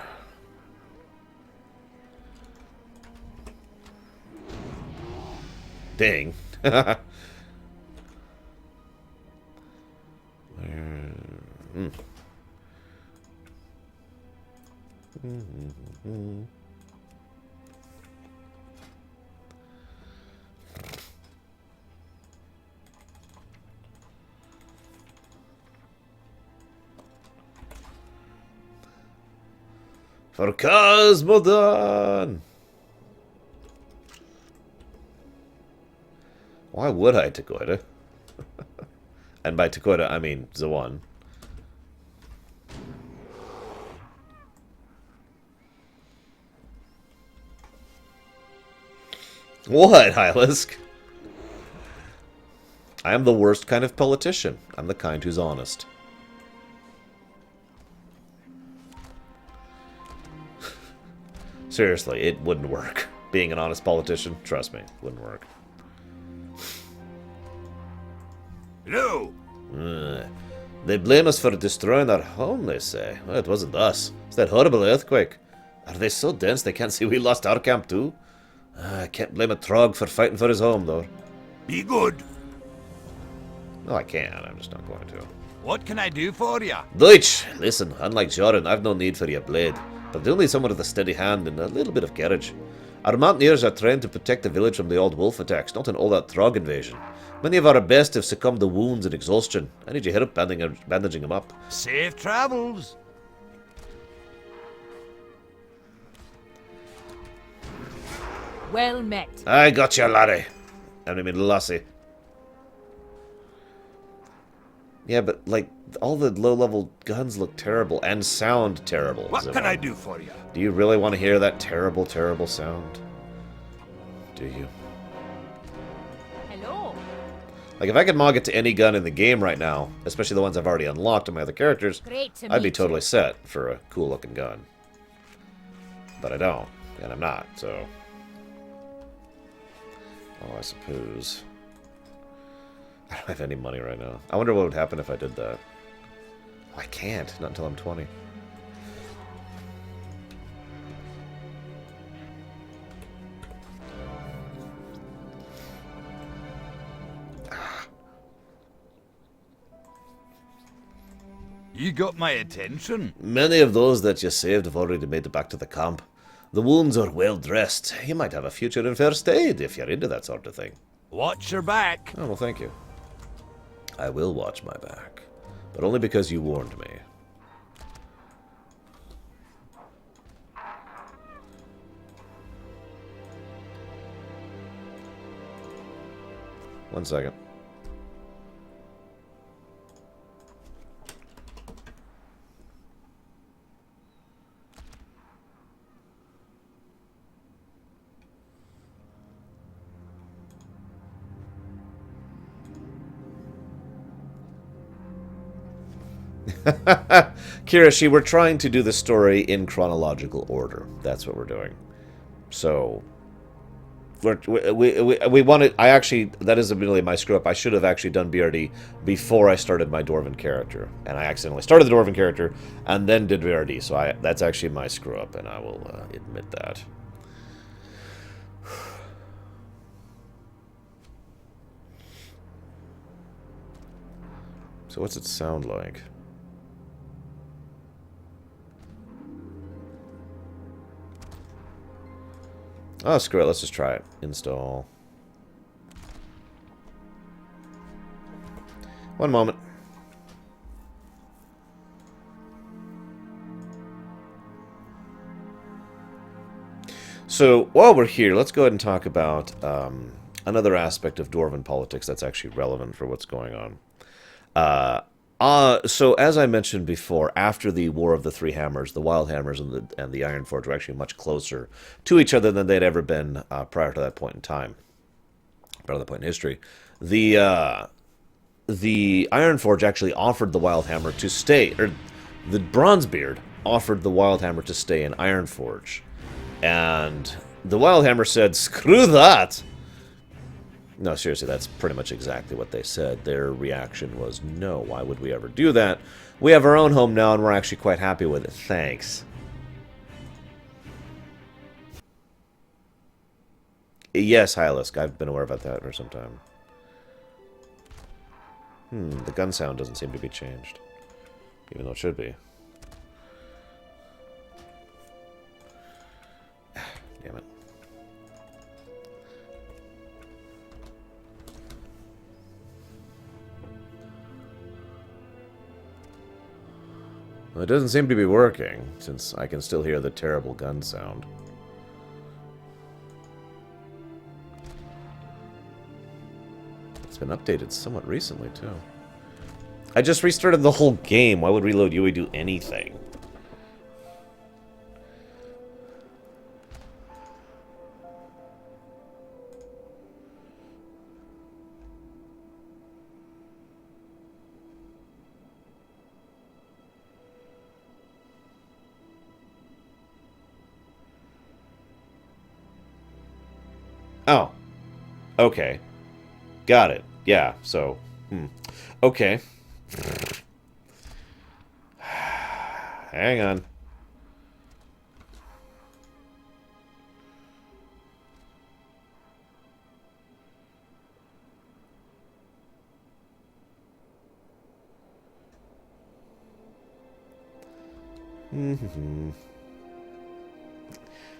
Ding. For Cosmodon! Why would I, Takoida? And by Takoida, I mean Zawan. What, Hylisk? I am the worst kind of politician. I'm the kind who's honest. Seriously, it wouldn't work. Being an honest politician, trust me, wouldn't work. Hello. They blame us for destroying our home, they say. Well, it wasn't us. It's that horrible earthquake. Are they so dense they can't see we lost our camp too? I can't blame a Trog for fighting for his home, though. Be good. No, I can. I'm just not going to. What can I do for you? Deutsch! Listen, unlike Joran, I've no need for your blade. But I do need someone with a steady hand and a little bit of courage. Our mountaineers are trained to protect the village from the old wolf attacks, not an all-out Trog invasion. Many of our best have succumbed to wounds and exhaustion. I need your help bandaging them up. Safe travels. Well met. I got you, laddie. I mean, lassie. Yeah, but, like, all the low-level guns look terrible and sound terrible. What can I do for you? Do you really want to hear that terrible, terrible sound? Do you? Hello. Like, if I could mog it to any gun in the game right now, especially the ones I've already unlocked on my other characters, Great to I'd be meet totally you. set for a cool-looking gun. But I don't, and I'm not, so... Oh, I suppose... I don't have any money right now. I wonder what would happen if I did that. Oh, I can't, not until I'm 20. You got my attention. Many of those that you saved have already made it back to the camp. The wounds are well dressed. You might have a future in first aid if you're into that sort of thing. Watch your back. Oh, well, thank you. I will watch my back. But only because you warned me. One second. Kirishi, we're trying to do the story in chronological order. That's what we're doing. So, we wanted... I actually... That is admittedly my screw-up. I should have actually done BRD before I started my Dwarven character. And I accidentally started the Dwarven character and then did BRD. So that's actually my screw-up, and I will admit that. So what's it sound like? Oh, screw it. Let's just try it. Install. One moment. So, while we're here, let's go ahead and talk about another aspect of Dwarven politics that's actually relevant for what's going on. So, as I mentioned before, after the War of the Three Hammers, the Wild Hammers and the Ironforge were actually much closer to each other than they'd ever been prior to that point in time. Prior to that point in history. The Ironforge actually offered the Wild Hammer to stay, or the Bronzebeard offered the Wild Hammer to stay in Ironforge. And the Wild Hammer said, "Screw that!" No, seriously, that's pretty much exactly what they said. Their reaction was, no, why would we ever do that? We have our own home now, and we're actually quite happy with it. Thanks. Yes, Hylisk, I've been aware about that for some time. The gun sound doesn't seem to be changed. Even though it should be. Damn it. Well, it doesn't seem to be working, since I can still hear the terrible gun sound. It's been updated somewhat recently, too. I just restarted the whole game. Why would Reload UE do anything? Oh. Okay. Got it. Yeah, so... Okay. Hang on.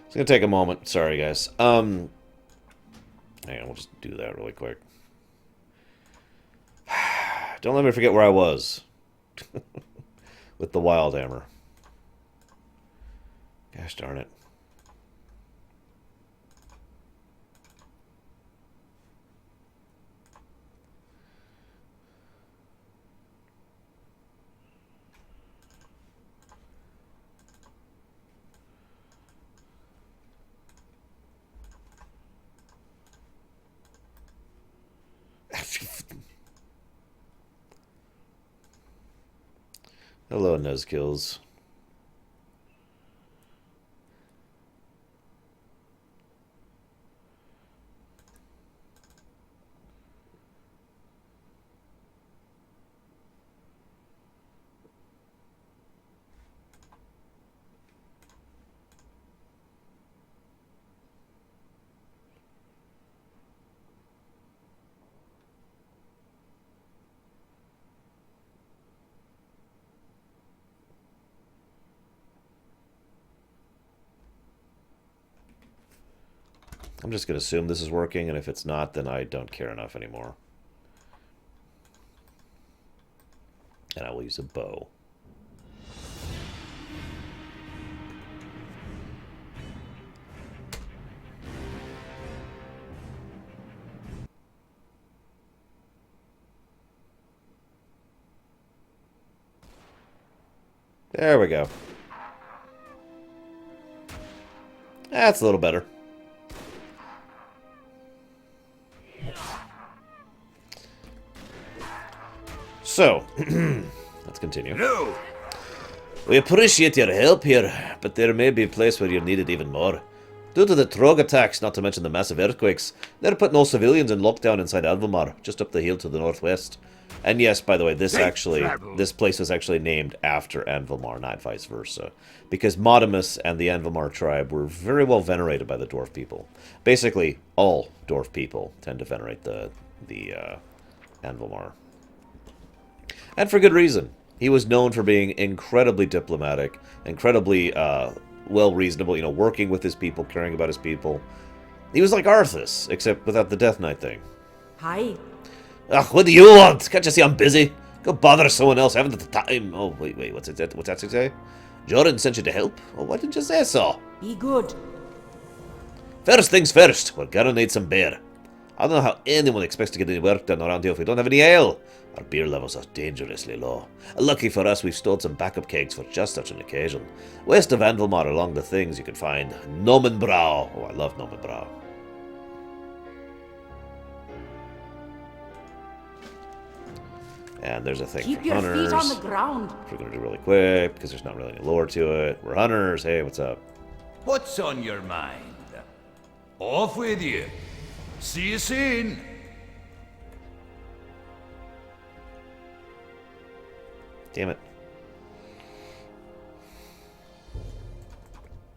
It's gonna take a moment. Sorry, guys. Hang on, we'll just do that really quick. Don't let me forget where I was. With the Wild Hammer. Gosh darn it. Hello, Nuzkills. I'm just going to assume this is working, and if it's not, then I don't care enough anymore. And I will use a bow. There we go. That's a little better. So, let's let's continue. No. We appreciate your help here, but there may be a place where you're needed even more. Due to the Trog attacks, not to mention the massive earthquakes, they're putting all civilians in lockdown inside Alvamar, just up the hill to the northwest. And yes, by the way, this place was actually named after Anvilmar, not vice versa. Because Modimus and the Anvilmar tribe were very well venerated by the Dwarf people. Basically, all Dwarf people tend to venerate the Anvilmar. And for good reason. He was known for being incredibly diplomatic, incredibly well-reasonable, you know, working with his people, caring about his people. He was like Arthas, except without the Death Knight thing. Hi. Ugh, what do you want? Can't you see I'm busy? Go bother someone else. I haven't the time. Oh, wait, what's that say? Jordan sent you to help? Well, why didn't you say so? Be good. First things first, we're gonna need some beer. I don't know how anyone expects to get any work done around here if we don't have any ale. Our beer levels are dangerously low. Lucky for us, we've stored some backup kegs for just such an occasion. West of Anvilmar along the things you can find Gnomenbrau. Oh, I love Gnomenbrau. And there's a thing Keep for your hunters. feet on the ground. Which we're going to do really quick, because there's not really any lore to it. We're hunters. Hey, what's up? What's on your mind? Off with you. See you soon. Damn it.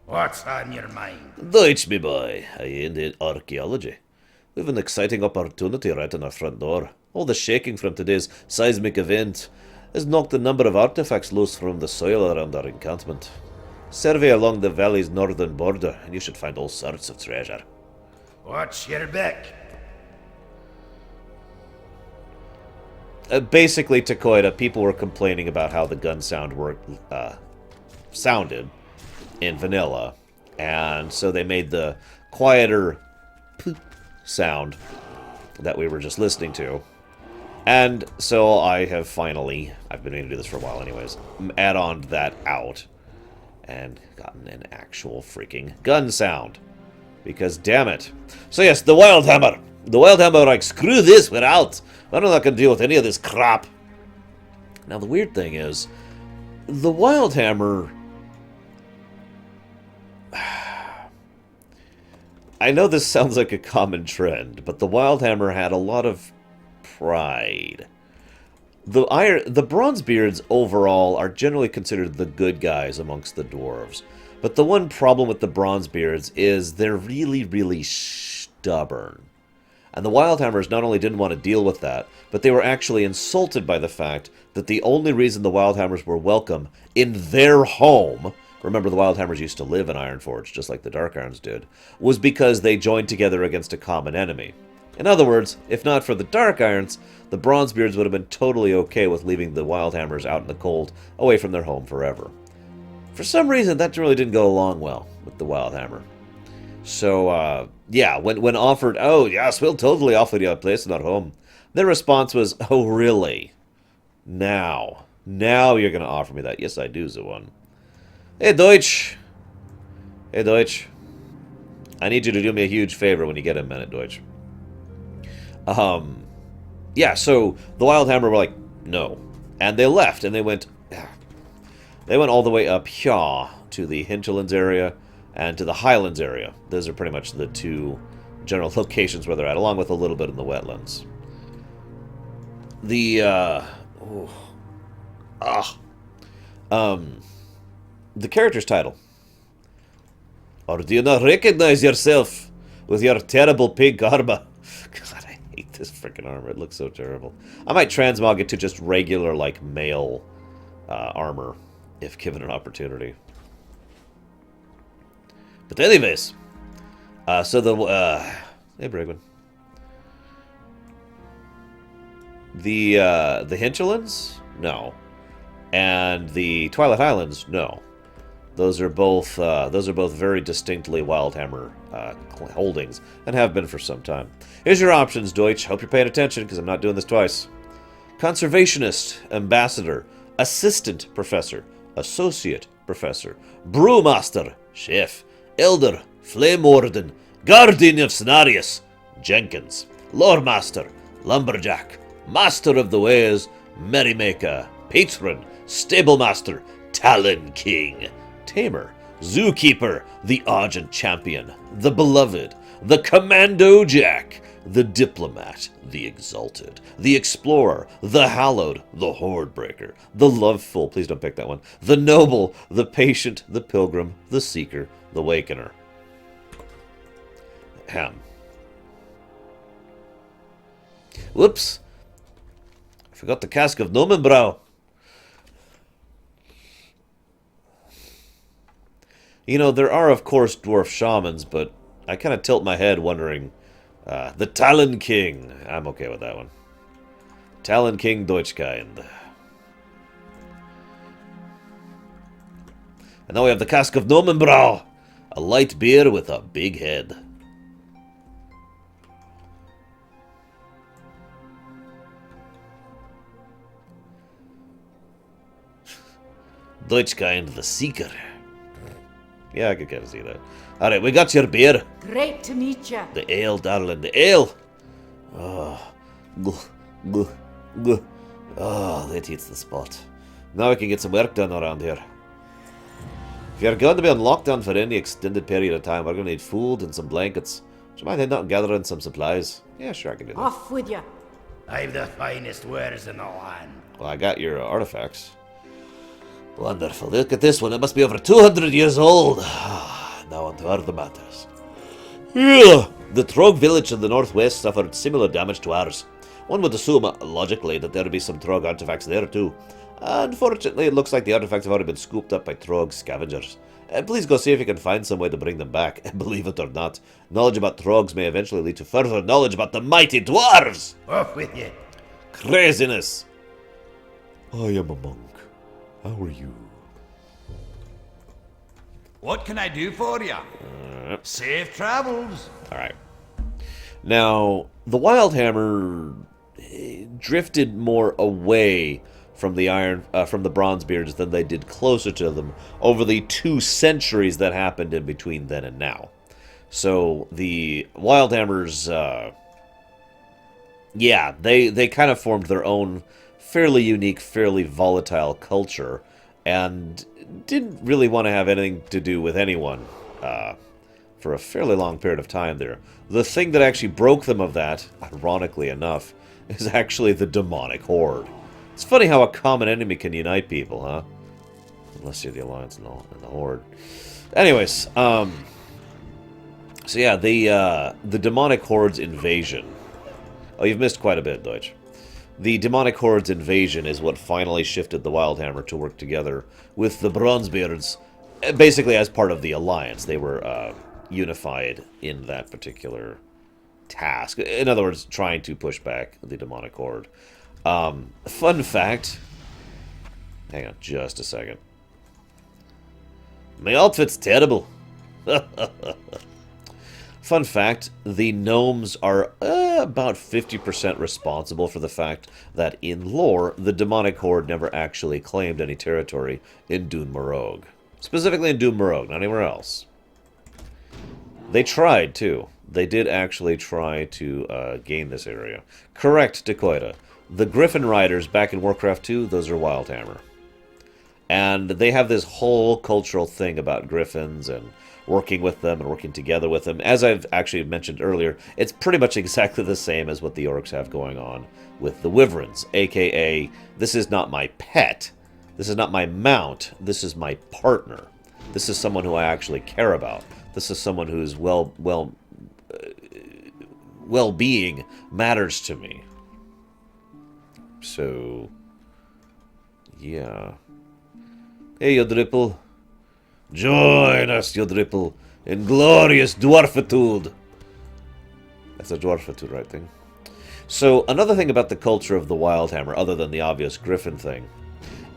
What's on your mind? Deutsch, me boy. I ended archaeology. We have an exciting opportunity right on our front door. All the shaking from today's seismic event has knocked a number of artifacts loose from the soil around our encampment. Survey along the valley's northern border, and you should find all sorts of treasure. Watch your back. Basically, Takoida, people were complaining about how the gun sound sounded in vanilla, and so they made the quieter poop sound that we were just listening to. And so I have finally, I've been meaning to do this for a while anyways, add-on that out and gotten an actual freaking gun sound. Because damn it. So yes, the Wild Hammer. The Wild Hammer, like, screw this, we're out. I'm not going to deal with any of this crap. Now the weird thing is, the Wild Hammer... I know this sounds like a common trend, but the Wild Hammer had a lot of pride. The Bronzebeards overall are generally considered the good guys amongst the dwarves. But the one problem with the Bronzebeards is they're really, really stubborn. And the Wildhammers not only didn't want to deal with that, but they were actually insulted by the fact that the only reason the Wildhammers were welcome in their home, remember the Wildhammers used to live in Ironforge, just like the Dark Irons did, was because they joined together against a common enemy. In other words, if not for the Dark Irons, the Bronzebeards would have been totally okay with leaving the Wildhammers out in the cold, away from their home forever. For some reason, that really didn't go along well with the Wildhammer. So, yeah, when offered, oh, yes, we'll totally offer you a place in our home, their response was, oh, really? Now you're going to offer me that. Yes, I do, Zawan. Hey, Deutsch. Hey, Deutsch. I need you to do me a huge favor when you get a minute, Deutsch. Yeah, so the Wildhammer were like, no. And they left, and they went all the way up here to the Hinterlands area and to the Highlands area. Those are pretty much the two general locations where they're at, along with a little bit in the wetlands. The character's title. Or do you not recognize yourself with your terrible pig armor? God, I hate this freaking armor. It looks so terrible. I might transmog it to just regular, like, male armor, if given an opportunity. But anyways, so the, hey, Brigwin. The Hinterlands? No. And the Twilight Highlands? No. Those are both very distinctly Wildhammer holdings, and have been for some time. Here's your options, Deutsch. Hope you're paying attention, because I'm not doing this twice. Conservationist, Ambassador, Assistant Professor, Associate Professor, Brewmaster, Chef, Elder, Flame Warden, Guardian of Cenarius, Jenkins, Loremaster, Lumberjack, Master of the Ways, Merrymaker, Patron, Stablemaster, Talon King. Tamer, Zookeeper, the Argent Champion, the Beloved, the Commando Jack, the Diplomat, the Exalted, the Explorer, the Hallowed, the Hordebreaker, the Loveful, please don't pick that one, the Noble, the Patient, the Pilgrim, the Seeker, the Wakener. Ham. Whoops. I forgot the cask of Gnomenbrow. You know, there are, of course, dwarf shamans, but I kind of tilt my head wondering... the Talon King. I'm okay with that one. Talon King Deutschkind. And now we have the cask of Gnomenbrow. A light beer with a big head. Deutschkind the Seeker. Yeah, I could kind of see that. Alright, we got your beer. Great to meet you. The ale, darling, the ale. Oh, oh, that hits the spot. Now we can get some work done around here. If you're going to be on lockdown for any extended period of time, we're going to need food and some blankets. Do you mind heading out and gathering some supplies? Yeah, sure, I can do that. Off with you. I've the finest wares in the land. Well, I got your artifacts. Wonderful. Look at this one. It must be over 200 years old. Now on to other matters. The Trog village in the northwest suffered similar damage to ours. One would assume, logically, that there would be some Trog artifacts there too. Unfortunately, it looks like the artifacts have already been scooped up by Trog scavengers. Please go see if you can find some way to bring them back. Believe it or not, knowledge about Trogs may eventually lead to further knowledge about the mighty dwarves! Off with you. Craziness! I am a monk. How are you? What can I do for you? Safe travels. Alright. Now, the Wildhammer drifted more away from the Bronzebeards than they did closer to them over the 2 centuries that happened in between then and now. So the Wildhammers, yeah, they kind of formed their own fairly unique, fairly volatile culture, and didn't really want to have anything to do with anyone for a fairly long period of time there. The thing that actually broke them of that, ironically enough, is actually the demonic horde. It's funny how a common enemy can unite people, huh? Unless you're the Alliance and the Horde. Anyways, so yeah, the demonic horde's invasion. Oh, you've missed quite a bit, Deutsch. The demonic horde's invasion is what finally shifted the Wildhammer to work together with the Bronzebeards, basically as part of the Alliance. They were unified in that particular task. In other words, trying to push back the demonic horde. Fun fact. Hang on just a second. My outfit's terrible. Fun fact, the gnomes are about 50% responsible for the fact that in lore, the demonic horde never actually claimed any territory in Morogh. Specifically in Morogh, not anywhere else. They tried, too. They did actually try to gain this area. Correct, Dakoita. The Griffin Riders back in Warcraft 2, those are Wildhammer. And they have this whole cultural thing about griffins and working with them and working together with them. As I've actually mentioned earlier, it's pretty much exactly the same as what the orcs have going on with the wyverns, aka, this is not my pet, this is not my mount, this is my partner. This is someone who I actually care about. This is someone whose well-being matters to me. So, yeah. Hey, Yodripple. Join us, Yodripple, in glorious dwarfitude. That's a dwarfitude, right thing? So, another thing about the culture of the Wildhammer, other than the obvious Griffin thing,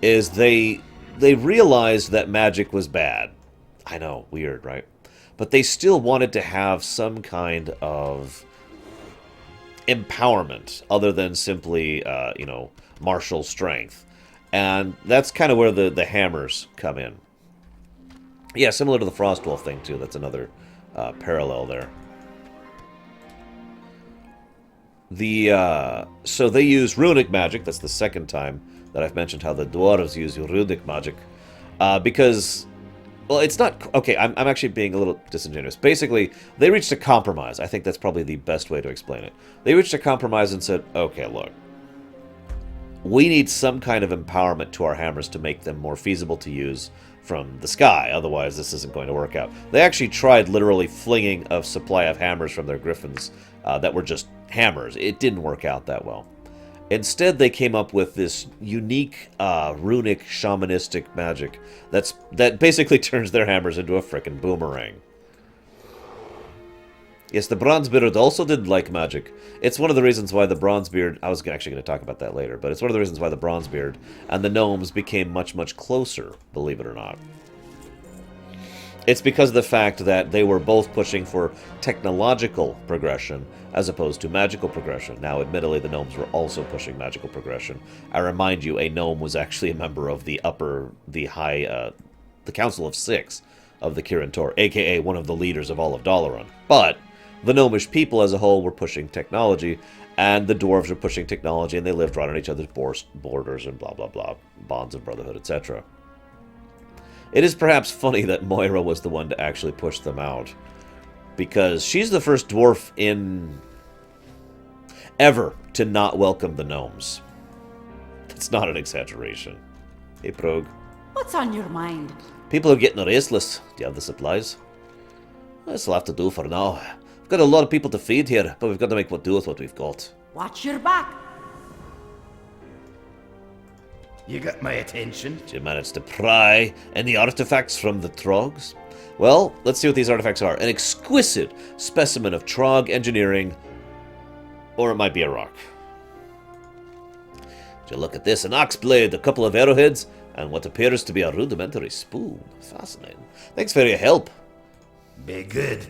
is they realized that magic was bad. I know, weird, right? But they still wanted to have some kind of empowerment, other than simply, martial strength. And that's kind of where the hammers come in. Yeah, similar to the Frostwolf thing, too. That's another parallel there. So they use runic magic. That's the second time that I've mentioned how the dwarves use runic magic. Because, well, it's not... Okay, I'm actually being a little disingenuous. Basically, they reached a compromise. I think that's probably the best way to explain it. They reached a compromise and said, okay, look. We need some kind of empowerment to our hammers to make them more feasible to use from the sky. Otherwise, this isn't going to work out. They actually tried literally flinging a supply of hammers from their griffins that were just hammers. It didn't work out that well. Instead, they came up with this unique runic shamanistic magic that basically turns their hammers into a frickin' boomerang. Yes, the Bronzebeard also didn't like magic. It's one of the reasons why the Bronzebeard... I was actually going to talk about that later, but it's one of the reasons why the Bronzebeard and the gnomes became much, much closer, believe it or not. It's because of the fact that they were both pushing for technological progression as opposed to magical progression. Now, admittedly, the gnomes were also pushing magical progression. I remind you, a gnome was actually a member of the Council of Six of the Kirin Tor, aka one of the leaders of all of Lorerun. But the gnomish people as a whole were pushing technology, and the dwarves were pushing technology, and they lived right on each other's borders and blah, blah, blah, bonds of brotherhood, etc. It is perhaps funny that Moira was the one to actually push them out, because she's the first dwarf in ever to not welcome the gnomes. That's not an exaggeration. Hey, Prog. What's on your mind? People are getting restless. Do you have the supplies? This'll have to do for now. We've got a lot of people to feed here, but we've got to make do with what we've got. Watch your back. You got my attention. Did you manage to pry any artifacts from the trogs? Well, let's see what these artifacts are. An exquisite specimen of trog engineering, or it might be a rock. Did you look at this? An ox blade, a couple of arrowheads, and what appears to be a rudimentary spoon. Fascinating. Thanks for your help. Be good.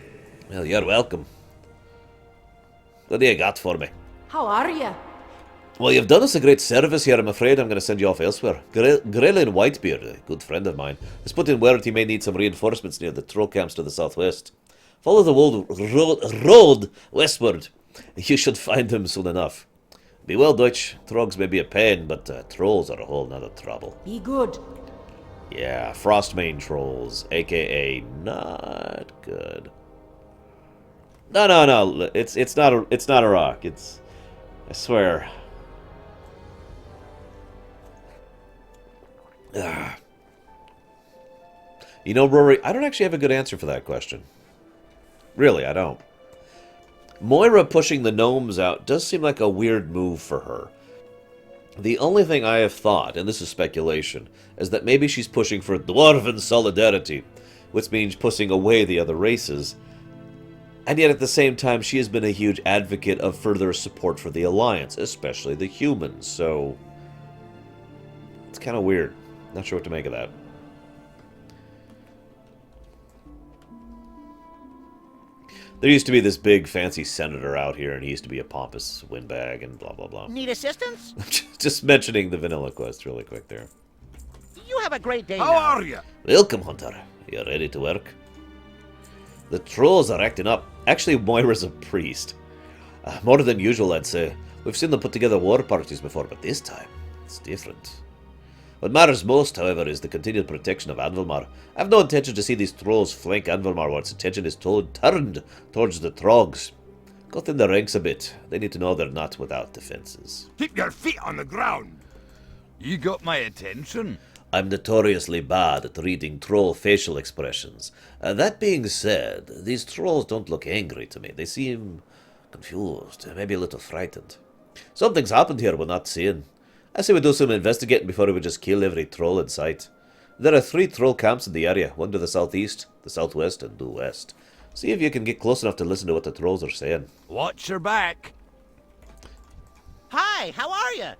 Well, you're welcome. What do you got for me? How are you? Well, you've done us a great service here. I'm afraid I'm going to send you off elsewhere. Grelin Whitebeard, a good friend of mine, has put in word he may need some reinforcements near the troll camps to the southwest. Follow the road westward. You should find them soon enough. Be well, Deutsch. Trogs may be a pain, but trolls are a whole nother trouble. Be good. Yeah, Frostmane Trolls, a.k.a. not good. No. It's not a rock. It's... I swear... You know, Rory, I don't actually have a good answer for that question. Really, I don't. Moira pushing the gnomes out does seem like a weird move for her. The only thing I have thought, and this is speculation, is that maybe she's pushing for Dwarven solidarity, which means pushing away the other races. And yet at the same time, she has been a huge advocate of further support for the Alliance, especially the humans, so... It's kind of weird. Not sure what to make of that. There used to be this big fancy senator out here, and he used to be a pompous windbag and blah blah blah. Need assistance? Just mentioning the vanilla quest really quick there. You have a great day How now. are you? Welcome, Hunter. You ready to work? The trolls are acting up. Actually, Moira's a priest. More than usual, I'd say. We've seen them put together war parties before, but this time, it's different. What matters most, however, is the continued protection of Anvilmar. I have no intention to see these trolls flank Anvilmar while its attention is turned towards the trogs. Go thin the ranks a bit. They need to know they're not without defenses. Keep your feet on the ground. You got my attention. I'm notoriously bad at reading troll facial expressions. That being said, these trolls don't look angry to me. They seem confused, maybe a little frightened. Something's happened here we're not seeing. I say we do some investigating before we just kill every troll in sight. There are 3 troll camps in the area, one to the southeast, the southwest, and due west. See if you can get close enough to listen to what the trolls are saying. Watch your back. Hi, how are you?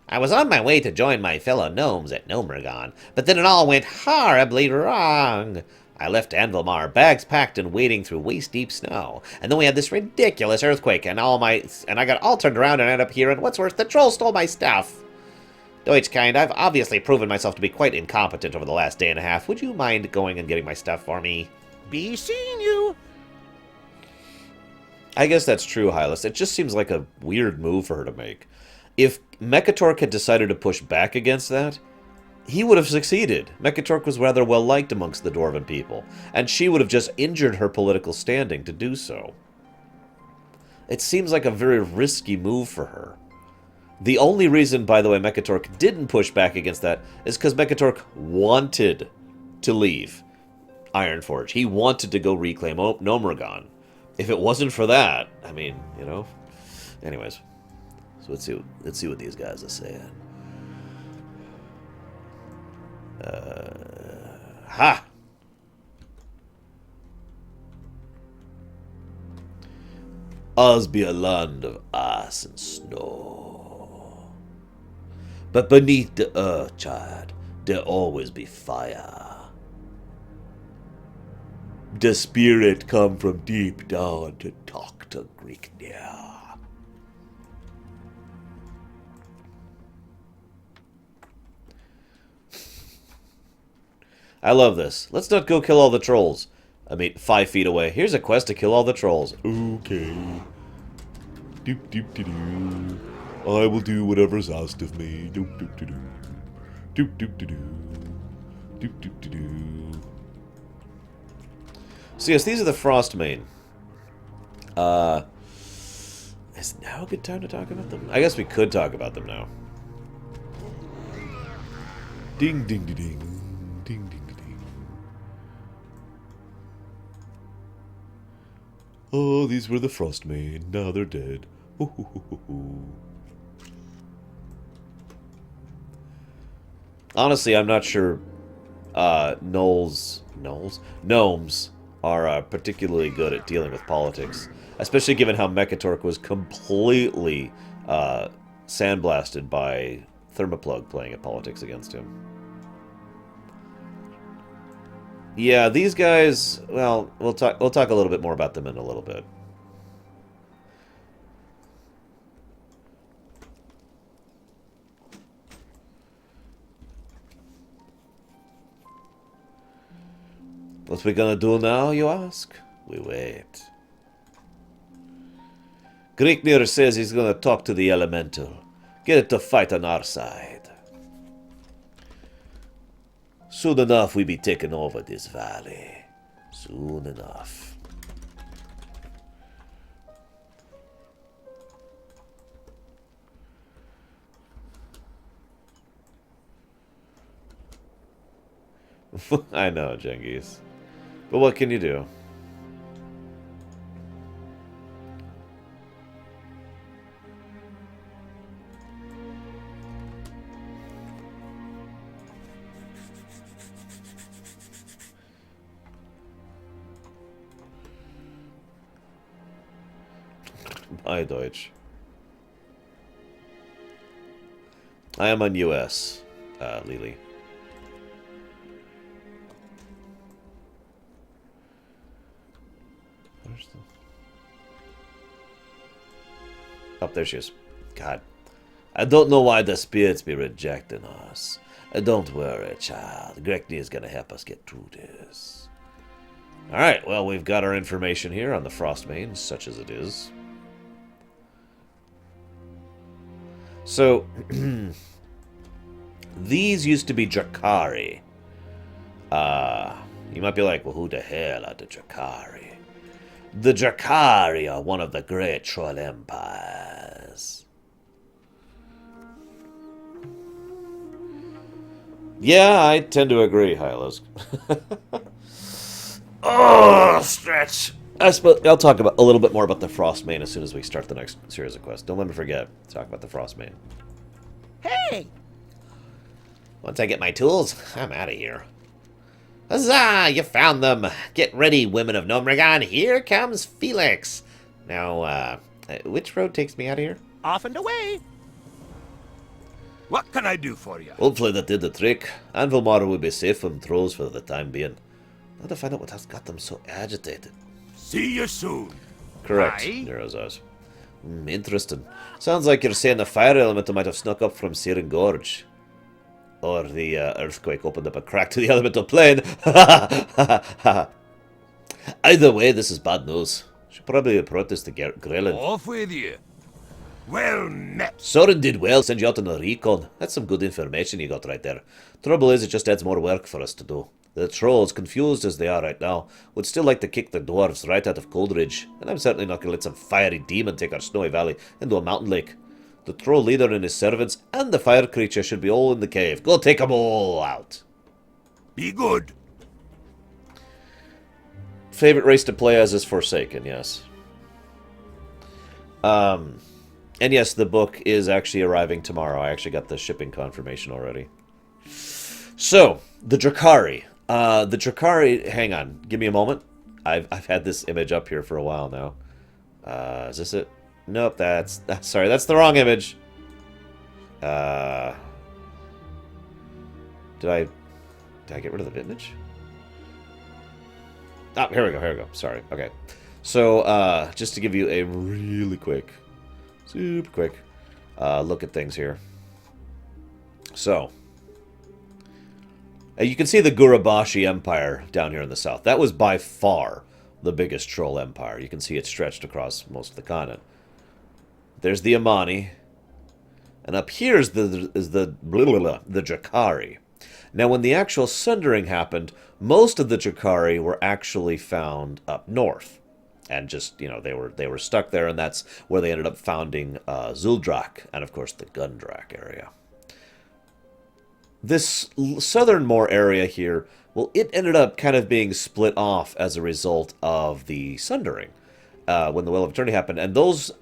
I was on my way to join my fellow gnomes at Gnomeregan, but then it all went horribly wrong. I left Anvilmar, bags packed and wading through waist-deep snow. And then we had this ridiculous earthquake, and I got all turned around and ended up here, and what's worse, the troll stole my stuff. Deutschkind, I've obviously proven myself to be quite incompetent over the last day and a half. Would you mind going and getting my stuff for me? Be seeing you. I guess that's true, Hylas. It just seems like a weird move for her to make. If Mekatork had decided to push back against that, he would have succeeded. Mekatork was rather well liked amongst the Dwarven people, and she would have just injured her political standing to do so. It seems like a very risky move for her. The only reason, by the way, Mekatork didn't push back against that is because Mekatork wanted to leave Ironforge. He wanted to go reclaim Gnomeregan. If it wasn't for that, I mean, you know. Anyways, so let's see what these guys are saying. Ha! Ours be a land of ice and snow. But beneath the earth, child, there always be fire. The spirit come from deep down to talk to Greeknia. I love this. Let's not go kill all the trolls. I mean, 5 feet away. Here's a quest to kill all the trolls. Okay. Doop doop doo doo. I will do whatever's asked of me. Doop doop doo doo. Doop doop doo doo. Doop doop doo doo. So yes, these are the Frostmane. Is now a good time to talk about them? I guess we could talk about them now. Ding ding ding ding. Ding ding. Oh, these were the Frostmane. Now they're dead. Honestly, I'm not sure gnomes are particularly good at dealing with politics. Especially given how Mekatork was completely sandblasted by Thermaplugg playing at politics against him. Yeah, these guys, well, we'll talk a little bit more about them in a little bit. What we gonna do now, you ask? We wait. Greeknir says he's gonna talk to the elemental. Get it to fight on our side. Soon enough, we be taking over this valley. Soon enough. I know, Genghis. But what can you do? Hi, Deutsch. I am on US, Lily. Where's the... Oh, there she is. God. I don't know why the spirits be rejecting us. Don't worry, child. Grekny is gonna help us get through this. Alright, well, we've got our information here on the Frostmane, such as it is. So, these used to be Drakari. You might be like, well, who the hell are the Drakari? The Drakari are one of the great troll empires. Yeah, I tend to agree, Hylos. Oh, stretch! I'll talk about a little bit more about the Frostmane as soon as we start the next series of quests. Don't let me forget to talk about the Frostmane. Hey! Once I get my tools, I'm out of here. Huzzah! You found them! Get ready, women of Gnomeregan. Here comes Felix. Now, which road takes me out of here? Off and away! What can I do for you? Hopefully that did the trick. Anvilmar will be safe from trolls for the time being. Now to find out what has got them so agitated. See you soon. Correct, Aye. Neurozaz. Interesting. Sounds like you're saying the fire elemental might have snuck up from Siren Gorge. Or the earthquake opened up a crack to the elemental plane. Either way, this is bad news. Should probably report this to Grelin. Off with you. Well met. Soren did well, send you out on a recon. That's some good information you got right there. Trouble is, it just adds more work for us to do. The trolls, confused as they are right now, would still like to kick the dwarves right out of Coldridge, and I'm certainly not going to let some fiery demon take our snowy valley into a mountain lake. The troll leader and his servants and the fire creature should be all in the cave. Go take them all out. Be good. Favorite race to play as is Forsaken, yes. And yes, the book is actually arriving tomorrow. I actually got the shipping confirmation already. So, the Drakari. The Drakari, hang on, give me a moment. I've had this image up here for a while now. Is this it? Nope, sorry, that's the wrong image. Did I get rid of the image? Oh, here we go. Sorry. Okay. So, just to give you a really quick, super quick look at things here. So, you can see the Gurabashi Empire down here in the south. That was by far the biggest troll empire. You can see it stretched across most of the continent. There's the Amani. And up here is the Drakari. Now, when the actual sundering happened, most of the Drakari were actually found up north. And just, you know, they were stuck there, and that's where they ended up founding Zuldrak, and of course the Gundrak area. This southernmore area here, well, it ended up kind of being split off as a result of the sundering. When the Well of Eternity happened, and those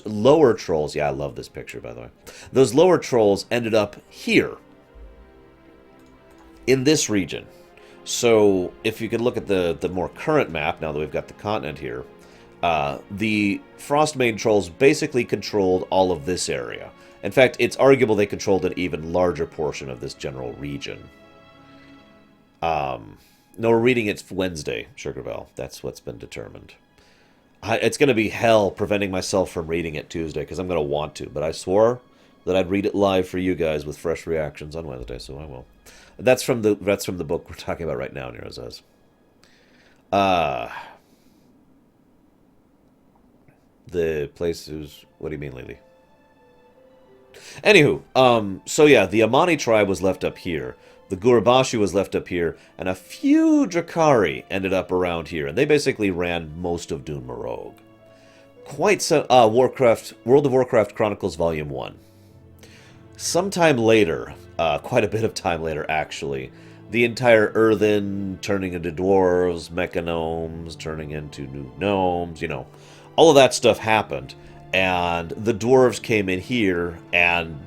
lower trolls, yeah, I love this picture, by the way. Those lower trolls ended up here, in this region. So, if you can look at the more current map, now that we've got the continent here, the Frostmane Trolls basically controlled all of this area. In fact, it's arguable they controlled an even larger portion of this general region. No, we're reading it's Wednesday, Sugarville. That's what's been determined. It's going to be hell preventing myself from reading it Tuesday, because I'm going to want to, but I swore that I'd read it live for you guys with fresh reactions on Wednesday, so I will. That's from the book we're talking about right now, Nero says. The place is... What do you mean, Lily? Anywho, so yeah, the Amani tribe was left up here. The Gurabashi was left up here, and a few Drakari ended up around here, and they basically ran most of Dun Morogh. Quite some... World of Warcraft Chronicles Volume 1. Sometime later, quite a bit of time later, actually, the entire Earthen turning into dwarves, mechagnomes turning into new gnomes, you know, all of that stuff happened, and the dwarves came in here and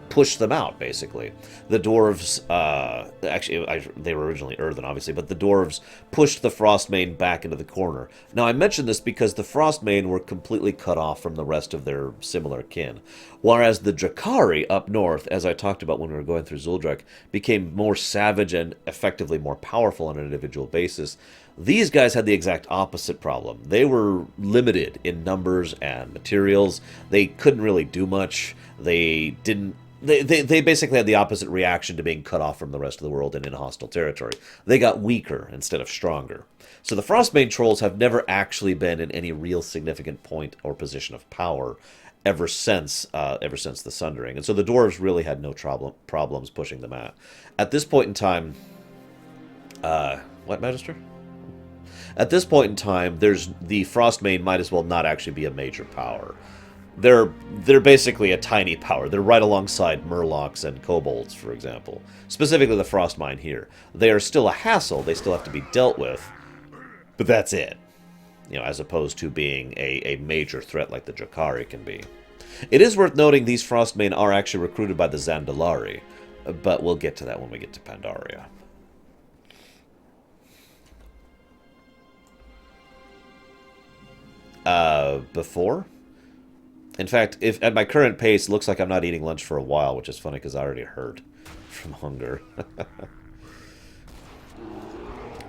pushed them out, basically. The dwarves, they were originally Earthen, obviously, but the dwarves pushed the Frostmane back into the corner. Now, I mention this because the Frostmane were completely cut off from the rest of their similar kin, whereas the Drakari up north, as I talked about when we were going through Zuldrak, became more savage and effectively more powerful on an individual basis. These guys had the exact opposite problem. They were limited in numbers and materials. They couldn't really do much. They basically had the opposite reaction to being cut off from the rest of the world and in hostile territory. They got weaker instead of stronger. So the Frostmane Trolls have never actually been in any real significant point or position of power ever since the Sundering. And so the dwarves really had no problems pushing them out. At this point in time... what, Magister? At this point in time, the Frostmane might as well not actually be a major power. They're basically a tiny power. They're right alongside Murlocs and Kobolds, for example. Specifically the Frostmine here. They are still a hassle. They still have to be dealt with. But that's it. You know, as opposed to being a major threat like the Drakari can be. It is worth noting these Frostmane are actually recruited by the Zandalari. But we'll get to that when we get to Pandaria. Before? In fact, if at my current pace, it looks like I'm not eating lunch for a while, which is funny because I already hurt from hunger.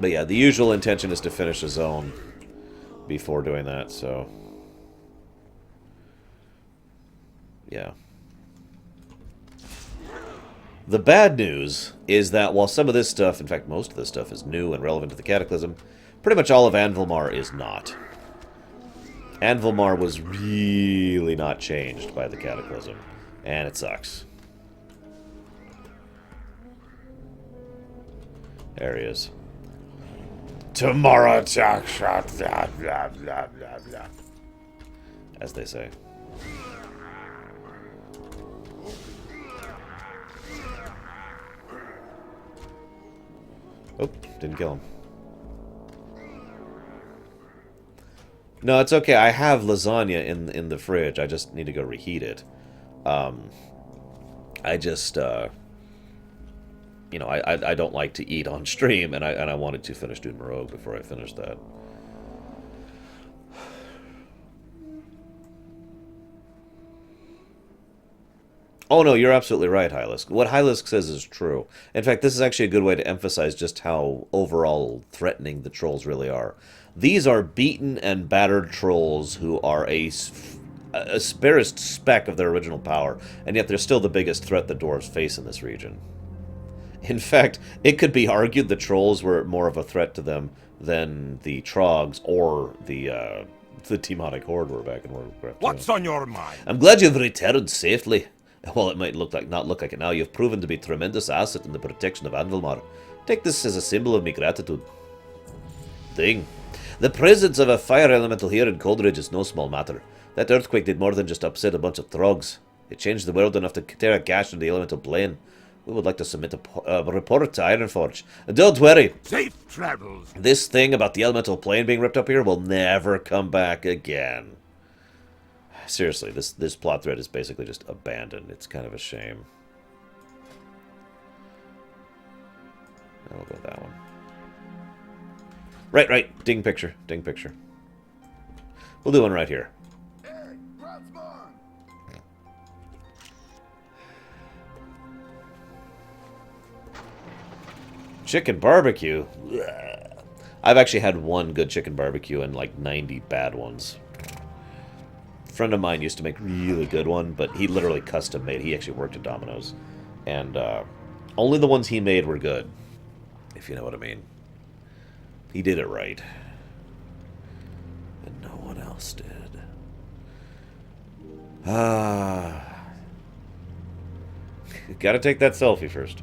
But yeah, the usual intention is to finish the zone before doing that, so... yeah. The bad news is that while some of this stuff, in fact most of this stuff, is new and relevant to the Cataclysm, pretty much all of Anvilmar is not. Anvilmar was really not changed by the Cataclysm, and it sucks. There he is. Tomorrow, as they say. Oh, didn't kill him. No, it's okay. I have lasagna in the fridge. I just need to go reheat it. I just, you know, I don't like to eat on stream, and I wanted to finish doing Morogh before I finished that. Oh no, you're absolutely right, Hylisk. What Hylisk says is true. In fact, this is actually a good way to emphasize just how overall threatening the trolls really are. These are beaten and battered trolls who are a barest speck of their original power, and yet they're still the biggest threat the dwarves face in this region. In fact, it could be argued the trolls were more of a threat to them than the trogs or the demonic horde were back in Warcraft. What's on your mind? I'm glad you've returned safely. While it might not look like it now, you've proven to be a tremendous asset in the protection of Anvilmar. Take this as a symbol of my gratitude. Thing. The presence of a fire elemental here in Coldridge is no small matter. That earthquake did more than just upset a bunch of trogs. It changed the world enough to tear a gash in the elemental plane. We would like to submit a report to Ironforge. Don't worry. Safe travels. This thing about the elemental plane being ripped up here will never come back again. Seriously, this plot thread is basically just abandoned. It's kind of a shame. I'll go with that one. Right. Ding picture. Ding picture. We'll do one right here. Hey, Frostmane! Chicken barbecue? Ugh. I've actually had one good chicken barbecue and like 90 bad ones. A friend of mine used to make really good one, but he literally custom made. He actually worked at Domino's. And only the ones he made were good, if you know what I mean. He did it right. And no one else did. Gotta take that selfie first.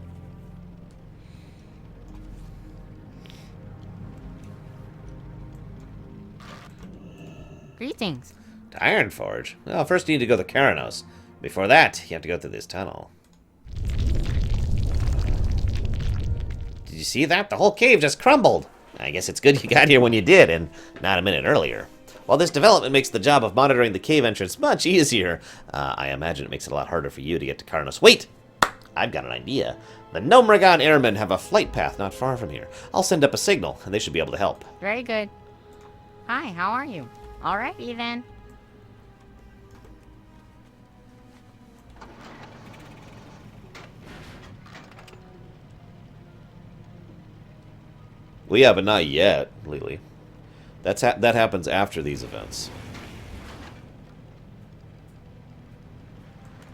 Greetings. To Ironforge? Well, first you need to go to Kharanos. Before that, you have to go through this tunnel. Did you see that? The whole cave just crumbled. I guess it's good you got here when you did, and not a minute earlier. While this development makes the job of monitoring the cave entrance much easier, I imagine it makes it a lot harder for you to get to Kharanos. Wait! I've got an idea. The Gnomeregan airmen have a flight path not far from here. I'll send up a signal, and they should be able to help. Very good. Hi, how are you? Alrighty then. Well, yeah, but not yet, Lily. That happens after these events.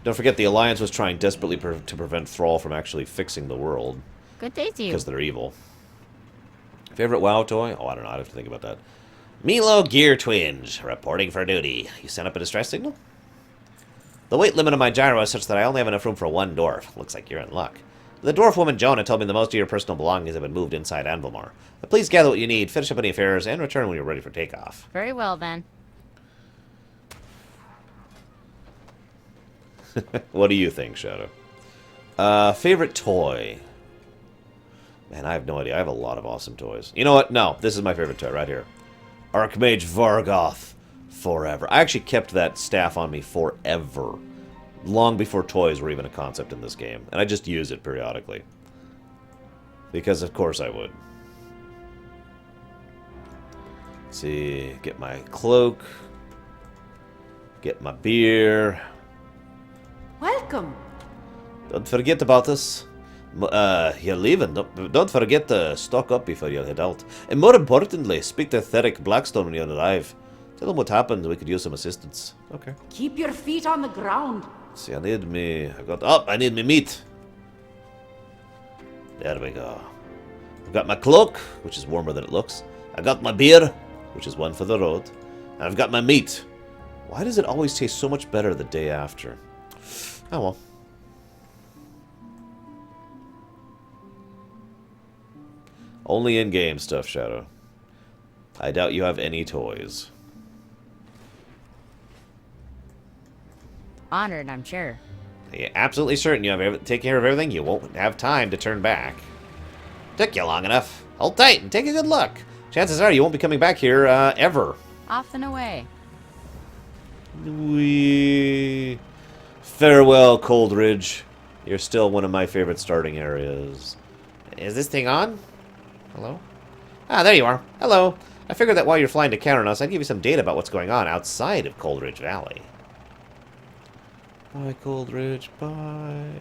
Don't forget, the Alliance was trying desperately to prevent Thrall from actually fixing the world. Good day to you. Because they're evil. Favorite WoW toy? Oh, I don't know. I'd have to think about that. Milo Gear Twinge, reporting for duty. You sent up a distress signal? The weight limit of my gyro is such that I only have enough room for one dwarf. Looks like you're in luck. The dwarf woman Jonah told me that most of your personal belongings have been moved inside Anvilmar. But please gather what you need, finish up any affairs, and return when you're ready for takeoff. Very well then. What do you think, Shadow? Favorite toy? Man, I have no idea. I have a lot of awesome toys. You know what? No, this is my favorite toy right here. Archmage Vargoth. Forever. I actually kept that staff on me forever. Long before toys were even a concept in this game. And I just use it periodically. Because of course I would. Let's see. Get my cloak. Get my beer. Welcome. Don't forget about us. You're leaving. Don't forget to stock up before you head out. And more importantly, speak to Theric Blackstone when you arrive. Tell him what happened. We could use some assistance. Okay. Keep your feet on the ground. See, I need me meat. There we go. I've got my cloak, which is warmer than it looks. I got my beer, which is one for the road. And I've got my meat. Why does it always taste so much better the day after? Oh well. Only in-game stuff, Shadow. I doubt you have any toys. Honored, I'm sure. You're absolutely certain you have take care of everything? You won't have time to turn back. Took you long enough. Hold tight and take a good look. Chances are you won't be coming back here, ever. Off and away. Farewell, Coldridge. You're still one of my favorite starting areas. Is this thing on? Hello? Ah, there you are. Hello. I figured that while you're flying to Kharanos, I'd give you some data about what's going on outside of Coldridge Valley. Bye, Coldridge. Bye.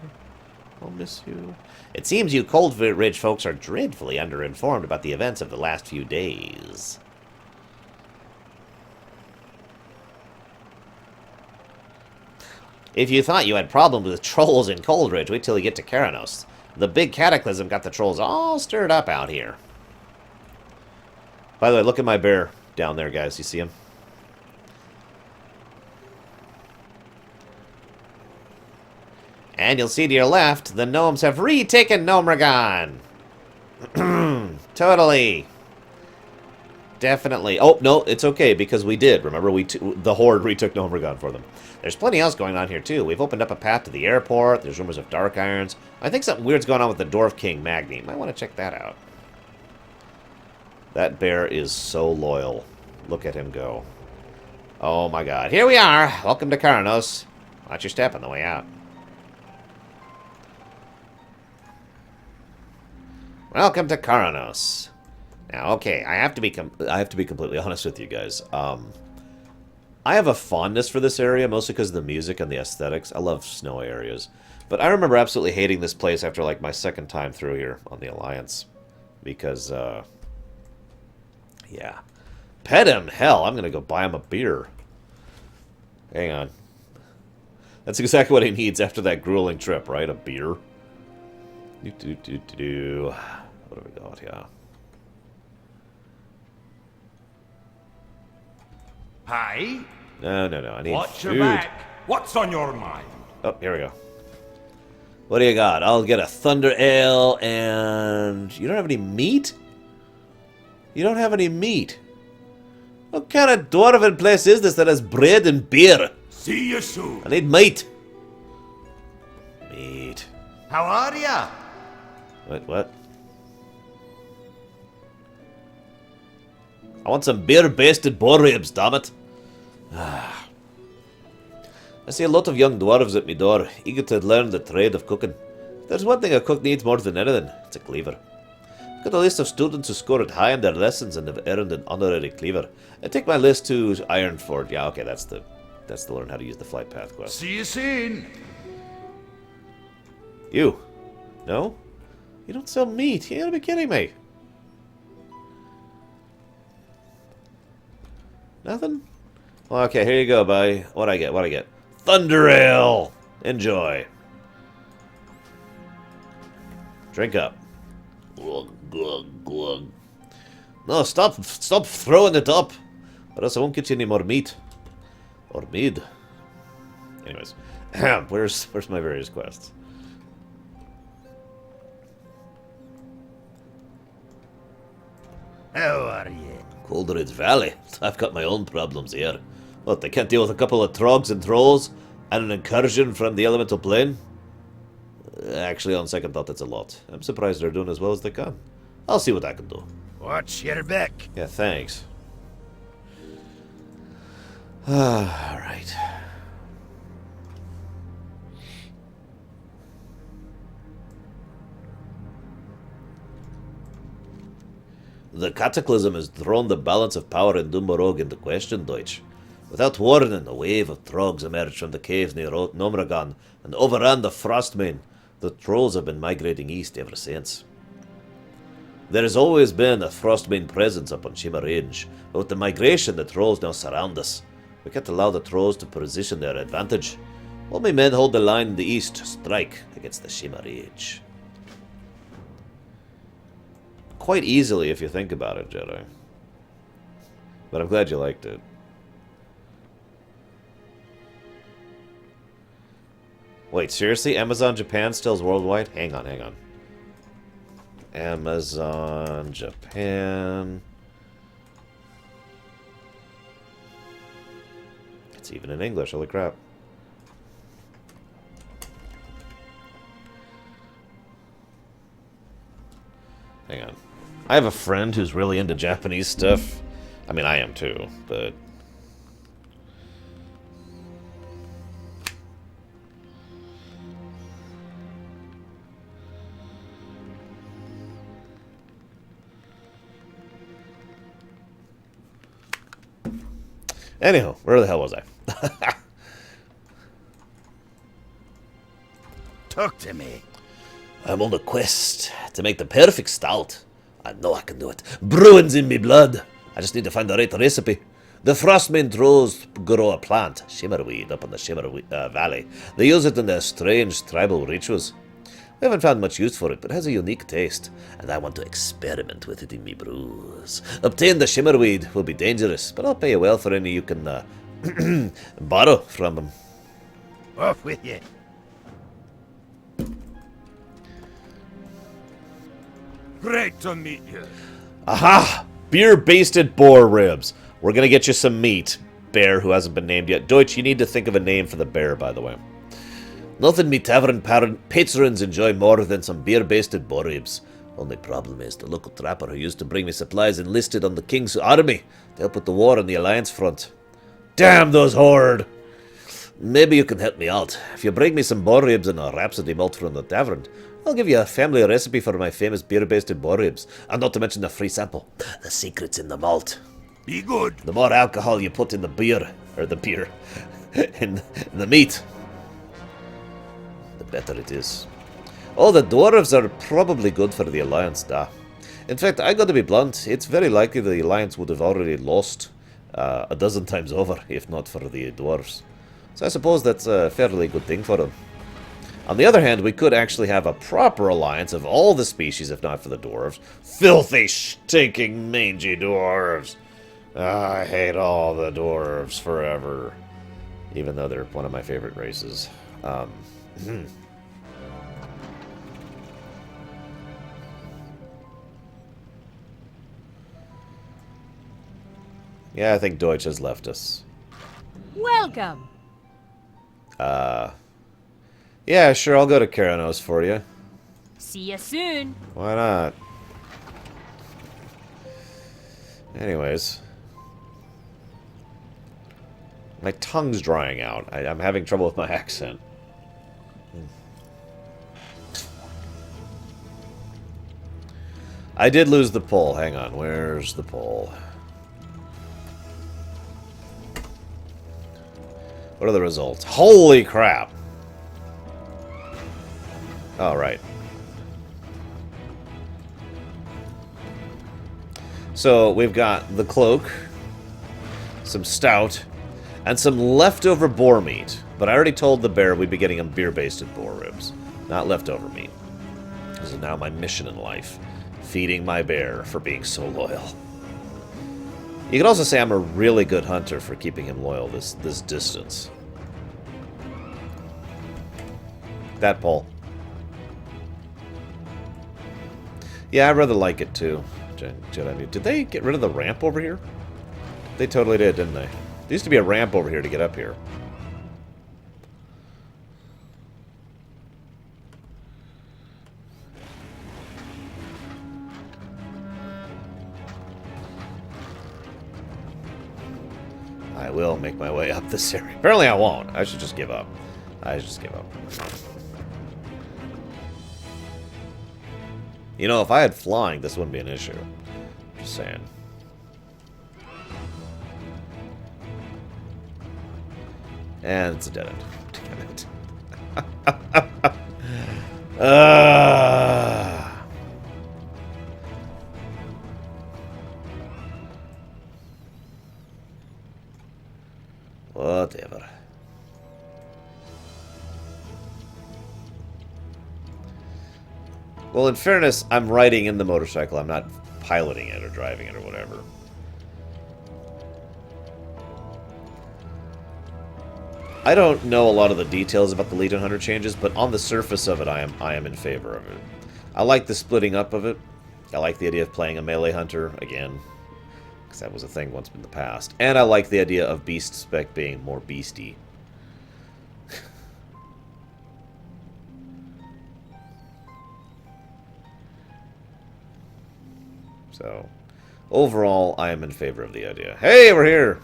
I'll miss you. It seems you Coldridge folks are dreadfully underinformed about the events of the last few days. If you thought you had problems with trolls in Coldridge, wait till you get to Kharanos. The big cataclysm got the trolls all stirred up out here. By the way, look at my bear down there, guys. You see him? And you'll see to your left, the gnomes have retaken Gnomeregan. Totally. Definitely. Oh, no, it's okay, because we did. Remember, the Horde retook Gnomeregan for them. There's plenty else going on here, too. We've opened up a path to the airport. There's rumors of Dark Irons. I think something weird's going on with the Dwarf King Magni. Might want to check that out. That bear is so loyal. Look at him go. Oh, my God. Here we are. Welcome to Kharanos. Watch your step on the way out. Welcome to Kharanos. Now, okay, I have to be completely honest with you guys. I have a fondness for this area, mostly because of the music and the aesthetics. I love snow areas. But I remember absolutely hating this place after, like, my second time through here on the Alliance. Because, yeah. Pet him? Hell, I'm going to go buy him a beer. Hang on. That's exactly what he needs after that grueling trip, right? A beer. What do we got here? Hi. No. I need Watch food. your back. What's on your mind? Oh, here we go. What do you got? I'll get a Thunder Ale and... You don't have any meat? You don't have any meat. What kind of Dwarven place is this that has bread and beer? See you soon. I need meat. Meat. How are ya? What? I want some beer-basted boar ribs, damn it. I see a lot of young dwarves at me door, eager to learn the trade of cooking. If there's one thing a cook needs more than anything, it's a cleaver. I've got a list of students who scored high in their lessons and have earned an honorary cleaver. I take my list to Ironforge. Yeah, okay, that's the learn how to use the flight path quest. See you soon. You? No? You don't sell meat. You gotta be kidding me. Nothing? Well, okay, here you go, buddy. What'd I get? Thunder Ale! Enjoy. Drink up. Glug, glug, glug. No, stop throwing it up. Or else I won't get you any more meat. Or mead. Anyways. Where's my various quests? How are you? Coldridge Valley. I've got my own problems here. What, they can't deal with a couple of trogs and trolls? And an incursion from the elemental plane? Actually, on second thought, that's a lot. I'm surprised they're doing as well as they can. I'll see what I can do. Watch your back. Yeah, thanks. Alright. The cataclysm has thrown the balance of power in Morogh into question, Deutsch. Without warning, a wave of trogs emerged from the caves near Gnomeregan and overran the Frostmane. The trolls have been migrating east ever since. There has always been a Frostmane presence up on Shima Range, but with the migration, the trolls now surround us. We can't allow the trolls to position their advantage. While my men hold the line in the east to strike against the Shima Range. Quite easily if you think about it, Jedi. But I'm glad you liked it. Wait, seriously? Amazon Japan still's worldwide? Hang on, hang on. Amazon Japan. It's even in English, holy crap. Hang on. I have a friend who's really into Japanese stuff. I mean, I am too, but... Anyhow, where the hell was I? Talk to me. I'm on a quest to make the perfect stout. I know I can do it. Brewing's in me blood. I just need to find the right recipe. The Frostmane Trolls grow a plant, shimmerweed, up in the Shimmerweed Valley. They use it in their strange tribal rituals. We haven't found much use for it, but it has a unique taste, and I want to experiment with it in me brews. Obtain the Shimmerweed will be dangerous, but I'll pay you well for any you can borrow from them. Off with you. Great to meet you. Aha! Beer-basted boar ribs. We're gonna get you some meat. Bear who hasn't been named yet. Deutsch, you need to think of a name for the bear, by the way. Nothing me tavern patrons enjoy more than some beer-basted boar ribs. Only problem is the local trapper who used to bring me supplies enlisted on the King's army to help with the war on the Alliance front. Damn those horde! Maybe you can help me out. If you bring me some boar ribs and a rhapsody malt from the tavern, I'll give you a family recipe for my famous beer-basted boar ribs, and not to mention a free sample. The secret's in the malt. Be good. The more alcohol you put in the beer, in the meat, the better it is. Oh, the dwarves are probably good for the Alliance, da. In fact, I gotta be blunt, it's very likely the Alliance would have already lost a dozen times over, if not for the dwarves. So I suppose that's a fairly good thing for them. On the other hand, we could actually have a proper alliance of all the species, if not for the dwarves. Filthy, stinking, mangy dwarves! I hate all the dwarves forever. Even though they're one of my favorite races. Yeah, I think Deutsch has left us. Welcome. Yeah, sure, I'll go to Kharanos for you. See you soon. Why not? Anyways. My tongue's drying out. I'm having trouble with my accent. I did lose the poll. Hang on, where's the poll? What are the results? Holy crap! Oh, right. So, we've got the cloak, some stout, and some leftover boar meat. But I already told the bear we'd be getting him beer-basted boar ribs, not leftover meat. This is now my mission in life, feeding my bear for being so loyal. You could also say I'm a really good hunter for keeping him loyal this distance. That pole. Yeah, I rather like it too. Jedi. Did they get rid of the ramp over here? They totally did, didn't they? There used to be a ramp over here to get up here. I will make my way up this area. Apparently I won't. I should just give up. I should just give up. You know, if I had flying, this wouldn't be an issue. Just saying. And it's a dead end. Damn it. Whatever. Well, in fairness, I'm riding in the motorcycle. I'm not piloting it or driving it or whatever. I don't know a lot of the details about the Legion Hunter changes, but on the surface of it, I am in favor of it. I like the splitting up of it. I like the idea of playing a melee hunter again, because that was a thing once in the past. And I like the idea of beast spec being more beasty. So, overall, I am in favor of the idea. Hey, we're here!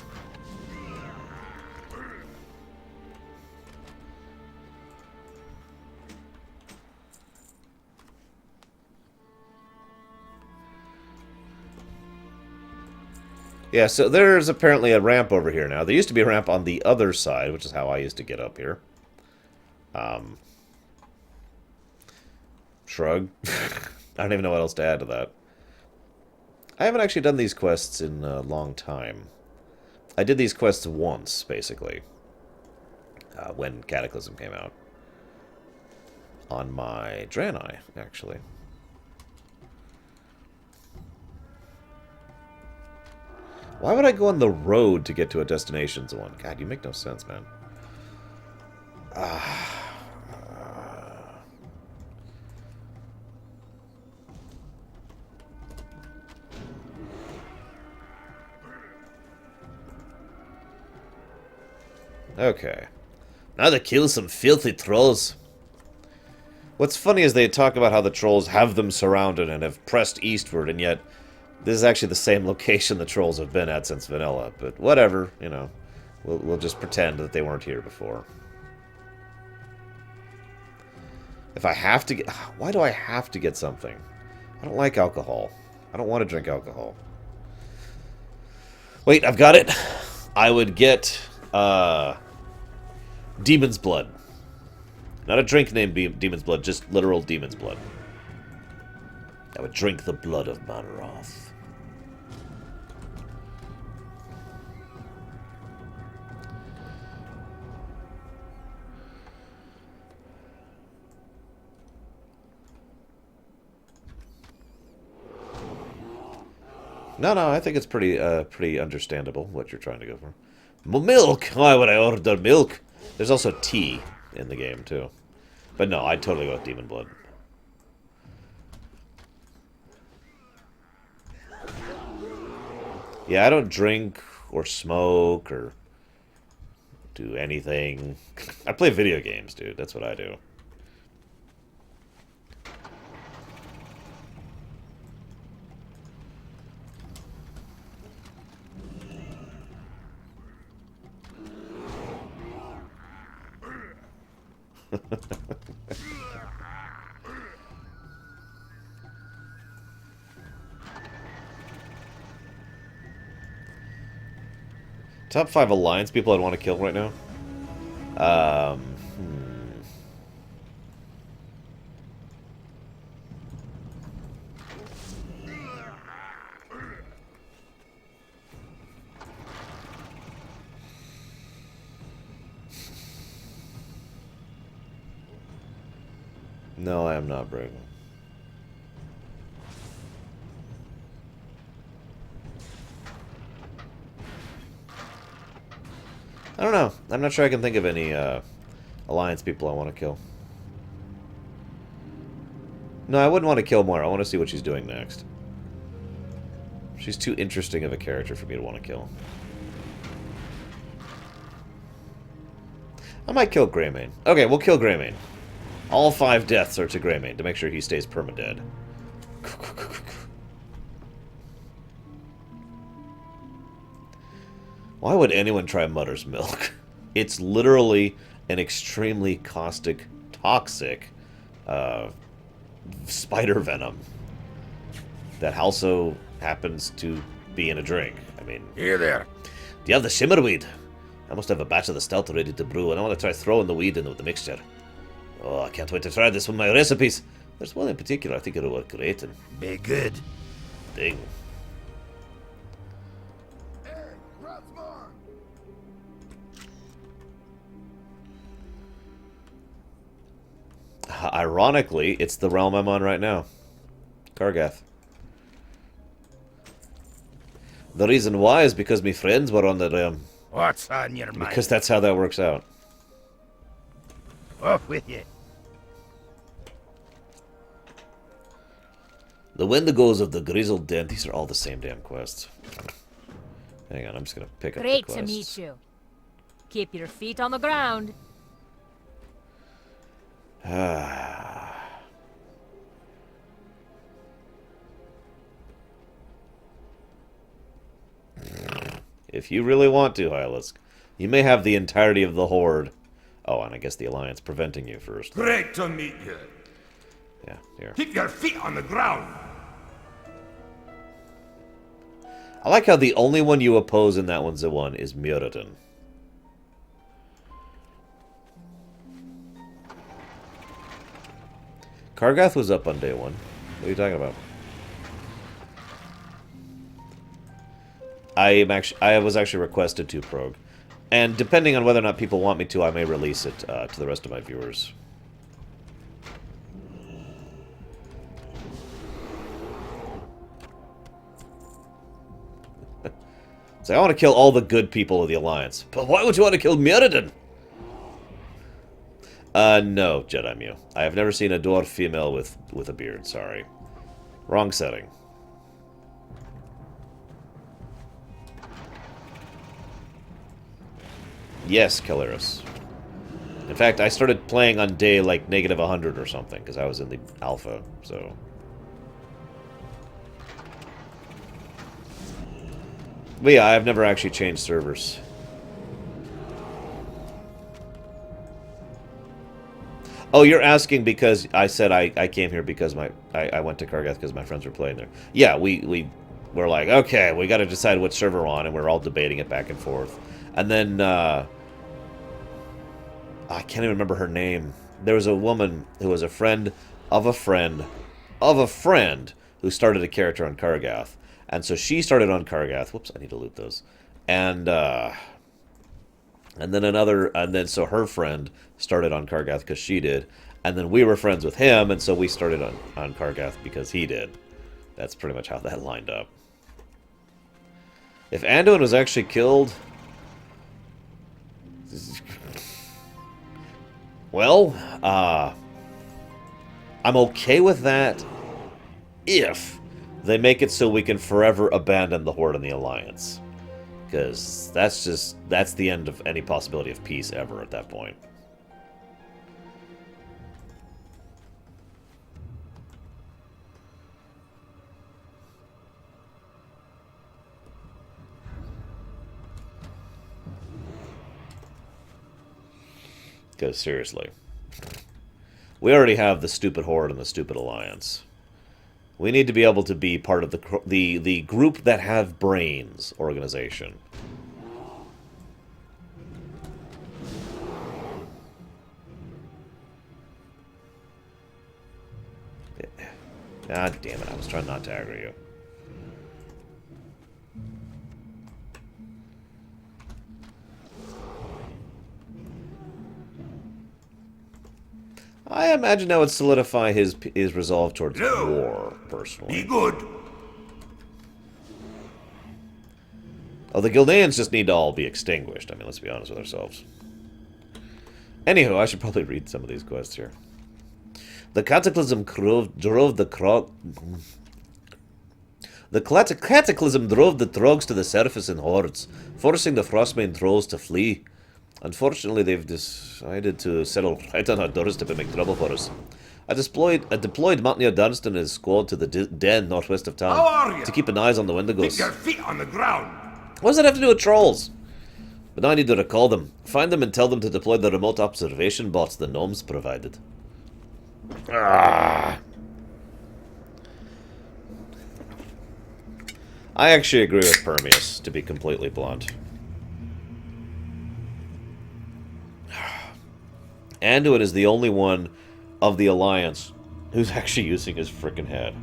Yeah, so there's apparently a ramp over here now. There used to be a ramp on the other side, which is how I used to get up here. Shrug. I don't even know what else to add to that. I haven't actually done these quests in a long time. I did these quests once, basically, when Cataclysm came out. On my Draenei, actually. Why would I go on the road to get to a destination zone? God, you make no sense, man. Okay. Now to kill some filthy trolls. What's funny is they talk about how the trolls have them surrounded and have pressed eastward, and yet this is actually the same location the trolls have been at since vanilla. But whatever, you know. We'll just pretend that they weren't here before. If I have to get... Why do I have to get something? I don't like alcohol. I don't want to drink alcohol. Wait, I've got it. I would get... Demon's Blood. Not a drink named Demon's Blood, just literal Demon's Blood. I would drink the blood of Morogh. No, I think it's pretty understandable what you're trying to go for. Milk? Why would I order milk? There's also tea in the game, too. But no, I'd totally go with Demon Blood. Yeah, I don't drink or smoke or do anything. I play video games, dude. That's what I do. Top 5 alliance people I'd want to kill right now? No, I am not brave. I don't know. I'm not sure I can think of any alliance people I want to kill. No, I wouldn't want to kill Moira. I want to see what she's doing next. She's too interesting of a character for me to want to kill. I might kill Greymane. Okay, we'll kill Greymane. All 5 deaths are to Greymane to make sure he stays permadead. Why would anyone try Mother's Milk? It's literally an extremely caustic, toxic spider venom that also happens to be in a drink. I mean... Here there. Do you have the shimmerweed? I must have a batch of the stout ready to brew, and I want to try throwing the weed in with the mixture. Oh, I can't wait to try this with my recipes. There's one in particular I think it'll work great in. Be good. Ding. Ironically, it's the realm I'm on right now. Kargath. The reason why is because my friends were on the realm. What's on your mind? Because that's how that works out. Off with you. The Wendigos of the Grizzled Den. These are all the same damn quests. Hang on, I'm just gonna pick up the Great quests. to meet you. Keep your feet on the ground. If you really want to, Hylisk, you may have the entirety of the Horde. Oh, and I guess the Alliance preventing you first. Great to meet you. Yeah, here. Keep your feet on the ground. I like how the only one you oppose in that one's the one is Morogh. Kargath was up on day one. What are you talking about? I was actually requested to prog. And depending on whether or not people want me to, I may release it to the rest of my viewers. So I want to kill all the good people of the Alliance. But why would you want to kill Morogh? No, Jedi Mew. I have never seen a dwarf female with a beard, sorry. Wrong setting. Yes, Caleris. In fact, I started playing on day, like, -100 or something, because I was in the alpha, so... But yeah, I've never actually changed servers. Oh, you're asking because I said I came here because I went to Kargath because my friends were playing there. Yeah, we were like, okay, we got to decide which server we're on, and we're all debating it back and forth. And then, I can't even remember her name. There was a woman who was a friend of a friend of a friend who started a character on Kargath. And so she started on Kargath. Whoops, I need to loot those. And then so her friend started on Kargath because she did. And then we were friends with him, and so we started on Kargath because he did. That's pretty much how that lined up. If Anduin was actually killed... Well, I'm okay with that if they make it so we can forever abandon the Horde and the Alliance. Because that's the end of any possibility of peace ever at that point. Because seriously, we already have the stupid Horde and the stupid Alliance. We need to be able to be part of the group that have brains organization. God damn it, I was trying not to aggro you. I imagine that would solidify his resolve towards war, personally. Be good. Oh, the Gilneans just need to all be extinguished. I mean, let's be honest with ourselves. Anywho, I should probably read some of these quests here. The Cataclysm drove the Cataclysm drove the Trogs to the surface in hordes, forcing the Frostmane Trolls to flee. Unfortunately, they've decided to settle right on our doorstep and make trouble for us. I deployed Mountaineer Dunstan and his squad to the den northwest of town to keep an eye on the Wendigos. Keep your feet on the ground. What does that have to do with trolls? But now I need to recall them, find them and tell them to deploy the remote observation bots the gnomes provided. Ah. I actually agree with Permeus, to be completely blunt. Anduin is the only one of the Alliance who's actually using his frickin' head.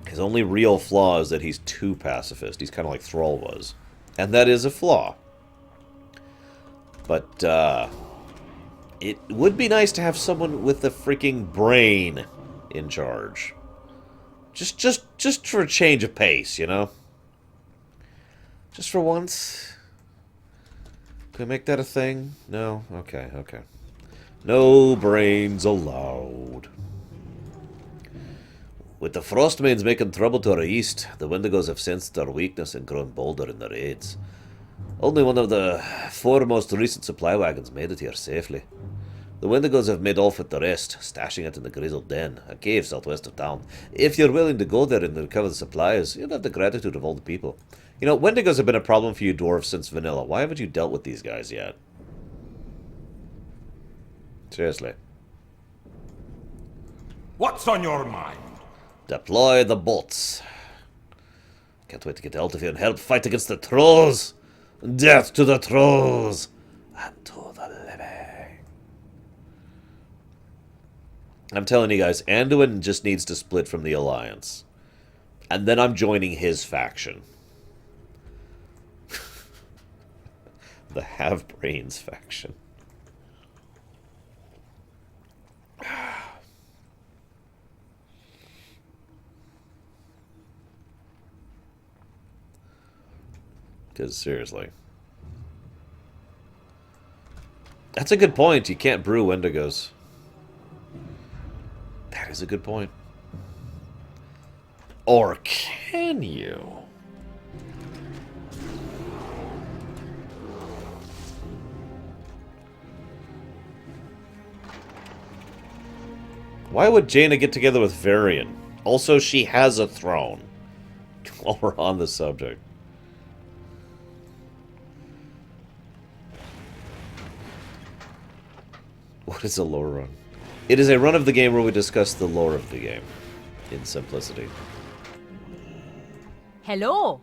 His only real flaw is that he's too pacifist. He's kind of like Thrall was. And that is a flaw. But, it would be nice to have someone with a freaking brain in charge. Just for a change of pace, you know? Just for once. Can we make that a thing? No? Okay, okay. No brains allowed. With the Frostmanes making trouble to our east, the Wendigos have sensed our weakness and grown bolder in their raids. Only one of the 4 most recent supply wagons made it here safely. The Wendigos have made off with the rest, stashing it in the Grizzled Den, a cave southwest of town. If you're willing to go there and recover the supplies, you'll have the gratitude of all the people. You know, Wendigos have been a problem for you dwarves since vanilla. Why haven't you dealt with these guys yet? Seriously. What's on your mind? Deploy the bolts. Can't wait to get out of here and help fight against the trolls. Death to the trolls and to the living. I'm telling you guys, Anduin just needs to split from the Alliance. And then I'm joining his faction. The Have-Brains faction. Because, seriously. That's a good point. You can't brew Wendigos. That is a good point. Or can you? Why would Jaina get together with Varian? Also, she has a throne. While we're on the subject. What is a lore run? It is a run of the game where we discuss the lore of the game. In simplicity. Hello.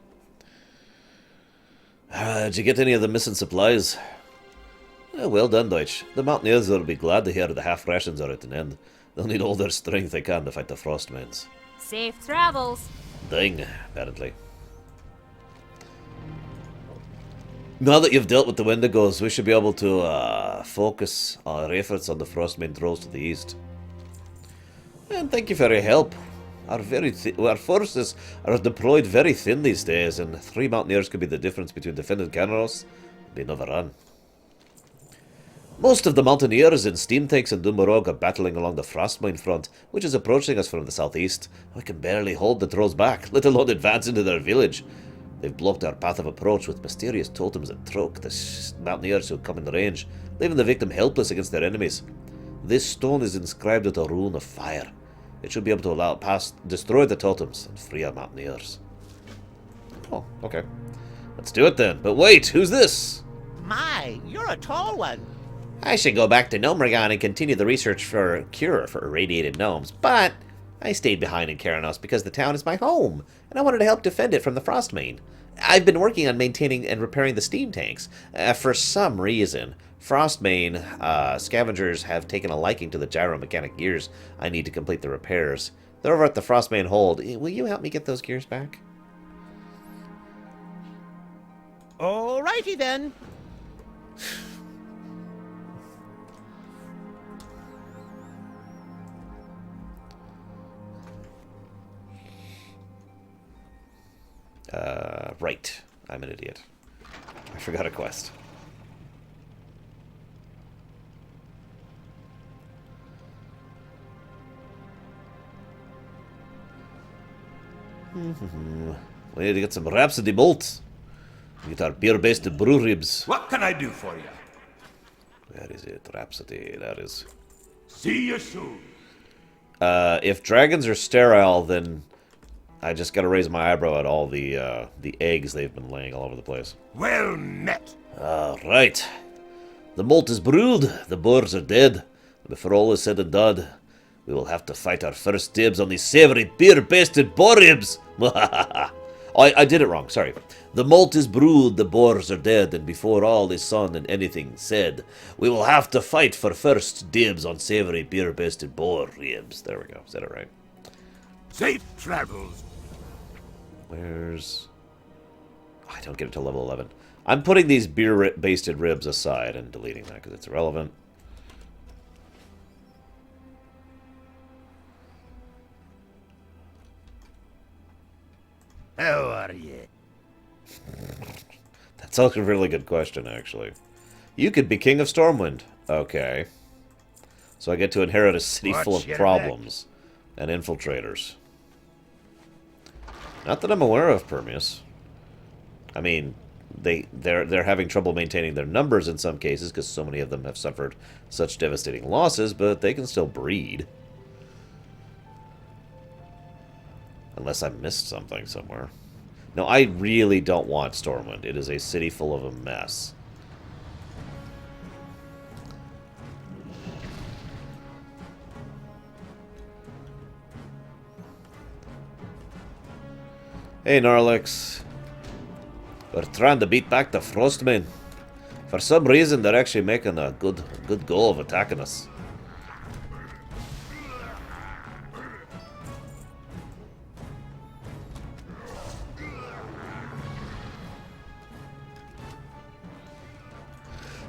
Did you get any of the missing supplies? Well done, Deutsch. The Mountaineers will be glad to hear the half rations are at an end. They'll need all their strength they can to fight the Frostmanes. Safe travels. Ding, apparently. Now that you've dealt with the Wendigos, we should be able to focus our efforts on the Frostmane Trolls to the east. And thank you for your help. Our forces are deployed very thin these days, and 3 Mountaineers could be the difference between defending Kharanos and being overrun. Most of the Mountaineers in steam tanks and Morogh are battling along the Frostmane front, which is approaching us from the southeast. We can barely hold the trolls back, let alone advance into their village. They've blocked our path of approach with mysterious totems that choke the Mountaineers who come in range, leaving the victim helpless against their enemies. This stone is inscribed with a rune of fire. It should be able to destroy the totems and free our Mountaineers. Oh, okay. Let's do it then. But wait, who's this? My, you're a tall one. I should go back to Gnomeregan and continue the research for a cure for irradiated gnomes, but I stayed behind in Kharanos because the town is my home, and I wanted to help defend it from the Frostmane. I've been working on maintaining and repairing the steam tanks. For some reason, Frostmane scavengers have taken a liking to the gyromechanic gears I need to complete the repairs. They're over at the Frostmane hold. Will you help me get those gears back? Alrighty then. Right. I'm an idiot. I forgot a quest. We need to get some Rhapsody bolts. Get our beer-based brew ribs. What can I do for you? Where is it? Rhapsody. That is. See you soon. If dragons are sterile, then I just gotta raise my eyebrow at all the eggs they've been laying all over the place. Well met. Right. The malt is brewed, the boars are dead. Before all is said and done, we will have to fight our first dibs on these savory beer-basted boar ribs. I did it wrong, sorry. The malt is brewed, the boars are dead, and before all is done and anything said, we will have to fight for first dibs on savory beer-basted boar ribs. There we go, said it right. Safe travels. Where's... I don't get it till level 11. I'm putting these beer-basted ribs aside and deleting that because it's irrelevant. How are you? That's a really good question, actually. You could be king of Stormwind. Okay. So I get to inherit a city full of problems and infiltrators. Not that I'm aware of, Permius. I mean, they're having trouble maintaining their numbers in some cases because so many of them have suffered such devastating losses, but they can still breed. Unless I missed something somewhere. No, I really don't want Stormwind. It is a city full of a mess. Hey, Narlix. We're trying to beat back the Frostmane. For some reason, they're actually making a good goal of attacking us.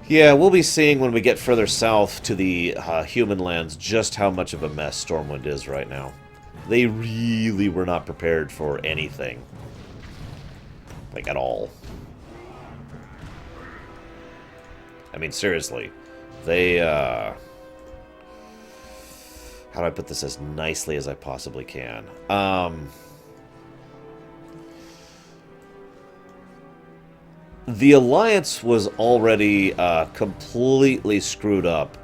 Yeah, we'll be seeing when we get further south to the human lands just how much of a mess Stormwind is right now. They really were not prepared for anything. Like, at all. I mean, seriously. They, how do I put this as nicely as I possibly can? The Alliance was already completely screwed up.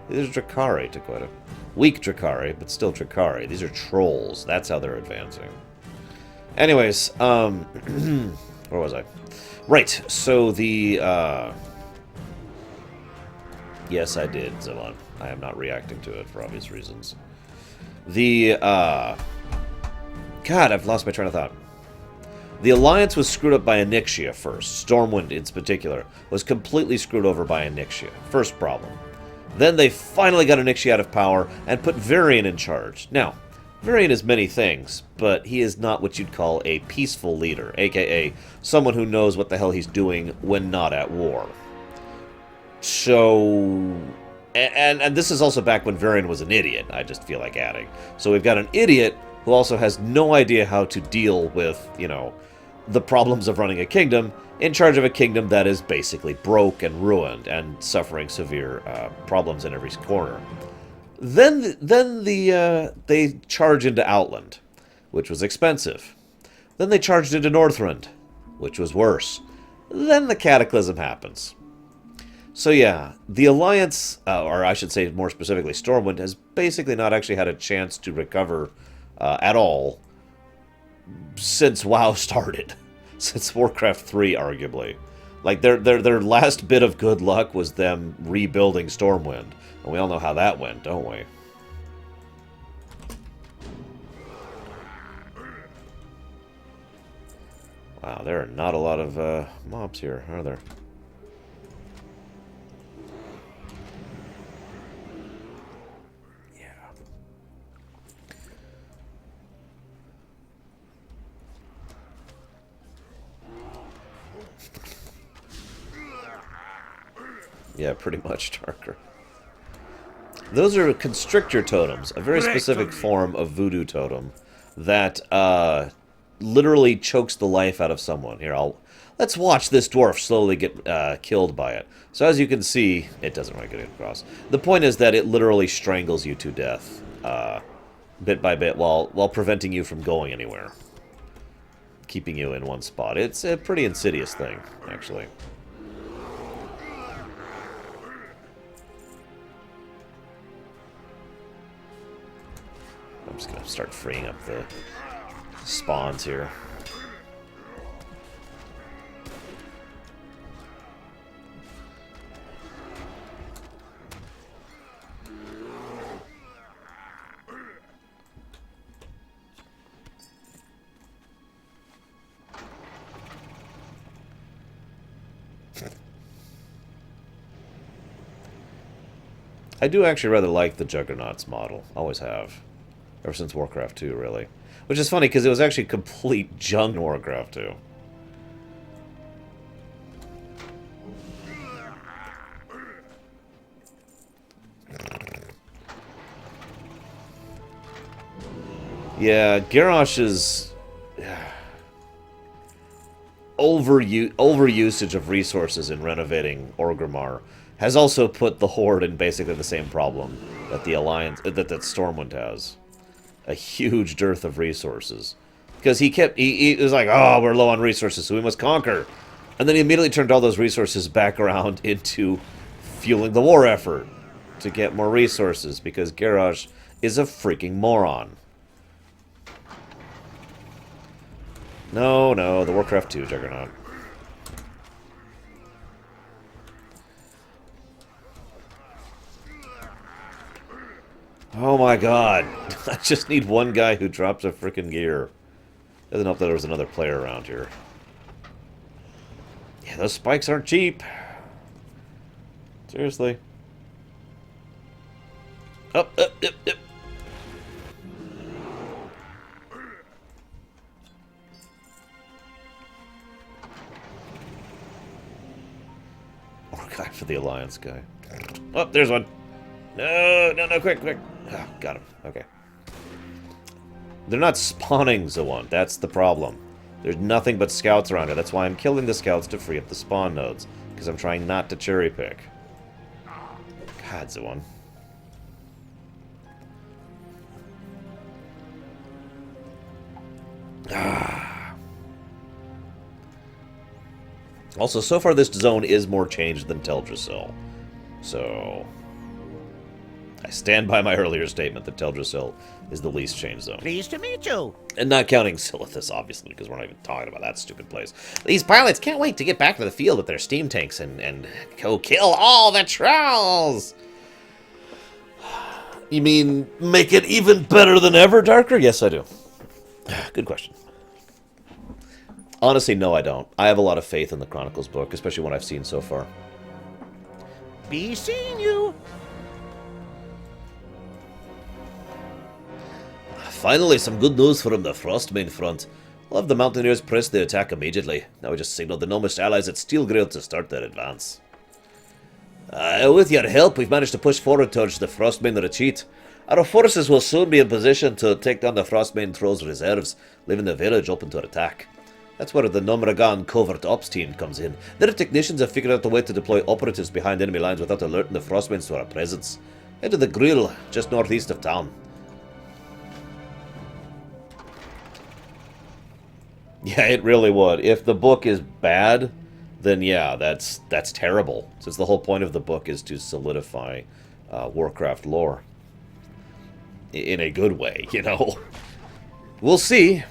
These are Drakari, to quote it. Weak Drakari, but still Drakari. These are trolls. That's how they're advancing. Anyways, where was I? Right, so the, yes, I did, Zilon. I am not reacting to it for obvious reasons. The, God, I've lost my train of thought. The Alliance was screwed up by Onyxia first. Stormwind, in particular, was completely screwed over by Onyxia. First problem. Then they finally got Onyxia out of power and put Varian in charge. Now, Varian is many things, but he is not what you'd call a peaceful leader, aka someone who knows what the hell he's doing when not at war. So... And this is also back when Varian was an idiot, I just feel like adding. So we've got an idiot who also has no idea how to deal with, you know, the problems of running a kingdom, in charge of a kingdom that is basically broke and ruined and suffering severe problems in every corner. Then they charge into Outland, which was expensive. Then they charged into Northrend, which was worse. Then the Cataclysm happens. So yeah, the Alliance, or I should say more specifically Stormwind, has basically not actually had a chance to recover at all since WoW started. Since Warcraft 3, arguably. Like, their last bit of good luck was them rebuilding Stormwind. And we all know how that went, don't we? Wow, there are not a lot of mobs here, are there? Yeah, pretty much darker. Those are constrictor totems, a very specific form of voodoo totem that literally chokes the life out of someone. Here, let's watch this dwarf slowly get killed by it. So as you can see, it doesn't really get across. The point is that it literally strangles you to death, bit by bit, while preventing you from going anywhere, keeping you in one spot. It's a pretty insidious thing, actually. I'm just going to start freeing up the spawns here. I do actually rather like the Juggernauts model. Always have. Ever since Warcraft 2, really. Which is funny, because it was actually complete junk in Warcraft 2. Yeah, Garrosh is... overusage of resources in renovating Orgrimmar has also put the Horde in basically the same problem that the Alliance, that Stormwind has. A huge dearth of resources. Because he was like, oh, we're low on resources, so we must conquer. And then he immediately turned all those resources back around into fueling the war effort to get more resources, because Garrosh is a freaking moron. No, the Warcraft 2 Juggernaut. Oh my god. I just need one guy who drops a freaking gear. Doesn't help that there was another player around here. Yeah, those spikes aren't cheap. Seriously. Up. More guy for the Alliance guy. Oh, there's one. No, quick. Oh, got him. Okay. They're not spawning Zawon. That's the problem. There's nothing but scouts around here. That's why I'm killing the scouts to free up the spawn nodes. Because I'm trying not to cherry pick. God, Zawon. Also, so far this zone is more changed than Teldrassil. So, I stand by my earlier statement that Teldrassil is the least changed zone. Pleased to meet you. And not counting Silithus, obviously, because we're not even talking about that stupid place. These pilots can't wait to get back to the field with their steam tanks and go kill all the trolls! You mean make it even better than ever, Darker? Yes, I do. Good question. Honestly, no, I don't. I have a lot of faith in the Chronicles book, especially what I've seen so far. Be seeing you. Finally, some good news from the Frostmane front. We'll have the Mountaineers press the attack immediately. Now we just signaled the Gnomish allies at Steelgrill to start their advance. With your help, we've managed to push forward towards the Frostmane retreat. Our forces will soon be in position to take down the Frostmane Troll's reserves, leaving the village open to attack. That's where the Gnomeregan covert ops team comes in. Their technicians have figured out a way to deploy operatives behind enemy lines without alerting the Frostmanes to our presence. Head to the grill, just northeast of town. Yeah, it really would. If the book is bad, then yeah, that's terrible. Since the whole point of the book is to solidify Warcraft lore. In a good way, you know. We'll see.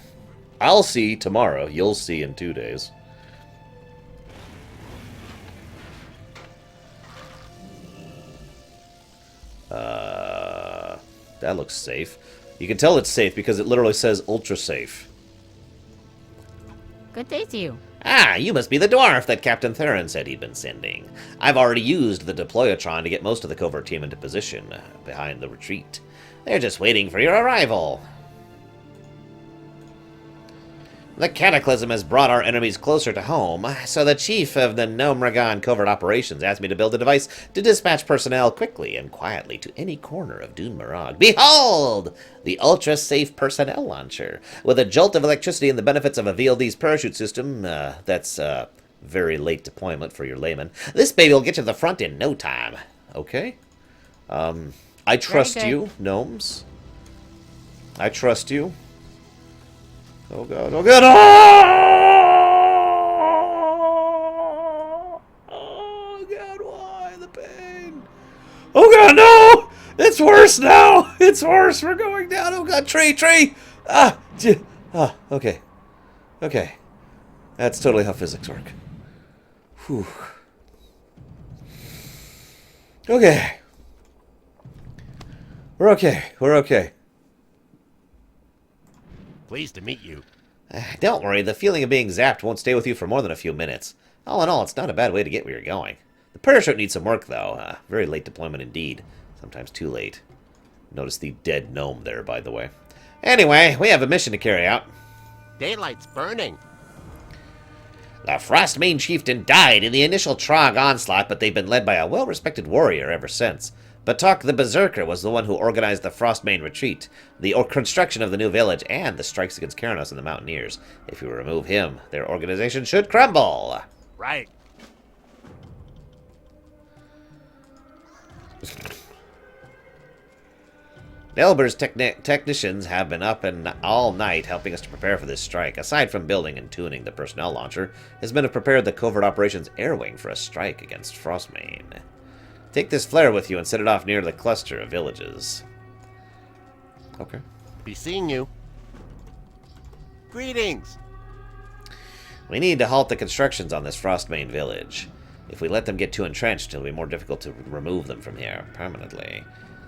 I'll see tomorrow. You'll see in 2 days. That looks safe. You can tell it's safe because it literally says ultra safe. Good day to you. Ah, you must be the dwarf that Captain Theron said he'd been sending. I've already used the Deployatron to get most of the covert team into position behind the retreat. They're just waiting for your arrival. The Cataclysm has brought our enemies closer to home, so the chief of the Gnomeregan covert operations asked me to build a device to dispatch personnel quickly and quietly to any corner of Dun Morogh. Behold! The ultra-safe personnel launcher. With a jolt of electricity and the benefits of a VLD's parachute system, that's very late deployment for your layman, this baby will get to the front in no time. Okay. I trust you, gnomes. I trust you. Oh god, oh god! Oh god, why the pain? Oh god, no! It's worse now! It's worse, we're going down! Oh god, tree! Okay. Okay. That's totally how physics work. Whew. Okay. We're okay. Pleased to meet you. Don't worry, the feeling of being zapped won't stay with you for more than a few minutes. All in all, it's not a bad way to get where you're going. The parachute needs some work, though. Very late deployment indeed. Sometimes too late. Notice the dead gnome there, by the way. Anyway, we have a mission to carry out. Daylight's burning. The Frostmane chieftain died in the initial Trog onslaught, but they've been led by a well-respected warrior ever since. Batok the Berserker was the one who organized the Frostmane retreat, the construction of the new village, and the strikes against Kharanos and the Mountaineers. If you remove him, their organization should crumble. Right. Nelber's technicians have been up all night helping us to prepare for this strike. Aside from building and tuning the personnel launcher, his men have prepared the covert operations air wing for a strike against Frostmane. Take this flare with you and set it off near the cluster of villages. Okay. Be seeing you. Greetings. We need to halt the constructions on this Frostmane village. If we let them get too entrenched, it'll be more difficult to remove them from here permanently.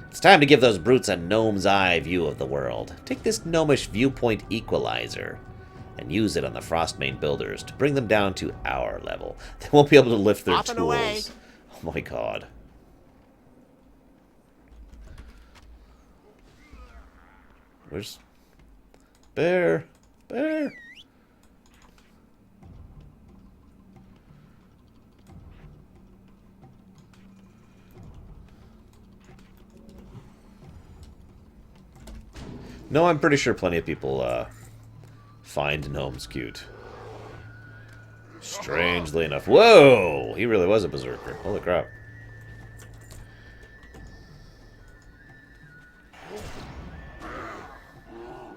It's time to give those brutes a gnome's eye view of the world. Take this gnomish viewpoint equalizer and use it on the Frostmane builders to bring them down to our level. They won't be able to lift their Off and away. tools. Oh my god. Where's... Bear? Bear? No, I'm pretty sure plenty of people find gnomes cute. Strangely enough. Whoa! He really was a berserker. Holy crap.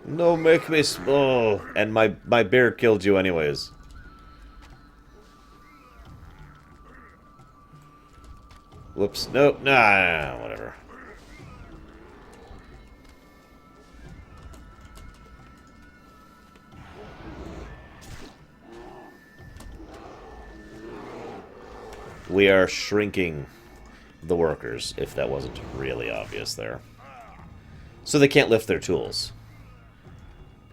No, make me small. And my bear killed you anyways. Whoops. Nope. Nah, whatever. We are shrinking the workers, if that wasn't really obvious there. So they can't lift their tools.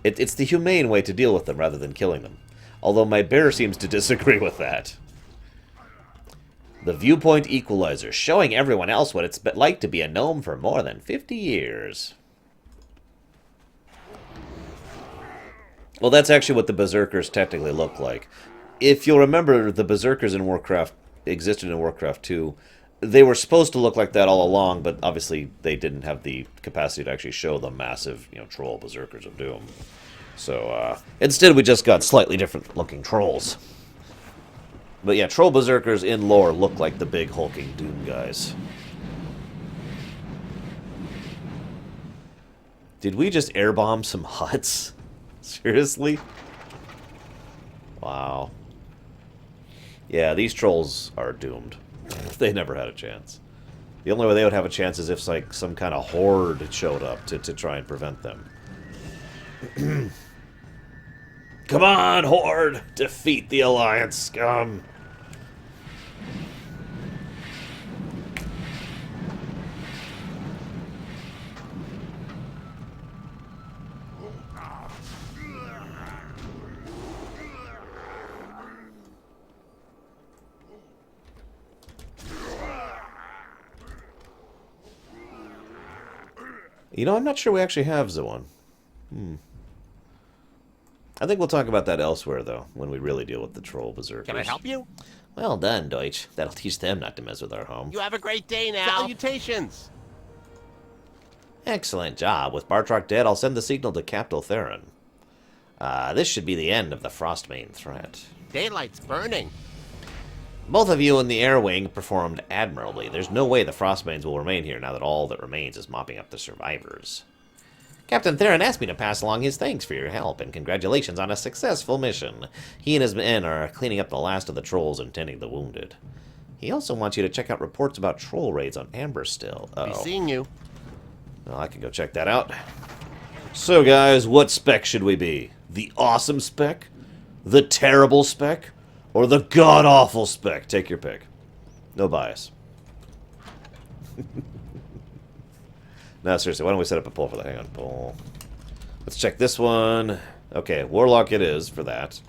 It's the humane way to deal with them rather than killing them. Although my bear seems to disagree with that. The viewpoint equalizer, showing everyone else what it's like to be a gnome for more than 50 years. Well, that's actually what the berserkers technically look like. If you'll remember, the berserkers in Warcraft existed in Warcraft 2. They were supposed to look like that all along, but obviously they didn't have the capacity to actually show the massive, troll berserkers of Doom. So, instead we just got slightly different looking trolls. But yeah, troll berserkers in lore look like the big hulking Doom guys. Did we just airbomb some huts? Seriously? Wow. Yeah, these trolls are doomed. They never had a chance. The only way they would have a chance is if like some kind of horde showed up to try and prevent them. Come on, horde! Defeat the Alliance scum! I'm not sure we actually have Zoan. I think we'll talk about that elsewhere, though, when we really deal with the troll berserkers. Can I help you? Well done, Deutsch. That'll teach them not to mess with our home. You have a great day now. Salutations. Excellent job. With Blackrock dead, I'll send the signal to Capital Theron. This should be the end of the Frostmane threat. Daylight's burning. Both of you in the air wing performed admirably. There's no way the Frostmanes will remain here now that all that remains is mopping up the survivors. Captain Theron asked me to pass along his thanks for your help and congratulations on a successful mission. He and his men are cleaning up the last of the trolls and tending the wounded. He also wants you to check out reports about troll raids on Amberstill. Be seeing you. Well, I can go check that out. So, guys, what spec should we be? The awesome spec? The terrible spec? Or the god-awful spec? Take your pick. No bias. No, seriously, why don't we set up a poll for that? Hang on, poll. Let's check this one. Okay, Warlock it is for that.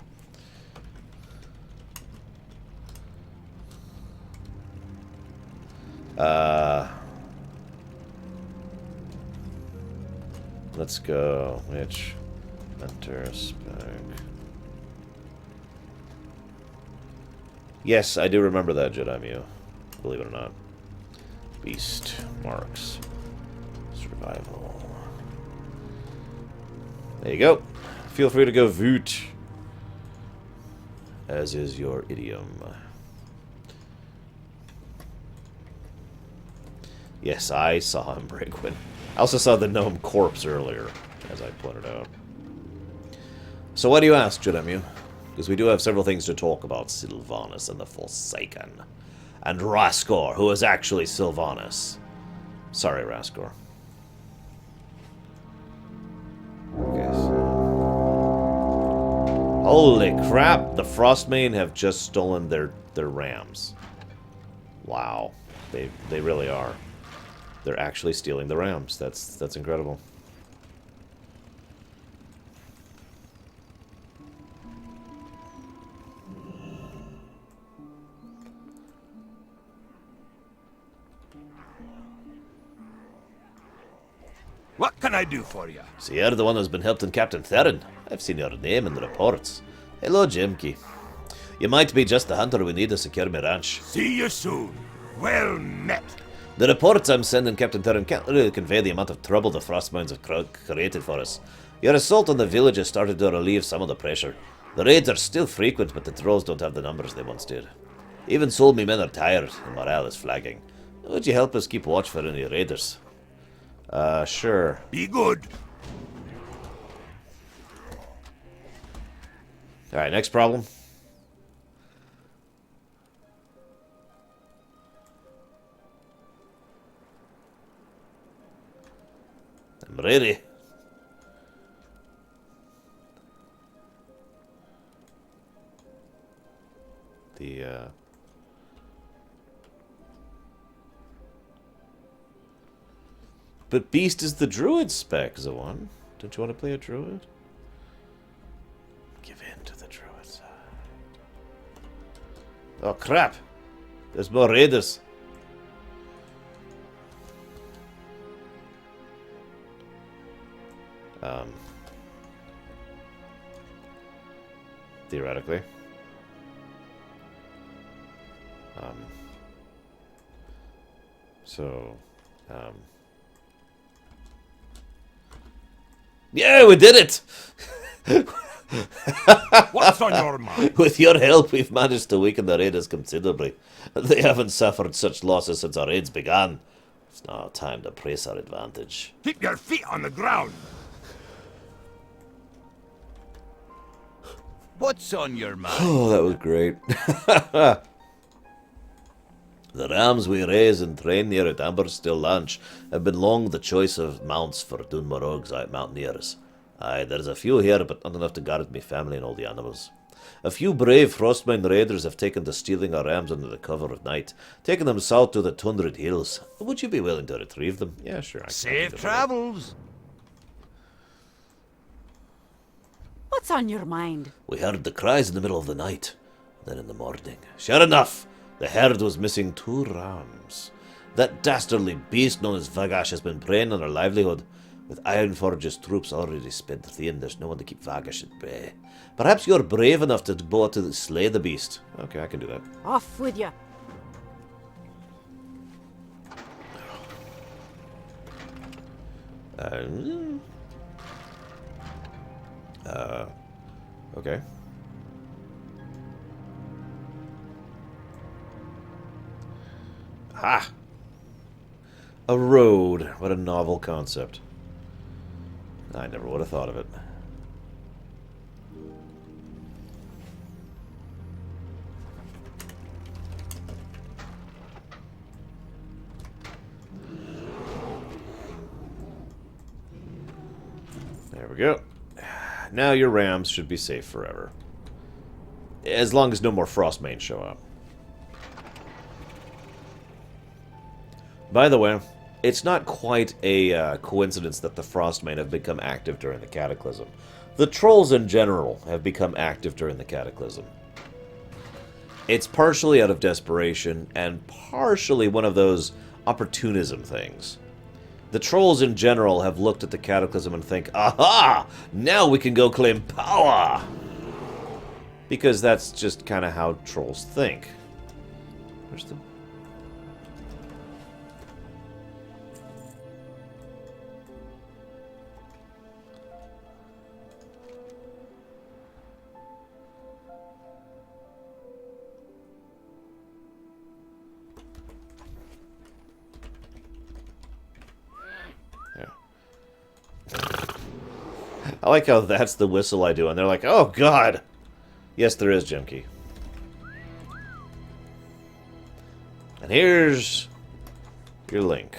Let's go. Which enter spec? Yes, I do remember that, Jedi Mew. Believe it or not. Beast marks. Survival. There you go. Feel free to go voot. As is your idiom. Yes, I saw him break when. I also saw the gnome corpse earlier, as I pointed out. So why do you ask, Jeremiah? Because we do have several things to talk about Sylvanas and the Forsaken. And Raskor, who is actually Sylvanas. Sorry, Raskor. Okay, so... Holy crap! The Frostmane have just stolen their rams. Wow. They really are. They're actually stealing the rams. That's incredible. What can I do for you? So you're the one who's been helping Captain Theron. I've seen your name in the reports. Hello, Jimky. You might be just the hunter we need to secure my ranch. See you soon. Well met. The reports I'm sending Captain Theron can't really convey the amount of trouble the Frostmines have created for us. Your assault on the village has started to relieve some of the pressure. The raids are still frequent, but the trolls don't have the numbers they once did. Even so, me men are tired, and morale is flagging. Would you help us keep watch for any raiders? Sure. Be good. Alright, next problem. I'm ready. But Beast is the druid spec, Zawan. Don't you want to play a druid? Give in to the druid side. Oh crap! There's more raiders. Theoretically. Yeah, we did it! What's on your mind? With your help, we've managed to weaken the raiders considerably. They haven't suffered such losses since our raids began. It's now time to press our advantage. Keep your feet on the ground. What's on your mind? Oh, that was great. The rams we raise and train near at Amberstill Lanch have been long the choice of mounts for Morogh's mountaineers. Aye, there's a few here, but not enough to guard me family and all the animals. A few brave Frostmane raiders have taken to stealing our rams under the cover of night, taking them south to the Tundred Hills. Would you be willing to retrieve them? Yeah, sure. Safe travels. What's on your mind? We heard the cries in the middle of the night. Then in the morning, sure enough, the herd was missing 2 rams. That dastardly beast known as Vagash has been preying on our livelihood. With Ironforge's troops already spent thin, there's no one to keep Vagash at bay. Perhaps you're brave enough to go out to slay the beast. Okay, I can do that. Off with you. Okay. Ha! A road. What a novel concept. I never would have thought of it. There we go. Now your rams should be safe forever. As long as no more Frostmane show up. By the way, it's not quite a coincidence that the Frostmane have become active during the Cataclysm. The Trolls in general have become active during the Cataclysm. It's partially out of desperation, and partially one of those opportunism things. The Trolls in general have looked at the Cataclysm and think, aha! Now we can go claim power! Because that's just kind of how Trolls think. Where's the... I like how that's the whistle I do, and they're like, oh god! Yes, there is, Jimkey. And here's your link.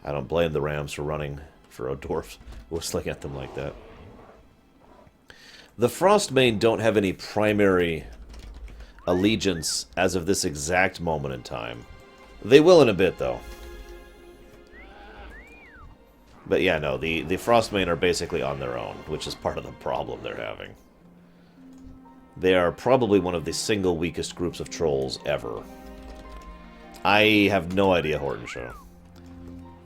I don't blame the Rams for running for a dwarf whistling at them like that. The Frostmane don't have any primary allegiance as of this exact moment in time. They will in a bit, though. But yeah, no, the Frostmane are basically on their own, which is part of the problem they're having. They are probably one of the single weakest groups of trolls ever. I have no idea, Hortonshaw.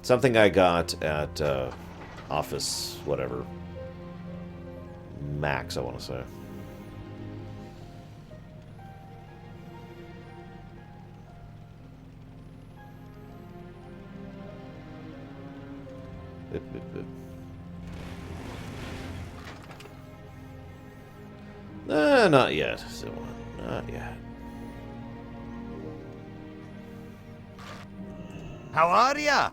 Something I got at Office, whatever. Max, I want to say. Not yet. Not yet. How are ya?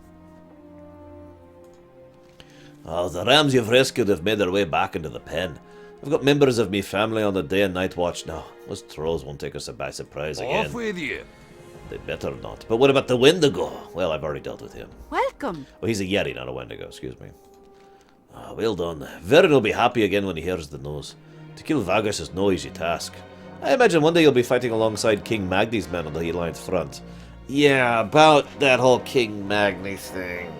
Oh, the rams you've rescued have made their way back into the pen. I've got members of me family on the day and night watch now. Those trolls won't take us by surprise again. Off with you. They better not. But what about the Wendigo? Well, I've already dealt with him. Welcome. Oh, he's a Yeti, not a Wendigo, excuse me. Oh, well done. Verin will be happy again when he hears the news. To kill Vagus is no easy task. I imagine one day you'll be fighting alongside King Magni's men on the Alliance front. Yeah, about that whole King Magni thing.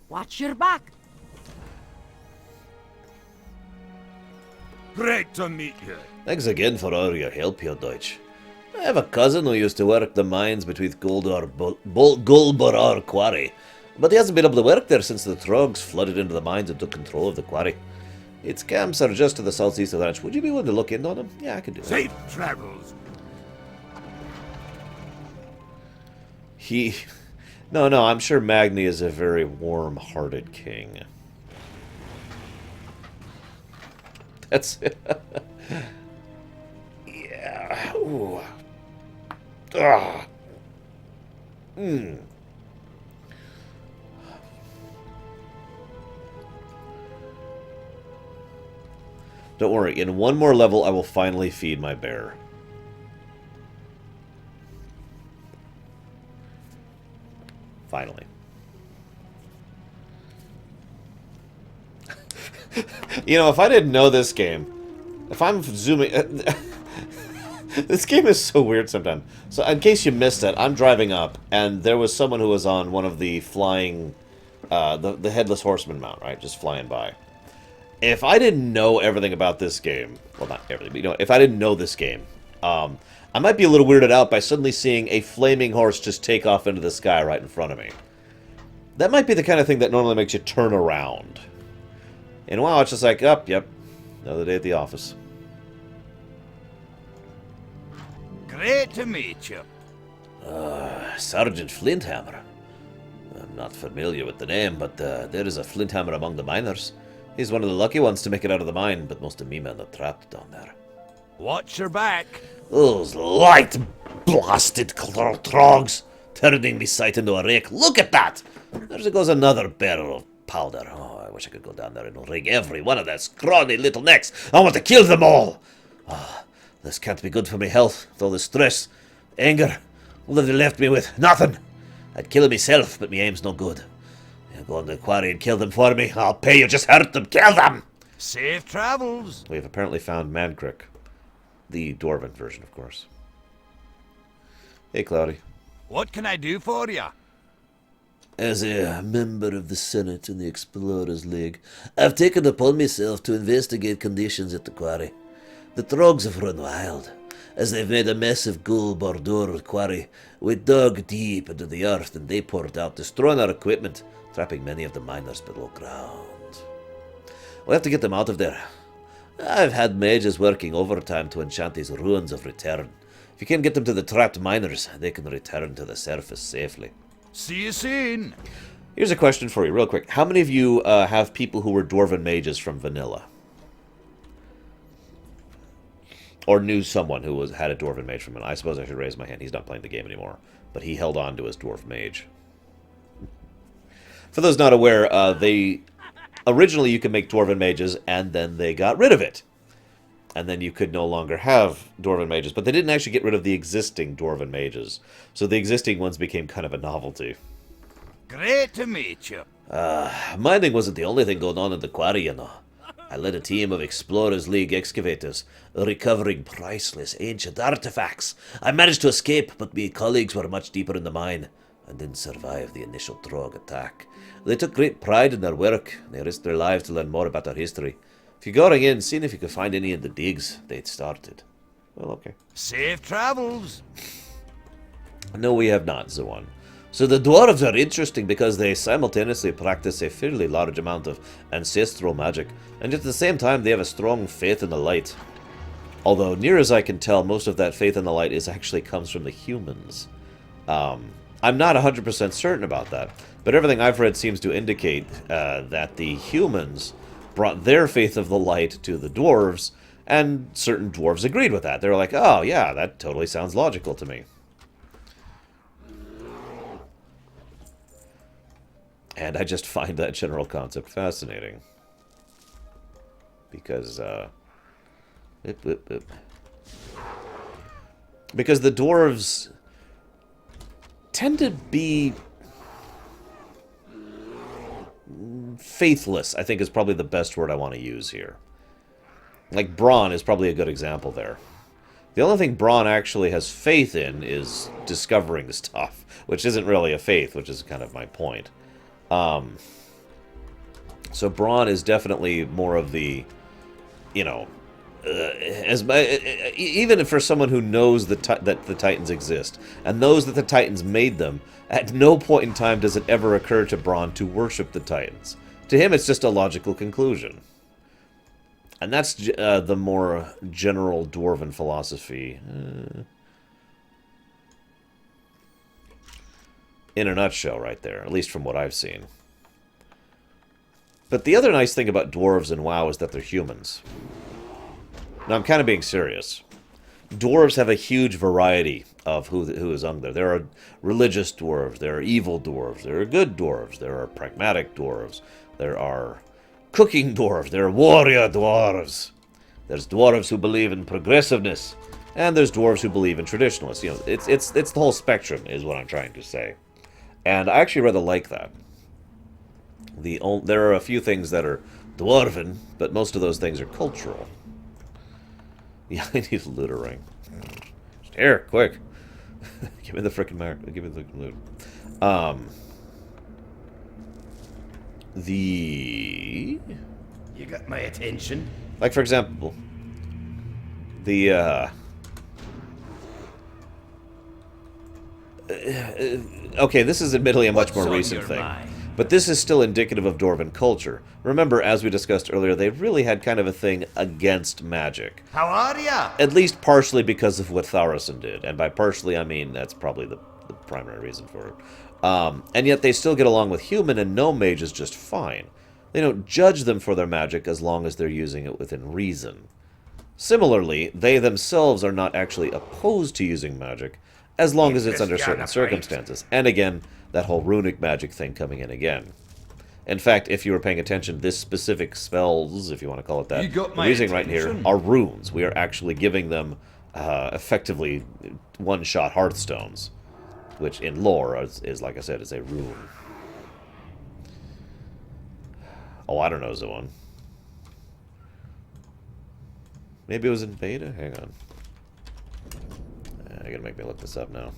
Watch your back. Great to meet you. Thanks again for all your help here, Deutsch. I have a cousin who used to work the mines beneath Golborar Quarry, but he hasn't been able to work there since the Trogs flooded into the mines and took control of the quarry. Its camps are just to the southeast of the ranch. Would you be willing to look in on them? Yeah, I could do that. Safe travels. No, I'm sure Magni is a very warm-hearted king. That's... yeah. Ooh. Ah. Mm. Don't worry, in one more level I will finally feed my bear. Finally. You know, if I didn't know this game, if I'm zooming... this game is so weird sometimes. So, in case you missed it, I'm driving up, and there was someone who was on one of the flying... the Headless Horseman mount, right? Just flying by. If I didn't know everything about this game... Well, not everything, but, you know, if I didn't know this game... I might be a little weirded out by suddenly seeing a flaming horse just take off into the sky right in front of me. That might be the kind of thing that normally makes you turn around. And wow, it's just like, oh, yep, another day at the office. Great to meet you. Sergeant Flinthammer. I'm not familiar with the name, but there is a Flinthammer among the miners. He's one of the lucky ones to make it out of the mine, but most of me men are trapped down there. Watch your back. Those light blasted trogs turning me sight into a rake. Look at that! There goes another barrel of powder. Oh, I wish I could go down there and rig every one of their scrawny little necks. I want to kill them all! Oh, this can't be good for my health, with all the stress, anger. What have they left me with? Nothing! I'd kill them myself, but my aim's no good. You go on the quarry and kill them for me. I'll pay you, just hurt them, kill them! Safe travels. We've apparently found Madcrick. The Dwarven version, of course. Hey, Cloudy. What can I do for you? As a member of the Senate and the Explorers League, I've taken upon myself to investigate conditions at the quarry. The Trogs have run wild. As they've made a mess of Gul Bordur quarry, we dug deep into the earth and they poured out, destroying our equipment, trapping many of the miners below ground. We'll have to get them out of there. I've had mages working overtime to enchant these ruins of return. If you can get them to the trapped miners, they can return to the surface safely. See you soon. Here's a question for you, real quick. How many of you have people who were Dwarven mages from vanilla? Or knew someone who had a Dwarven mage from it. I suppose I should raise my hand. He's not playing the game anymore. But he held on to his Dwarf mage. For those not aware, originally you could make Dwarven mages, and then they got rid of it. And then you could no longer have Dwarven mages. But they didn't actually get rid of the existing Dwarven mages. So the existing ones became kind of a novelty. Great to meet you. Mining wasn't the only thing going on in the quarry, you know. I led a team of Explorers League excavators, recovering priceless ancient artifacts. I managed to escape, but my colleagues were much deeper in the mine and didn't survive the initial Trog attack. They took great pride in their work. They risked their lives to learn more about our history. If you're going in, seeing if you could find any of the digs they'd started. Well, okay. Safe travels. No, we have not, Zawan. So the dwarves are interesting because they simultaneously practice a fairly large amount of ancestral magic, and at the same time they have a strong faith in the light. Although, near as I can tell, most of that faith in the light actually comes from the humans. I'm not 100% certain about that, but everything I've read seems to indicate that the humans brought their faith of the light to the dwarves, and certain dwarves agreed with that. They were like, oh yeah, that totally sounds logical to me. And I just find that general concept fascinating. Because, because the dwarves tend to be faithless, I think is probably the best word I want to use here. Like, Braun is probably a good example there. The only thing Braun actually has faith in is discovering stuff, which isn't really a faith, which is kind of my point. So Braun is definitely more of the, you know, even for someone who knows that the Titans exist and knows that the Titans made them, at no point in time does it ever occur to Braun to worship the Titans. To him, it's just a logical conclusion. And that's the more general Dwarven philosophy. In a nutshell right there, at least from what I've seen. But the other nice thing about dwarves in WoW is that they're humans. Now, I'm kind of being serious. Dwarves have a huge variety of who is on there. There are religious dwarves, there are evil dwarves, there are good dwarves, there are pragmatic dwarves, there are cooking dwarves, there are warrior dwarves. There's dwarves who believe in progressiveness, and there's dwarves who believe in traditionalists. You know, it's the whole spectrum is what I'm trying to say. And I actually rather like that. There are a few things that are Dwarven, but most of those things are cultural. Yeah, I need a looter ring. Here, quick. Give me the frickin' mark. Give me the loot. You got my attention. Like, for example, the, okay, this is admittedly a much more recent thing. But this is still indicative of Dwarven culture. Remember, as we discussed earlier, they really had kind of a thing against magic. How are ya? At least partially because of what Tharasin did. And by partially, I mean that's probably the primary reason for it. And yet they still get along with human and gnome mages just fine. They don't judge them for their magic as long as they're using it within reason. Similarly, they themselves are not actually opposed to using magic, as long as it's under certain circumstances. And again, that whole runic magic thing coming in again. In fact, if you were paying attention, this specific spells, if you want to call it that, we're using right here are runes. We are actually giving them effectively one-shot hearthstones, which in lore is, like I said, is a rune. Oh, I don't know, Zoan. Maybe it was in beta? Hang on. I gotta make me look this up now.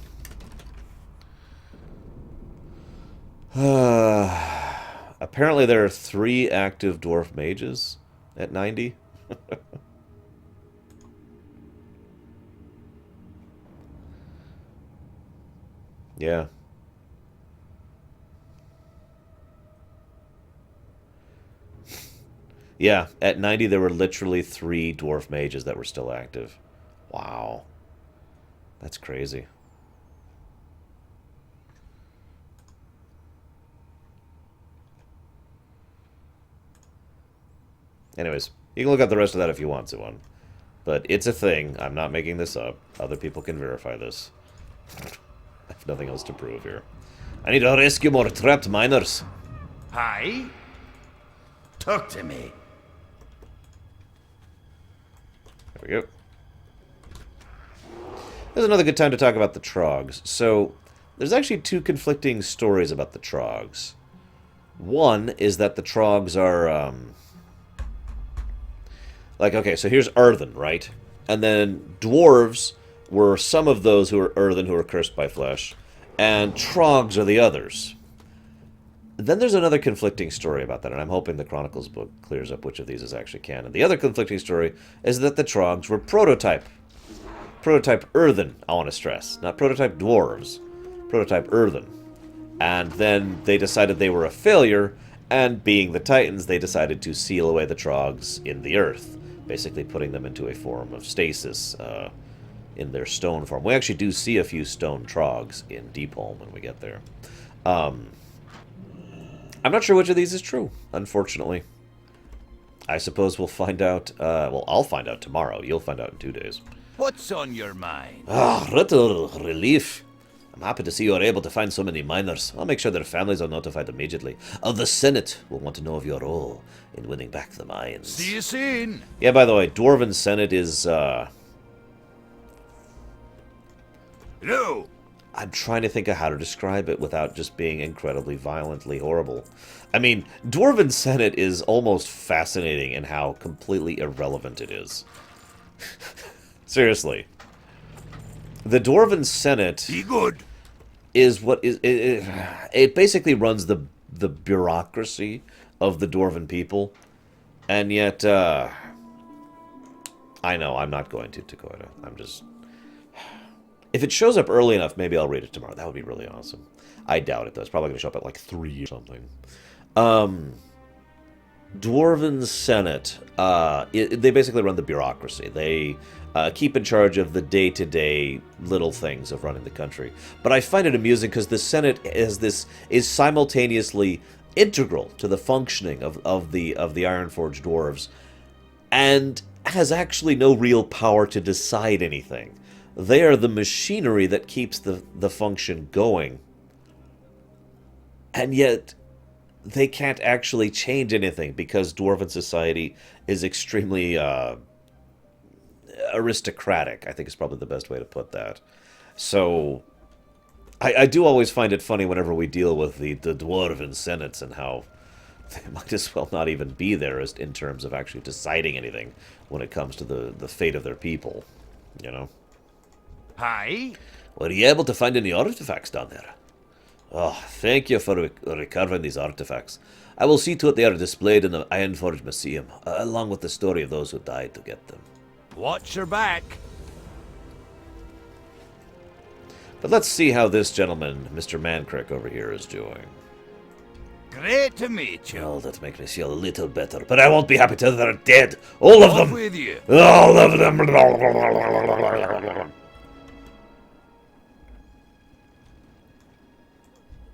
Apparently there are 3 active dwarf mages at 90. Yeah. Yeah, at 90 there were literally 3 dwarf mages that were still active. Wow. That's crazy. Anyways, you can look up the rest of that if you want to. But it's a thing. I'm not making this up. Other people can verify this. I have nothing else to prove here. I need to rescue more trapped miners. Hi? Talk to me. There we go. There's another good time to talk about the Trogs. So, there's actually two conflicting stories about the Trogs. One is that the Trogs are, like, okay, so here's Earthen, right? And then Dwarves were some of those who are Earthen, who are cursed by flesh. And Trogs are the others. Then there's another conflicting story about that, and I'm hoping the Chronicles book clears up which of these is actually canon. The other conflicting story is that the Trogs were prototype. Prototype Earthen, I want to stress. Not prototype Dwarves. Prototype Earthen. And then they decided they were a failure, and being the Titans, they decided to seal away the Trogs in the earth. Basically putting them into a form of stasis in their stone form. We actually do see a few stone Trogs in Deepholm when we get there. I'm not sure which of these is true, unfortunately. I suppose we'll find out, well, I'll find out tomorrow. You'll find out in 2 days. What's on your mind? Ah, little relief. I'm happy to see you are able to find so many miners. I'll make sure their families are notified immediately. The Senate will want to know of your role in winning back the mines. See you soon. Yeah, by the way, Dwarven Senate is, Hello. I'm trying to think of how to describe it without just being incredibly violently horrible. I mean, Dwarven Senate is almost fascinating in how completely irrelevant it is. Seriously. The Dwarven Senate is what is it basically runs the bureaucracy of the Dwarven people, and yet I know I'm not going to Dakota. I'm just, if it shows up early enough, maybe I'll read it tomorrow. That would be really awesome. I doubt it though. It's probably going to show up at like 3 or something. Dwarven Senate. They basically run the bureaucracy. They keep in charge of the day-to-day little things of running the country. But I find it amusing because the Senate is simultaneously integral to the functioning of the Ironforged dwarves, and has actually no real power to decide anything. They are the machinery that keeps the function going, and yet they can't actually change anything because Dwarven society is extremely aristocratic, I think is probably the best way to put that. So I do always find it funny whenever we deal with the Dwarven Senates and how they might as well not even be there as in terms of actually deciding anything when it comes to the fate of their people, you know? Hi? Were you able to find any artifacts down there? Oh, thank you for recovering these artifacts. I will see to it they are displayed in the Ironforge Museum, along with the story of those who died to get them. Watch your back. But let's see how this gentleman, Mr. Mancrick over here, is doing. Great to meet you. Oh, that makes me feel a little better, but I won't be happy till they're dead. All of them. With you. All of them.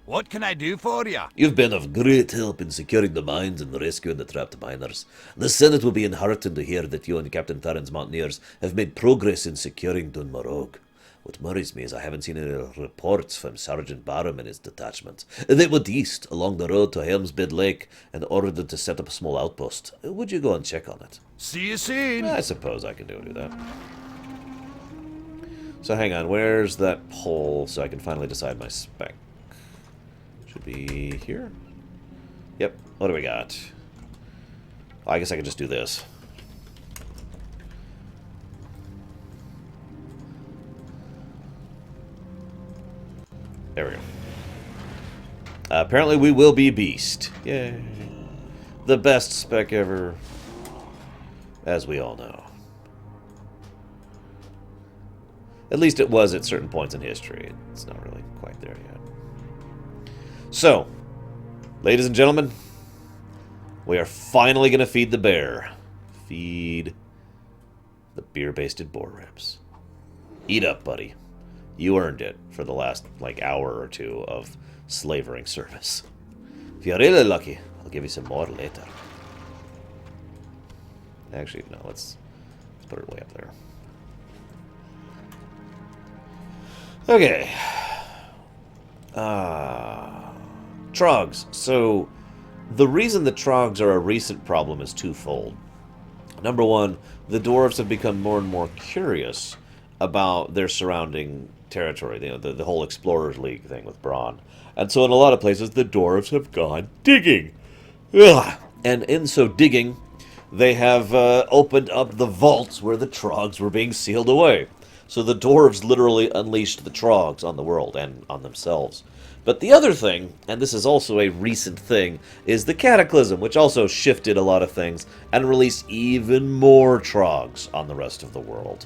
What can I do for you? You've been of great help in securing the mines and rescuing the trapped miners. The Senate will be heartened to hear that you and Captain Theron's Mountaineers have made progress in securing Morogh. What worries me is I haven't seen any reports from Sergeant Barham and his detachment. They went east, along the road to Helmsbid Lake, and ordered them to set up a small outpost. Would you go and check on it? See you soon. I suppose I can do that. So hang on, where's that poll so I can finally decide my spec? Should be here. Yep. What do we got? Well, I guess I can just do this. There we go. Apparently we will be Beast. Yay. The best spec ever. As we all know. At least it was at certain points in history. It's not really quite there yet. So, ladies and gentlemen, we are finally going to feed the bear. Feed the beer-basted boar ribs. Eat up, buddy. You earned it for the last, like, hour or two of slavering service. If you're really lucky, I'll give you some more later. Actually, no, let's put it way up there. Okay. Trogs. So, the reason the Trogs are a recent problem is twofold. Number one, the dwarves have become more and more curious about their surrounding territory, you know, the whole Explorers League thing with Braun. And so in a lot of places, the dwarves have gone digging. Ugh. And in so digging, they have opened up the vaults where the Trogs were being sealed away. So the dwarves literally unleashed the Trogs on the world and on themselves. But the other thing, and this is also a recent thing, is the Cataclysm, which also shifted a lot of things and released even more Trogs on the rest of the world.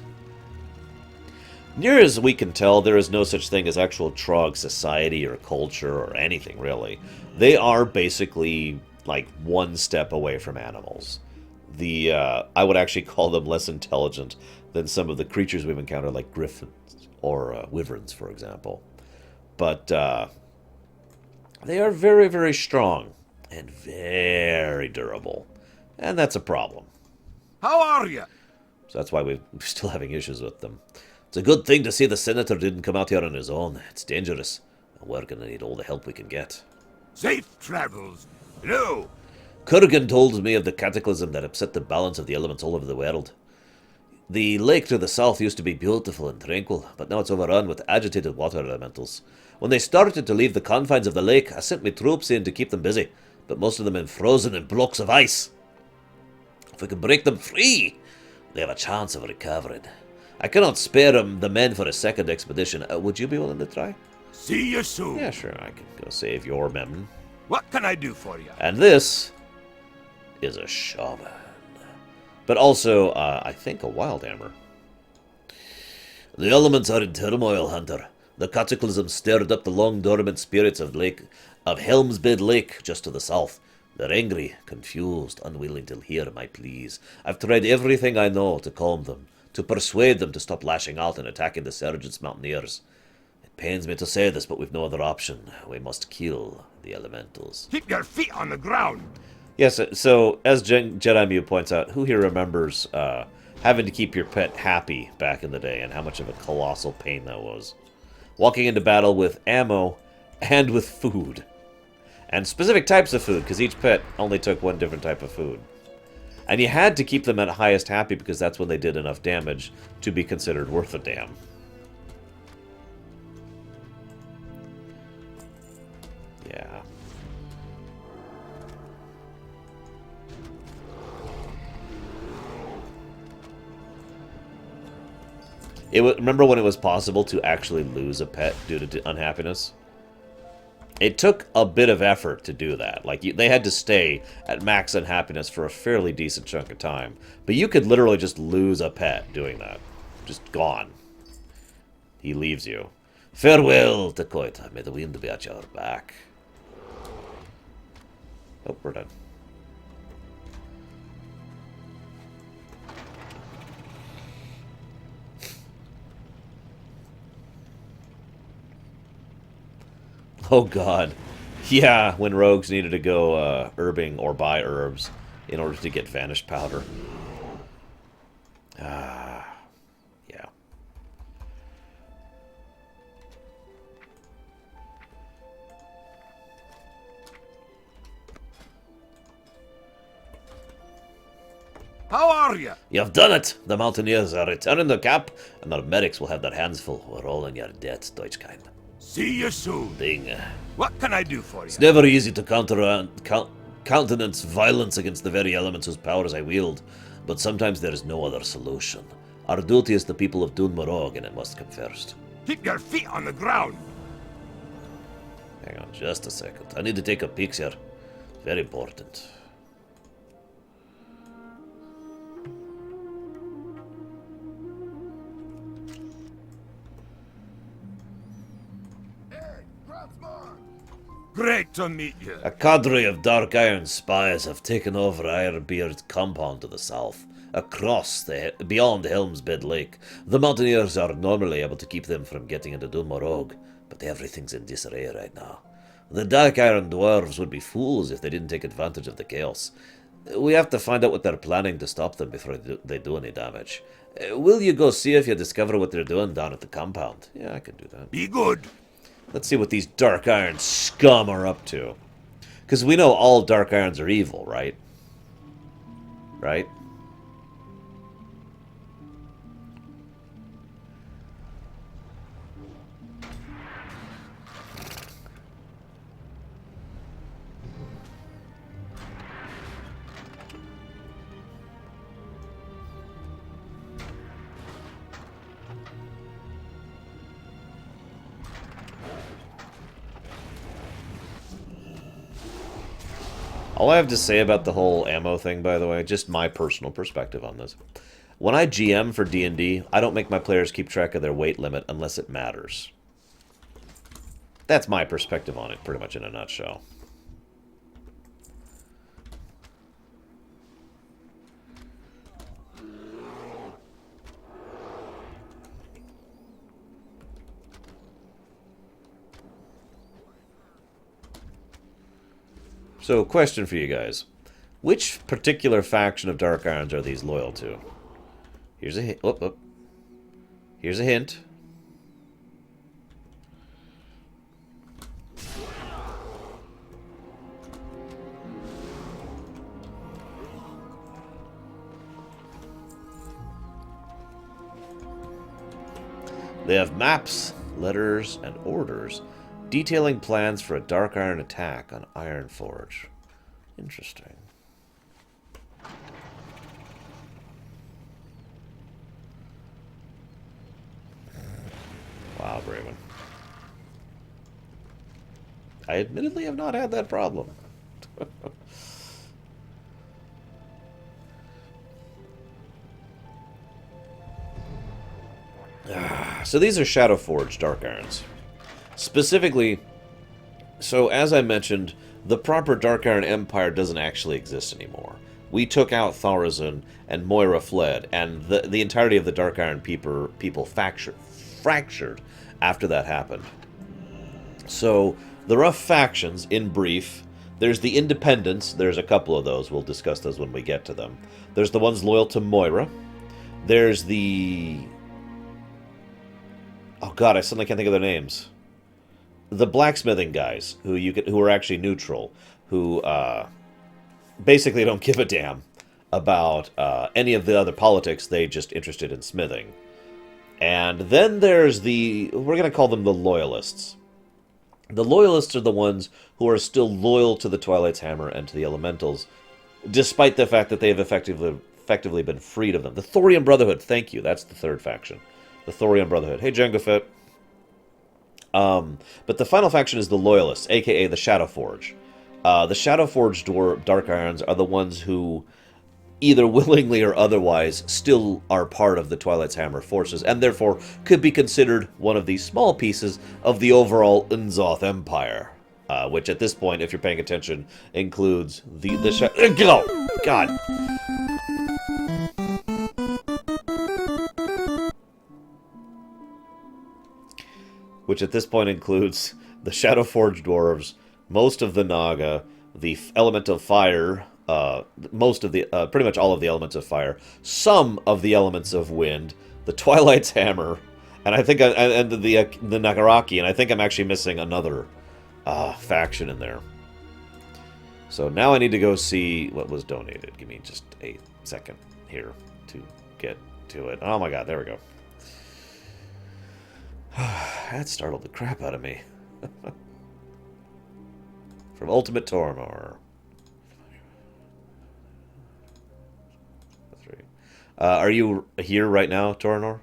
Near as we can tell, there is no such thing as actual Trog society or culture or anything, really. They are basically, like, one step away from animals. I would actually call them less intelligent than some of the creatures we've encountered, like griffins or wyverns, for example. But they are very, very strong and very durable. And that's a problem. How are you? So that's why we're still having issues with them. It's a good thing to see the Senator didn't come out here on his own. It's dangerous. And we're going to need all the help we can get. Safe travels. Hello. Kurgan told me of the cataclysm that upset the balance of the elements all over the world. The lake to the south used to be beautiful and tranquil, but now it's overrun with agitated water elementals. When they started to leave the confines of the lake, I sent my troops in to keep them busy, but most of them are frozen in blocks of ice. If we can break them free, they have a chance of recovering. I cannot spare the men for a second expedition. Would you be willing to try? See you soon. Yeah, sure, I can go save your men. What can I do for you? And this is a shaman. But also, I think a wild hammer. The elements are in turmoil, Hunter. The cataclysm stirred up the long-dormant spirits of Helmsbid Lake, just to the south. They're angry, confused, unwilling to hear my pleas. I've tried everything I know to calm them, to persuade them to stop lashing out and attacking the Sergeant's mountaineers. It pains me to say this, but we've no other option. We must kill the elementals. Keep your feet on the ground. Yes, so as Jedi Mew points out, who here remembers having to keep your pet happy back in the day and how much of a colossal pain that was? Walking into battle with ammo and with food. And specific types of food, because each pet only took one different type of food. And you had to keep them at highest happy because that's when they did enough damage to be considered worth a damn. Yeah. Remember when it was possible to actually lose a pet due to unhappiness? It took a bit of effort to do that. Like, they had to stay at max unhappiness for a fairly decent chunk of time. But you could literally just lose a pet doing that. Just gone. He leaves you. Farewell, Dakoita. May the wind be at your back. Oh, we're done. Oh god. Yeah, when rogues needed to go herbing or buy herbs in order to get vanished powder. Yeah. How are you? You've done it! The Mountaineers are returning the cap, and our medics will have their hands full. We're all in your debt, Deutschkind. See you soon. Ding. What can I do for you? It's never easy to countenance violence against the very elements whose powers I wield, but sometimes there is no other solution. Our duty is the people of Morogh, and it must come first. Keep your feet on the ground. Hang on just a second. I need to take a picture. Very important. Great to meet you. A cadre of Dark Iron spies have taken over Ironbeard's compound to the south, beyond Helmsbid Lake. The Mountaineers are normally able to keep them from getting into Morogh, but everything's in disarray right now. The Dark Iron Dwarves would be fools if they didn't take advantage of the chaos. We have to find out what they're planning to stop them before they do any damage. Will you go see if you discover what they're doing down at the compound? Yeah, I can do that. Be good. Let's see what these Dark Iron scum are up to. Because we know all Dark Irons are evil, right? Right? All I have to say about the whole ammo thing, by the way, just my personal perspective on this. When I GM for D&D, I don't make my players keep track of their weight limit unless it matters. That's my perspective on it, pretty much in a nutshell. So, question for you guys. Which particular faction of Dark Irons are these loyal to? Here's a hint. Here's a hint. They have maps, letters, and orders detailing plans for a Dark Iron attack on Ironforge. Interesting. Wow, Braven. I admittedly have not had that problem. So these are Shadowforged Dark Irons. Specifically, so as I mentioned, the proper Dark Iron Empire doesn't actually exist anymore. We took out Thorazin, and Moira fled, and the entirety of the Dark Iron people fractured after that happened. So, the rough factions, in brief, there's the Independents, there's a couple of those, we'll discuss those when we get to them. There's the ones loyal to Moira. There's the... oh god, I suddenly can't think of their names. The blacksmithing guys, who are actually neutral, who basically don't give a damn about any of the other politics, they just interested in smithing. And then there's we're going to call them the Loyalists. The Loyalists are the ones who are still loyal to the Twilight's Hammer and to the Elementals, despite the fact that they have effectively been freed of them. The Thorium Brotherhood, thank you, that's the third faction. The Thorium Brotherhood. Hey, Jango Fett. But the final faction is the Loyalists, aka the Shadowforge. The Shadowforged Dark Irons are the ones who, either willingly or otherwise, still are part of the Twilight's Hammer forces, and therefore could be considered one of these small pieces of the overall Unzoth Empire. Which at this point, if you're paying attention, includes oh, God! Which at this point includes the Shadowforged Dwarves, most of the Naga, the element of fire, most of the, pretty much all of the elements of fire, some of the elements of wind, the Twilight's Hammer, and I think, and the Nagaraki, and I think I'm actually missing another faction in there. So now I need to go see what was donated. Give me just a second here to get to it. Oh my god, there we go. That startled the crap out of me. From Ultimate Tornor. Are you here right now, Tornor?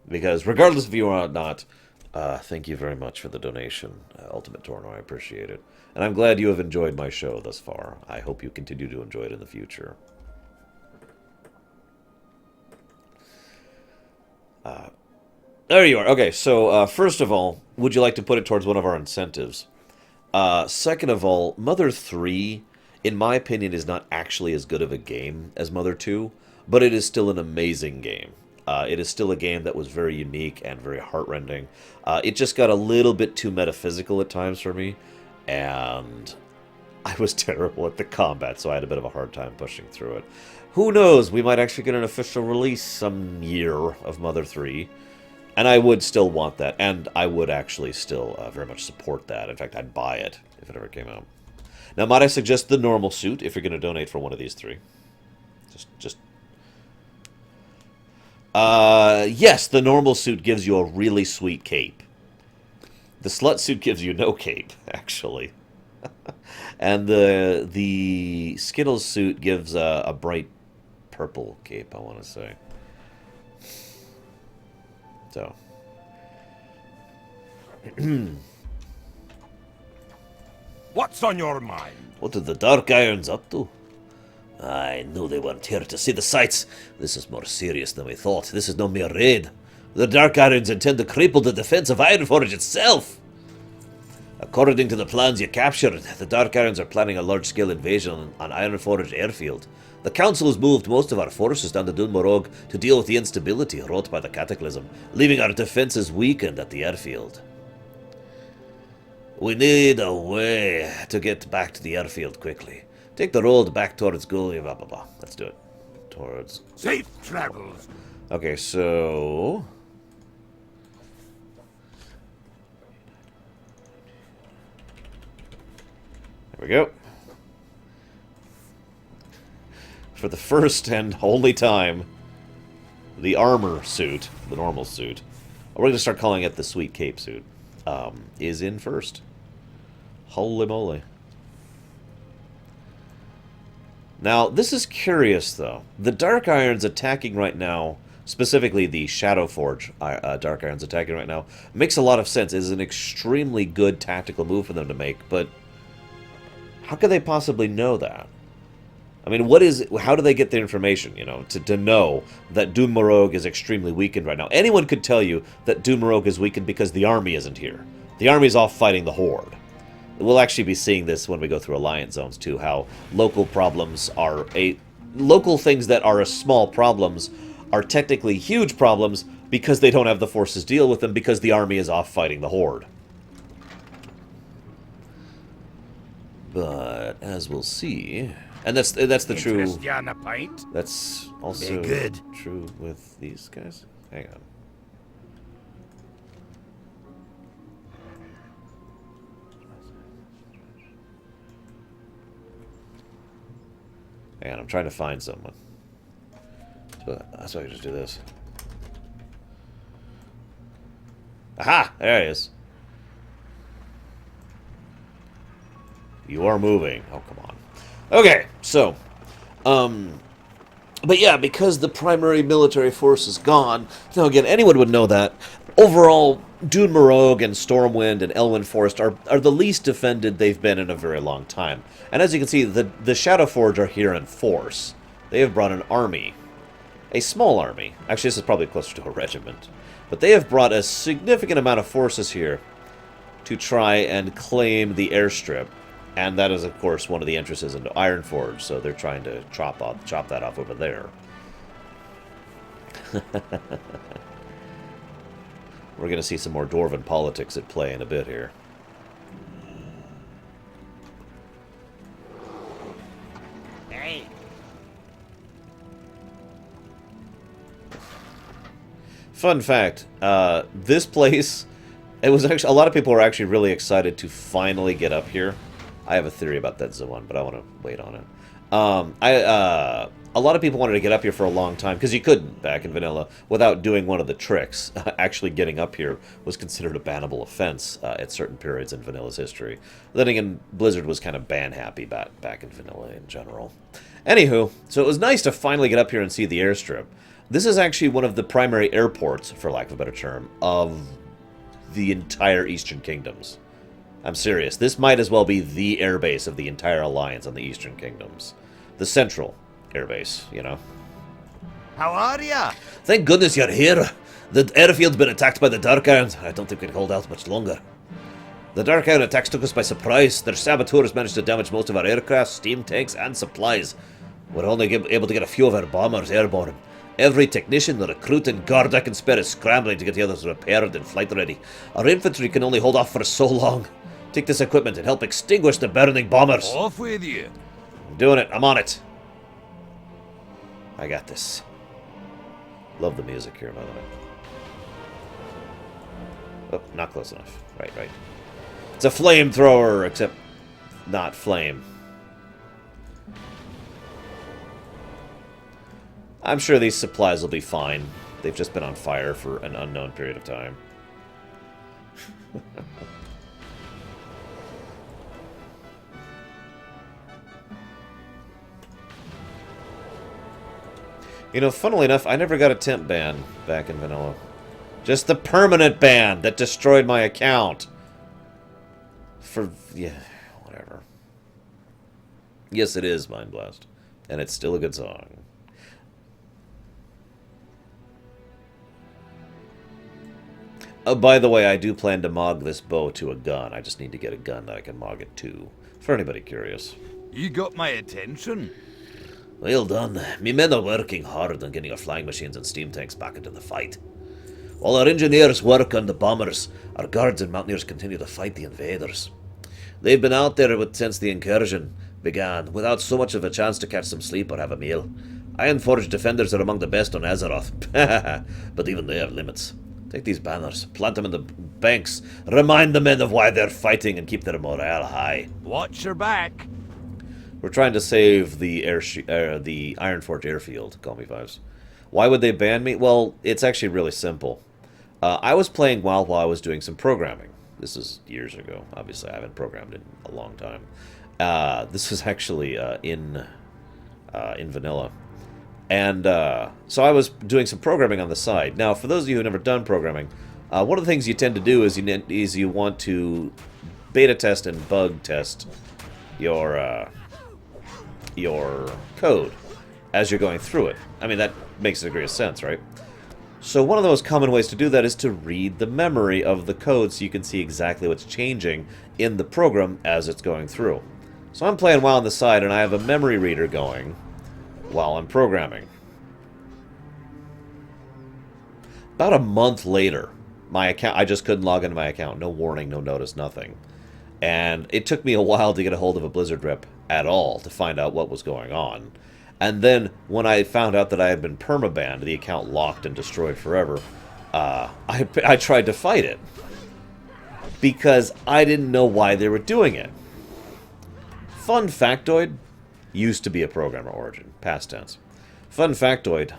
Because regardless if you are not, thank you very much for the donation, Ultimate Tornor. I appreciate it. And I'm glad you have enjoyed my show thus far. I hope you continue to enjoy it in the future. There you are. Okay, so first of all, would you like to put it towards one of our incentives? Second of all, Mother 3, in my opinion, is not actually as good of a game as Mother 2, but it is still an amazing game. It is still a game that was very unique and very heartrending. It just got a little bit too metaphysical at times for me, and I was terrible at the combat, so I had a bit of a hard time pushing through it. Who knows? We might actually get an official release some year of Mother 3. And I would still want that. And I would actually still very much support that. In fact, I'd buy it if it ever came out. Now, might I suggest the normal suit if you're going to donate for one of these 3? Yes, the normal suit gives you a really sweet cape. The slut suit gives you no cape, actually. And the Skittles suit gives a bright purple cape, I want to say. So. What's on your mind? What are the Dark Irons up to? I knew they weren't here to see the sights. This is more serious than we thought. This is no mere raid. The Dark Irons intend to cripple the defense of Ironforge itself. According to the plans you captured, the Dark Irons are planning a large-scale invasion on Ironforge Airfield. The Council has moved most of our forces down to Morogh to deal with the instability wrought by the Cataclysm, leaving our defenses weakened at the airfield. We need a way to get back to the airfield quickly. Take the road back towards Gully, blah, blah, blah. Let's do it. Towards... Safe travels. Okay, so... There we go. For the first and only time, the armor suit, the normal suit, we're going to start calling it the Sweet Cape suit, is in first. Holy moly. Now, this is curious, though. The Dark Irons attacking right now, specifically the Shadowforge Dark Irons attacking right now, makes a lot of sense. It is an extremely good tactical move for them to make, but how could they possibly know that? I mean, how do they get the information, you know, to know that Morogh is extremely weakened right now? Anyone could tell you that Morogh is weakened because the army isn't here. The army's off fighting the Horde. We'll actually be seeing this when we go through Alliance Zones, too, how local problems are local things that are small problems are technically huge problems because they don't have the forces to deal with them because the army is off fighting the Horde. But, as we'll see... And that's the true... Interest you on a pint? That's also good. True with these guys. Hang on. Hang on, I'm trying to find someone. So that's why I just do this. Aha! There he is. You are moving. Oh, come on. Okay, so, but yeah, because the primary military force is gone, now again, anyone would know that, overall, Morogh and Stormwind and Elwyn Forest are the least defended they've been in a very long time. And as you can see, the Shadowforge are here in force. They have brought an army. A small army. Actually, this is probably closer to a regiment. But they have brought a significant amount of forces here to try and claim the airstrip. And that is, of course, one of the entrances into Ironforge, so they're trying to chop that off over there. We're going to see some more Dwarven politics at play in a bit here. Hey. Fun fact, this place, it was actually, a lot of people were actually really excited to finally get up here. I have a theory about that Zoan, but I want to wait on it. A lot of people wanted to get up here for a long time, because you couldn't back in Vanilla, without doing one of the tricks. Actually getting up here was considered a bannable offense at certain periods in Vanilla's history. Then again, Blizzard was kind of ban-happy back in Vanilla in general. Anywho, so it was nice to finally get up here and see the airstrip. This is actually one of the primary airports, for lack of a better term, of the entire Eastern Kingdoms. I'm serious. This might as well be the airbase of the entire Alliance on the Eastern Kingdoms. The central airbase, you know. How are ya? Thank goodness you're here. The airfield's been attacked by the Dark Irons. I don't think we can hold out much longer. The Dark Iron attacks took us by surprise. Their saboteurs managed to damage most of our aircraft, steam tanks, and supplies. We're only able to get a few of our bombers airborne. Every technician, recruit, and guard I can spare is scrambling to get the others repaired and flight ready. Our infantry can only hold off for so long. Take this equipment and help extinguish the burning bombers. Off with you. I'm doing it. I'm on it. I got this. Love the music here, by the way. Oh, not close enough. Right. It's a flamethrower, except not flame. I'm sure these supplies will be fine. They've just been on fire for an unknown period of time. You know, funnily enough, I never got a temp ban back in vanilla. Just the permanent ban that destroyed my account. Yeah, whatever. Yes, it is Mind Blast. And it's still a good song. By the way, I do plan to mog this bow to a gun. I just need to get a gun that I can mog it to. For anybody curious. You got my attention. Well done. Me men are working hard on getting our flying machines and steam tanks back into the fight. While our engineers work on the bombers, our guards and mountaineers continue to fight the invaders. They've been out there since the incursion began, without so much of a chance to catch some sleep or have a meal. Ironforge defenders are among the best on Azeroth, but even they have limits. Take these banners, plant them in the banks, remind the men of why they're fighting, and keep their morale high. Watch your back. We're trying to save the Ironforge Airfield, call me Fives. Why would they ban me? Well, it's actually really simple. I was playing WoW while I was doing some programming. This is years ago. Obviously, I haven't programmed in a long time. This was actually in vanilla. And so I was doing some programming on the side. Now, for those of you who've never done programming, one of the things you tend to do is you want to beta test and bug test your code as you're going through it. I mean, that makes a degree of sense, right? So one of the most common ways to do that is to read the memory of the code so you can see exactly what's changing in the program as it's going through. So I'm playing WoW on the side, and I have a memory reader going while I'm programming. About a month later, my account, I just couldn't log into my account. No warning, no notice, nothing. And it took me a while to get a hold of a Blizzard rep at all to find out what was going on. And then when I found out that I had been permabanned, the account locked and destroyed forever, I tried to fight it. Because I didn't know why they were doing it. Fun factoid, used to be a programmer origin, past tense. Fun factoid,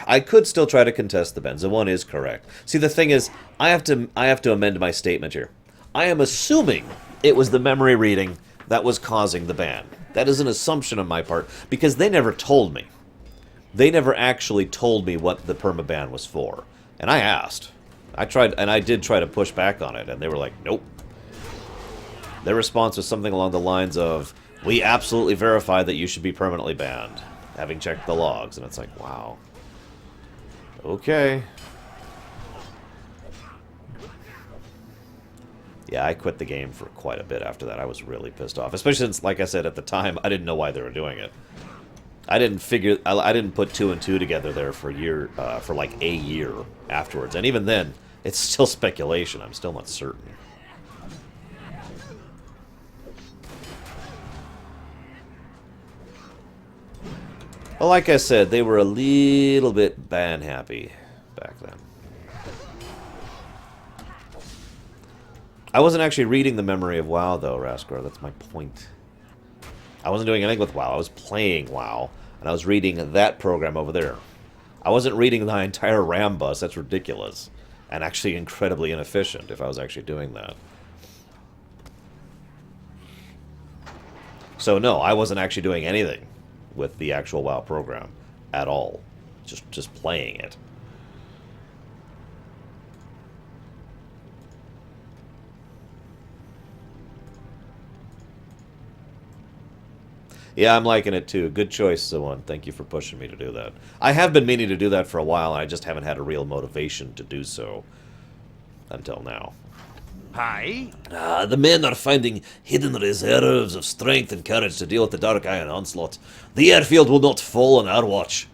I could still try to contest the bans. The one is correct. See, the thing is, I have to amend my statement here. I am assuming it was the memory reading that was causing the ban. That is an assumption on my part, because they never told me. They never actually told me what the permaban was for. And I asked. I tried, and I did try to push back on it, and they were like, nope. Their response was something along the lines of, we absolutely verify that you should be permanently banned, having checked the logs. And it's like, wow. Okay. Yeah, I quit the game for quite a bit after that. I was really pissed off. Especially since, like I said, at the time, I didn't know why they were doing it. I didn't put 2 and 2 together there for like a year afterwards. And even then, it's still speculation. I'm still not certain. Well, like I said, they were a little bit ban happy back then. I wasn't actually reading the memory of WoW, though, Raskar. That's my point. I wasn't doing anything with WoW. I was playing WoW, and I was reading that program over there. I wasn't reading the entire RAM bus. That's ridiculous. And actually incredibly inefficient if I was actually doing that. So, no, I wasn't actually doing anything with the actual WoW program at all. Just playing it. Yeah, I'm liking it too. Good choice, Zawan. Thank you for pushing me to do that. I have been meaning to do that for a while, and I just haven't had a real motivation to do so until now. Hi. The men are finding hidden reserves of strength and courage to deal with the Dark Iron Onslaught. The airfield will not fall on our watch.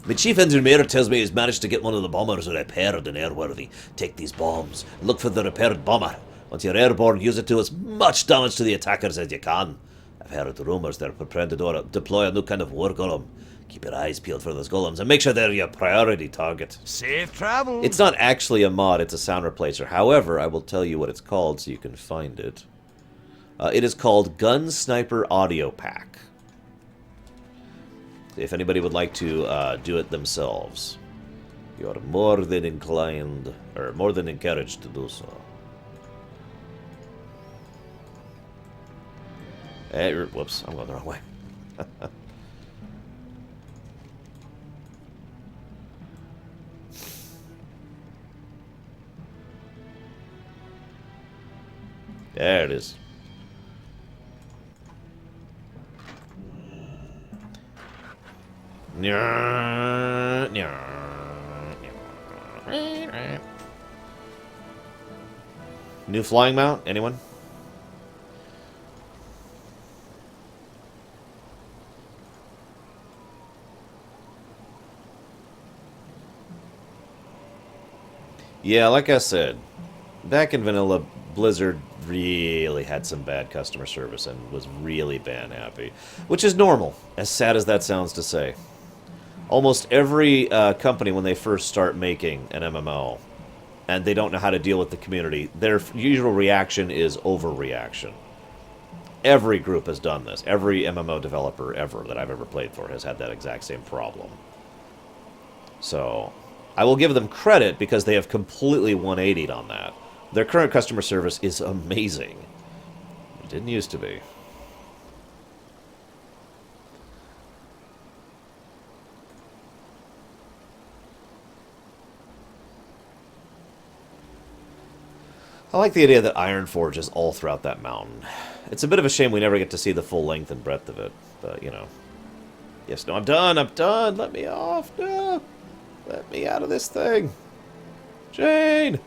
My chief engineer tells me he's managed to get one of the bombers repaired and airworthy. Take these bombs and look for the repaired bomber. Once you're airborne, use it to as much damage to the attackers as you can. I've heard rumors they're preparing to deploy a new kind of war golem. Keep your eyes peeled for those golems and make sure they're your priority target. Safe travel. It's not actually a mod, it's a sound replacer. However, I will tell you what it's called so you can find it. It is called Gun Sniper Audio Pack. If anybody would like to do it themselves, you are more than inclined, or more than encouraged to do so. Whoops, I'm going the wrong way. There it is. New flying mount? Anyone? Yeah, like I said, back in vanilla, Blizzard really had some bad customer service and was really ban happy, which is normal, as sad as that sounds to say. Almost every company, when they first start making an MMO, and they don't know how to deal with the community, their usual reaction is overreaction. Every group has done this. Every MMO developer ever that I've ever played for has had that exact same problem. So, I will give them credit because they have completely 180'd on that. Their current customer service is amazing. It didn't used to be. I like the idea that Ironforge is all throughout that mountain. It's a bit of a shame we never get to see the full length and breadth of it, but, you know. Yes, no, I'm done, let me off, no! Let me out of this thing! Jane!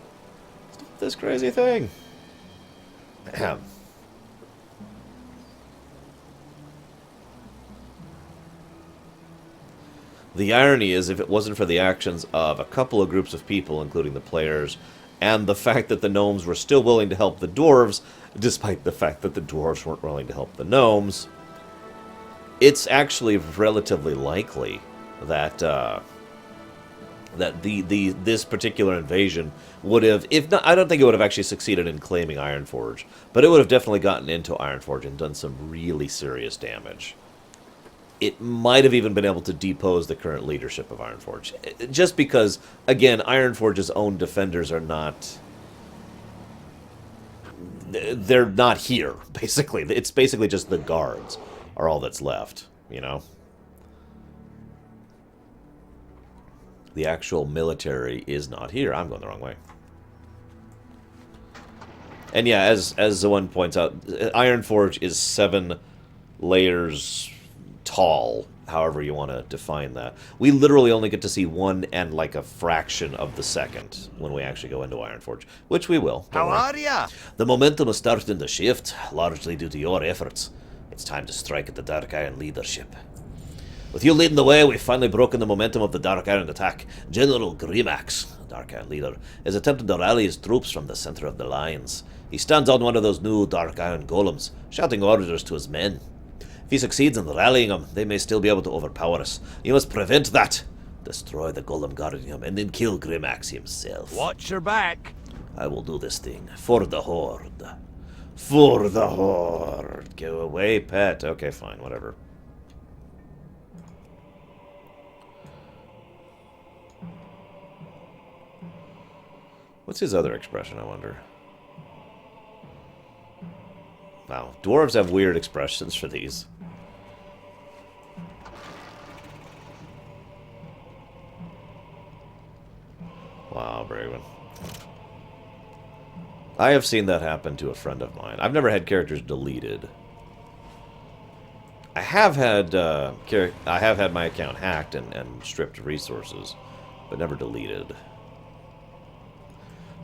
Stop this crazy thing! Ahem. The irony is, if it wasn't for the actions of a couple of groups of people, including the players, and the fact that the gnomes were still willing to help the dwarves, despite the fact that the dwarves weren't willing to help the gnomes, it's actually relatively likely that this particular invasion would have, if not, I don't think it would have actually succeeded in claiming Ironforge, but it would have definitely gotten into Ironforge and done some really serious damage. It might have even been able to depose the current leadership of Ironforge. Just because, again, Ironforge's own defenders are not... They're not here, basically. It's basically just the guards are all that's left, you know? The actual military is not here. I'm going the wrong way. And yeah, as the one points out, Ironforge is 7 layers... tall, however you want to define that. We literally only get to see 1 and like a fraction of the second when we actually go into Ironforge, which we will. How are ya? The momentum is starting to shift, largely due to your efforts. It's time to strike at the Dark Iron leadership. With you leading the way, we've finally broken the momentum of the Dark Iron attack. General Grimax, the Dark Iron leader, is attempting to rally his troops from the center of the lines. He stands on one of those new Dark Iron golems, shouting orders to his men. If he succeeds in rallying them, they may still be able to overpower us. You must prevent that. Destroy the golem guarding him, and then kill Grimax himself. Watch your back. I will do this thing for the Horde. For the Horde. Go away, pet. Okay, fine, whatever. What's his other expression, I wonder? Wow, dwarves have weird expressions for these. Wow, Braven. I have seen that happen to a friend of mine. I've never had characters deleted. I have had my account hacked and stripped of resources, but never deleted.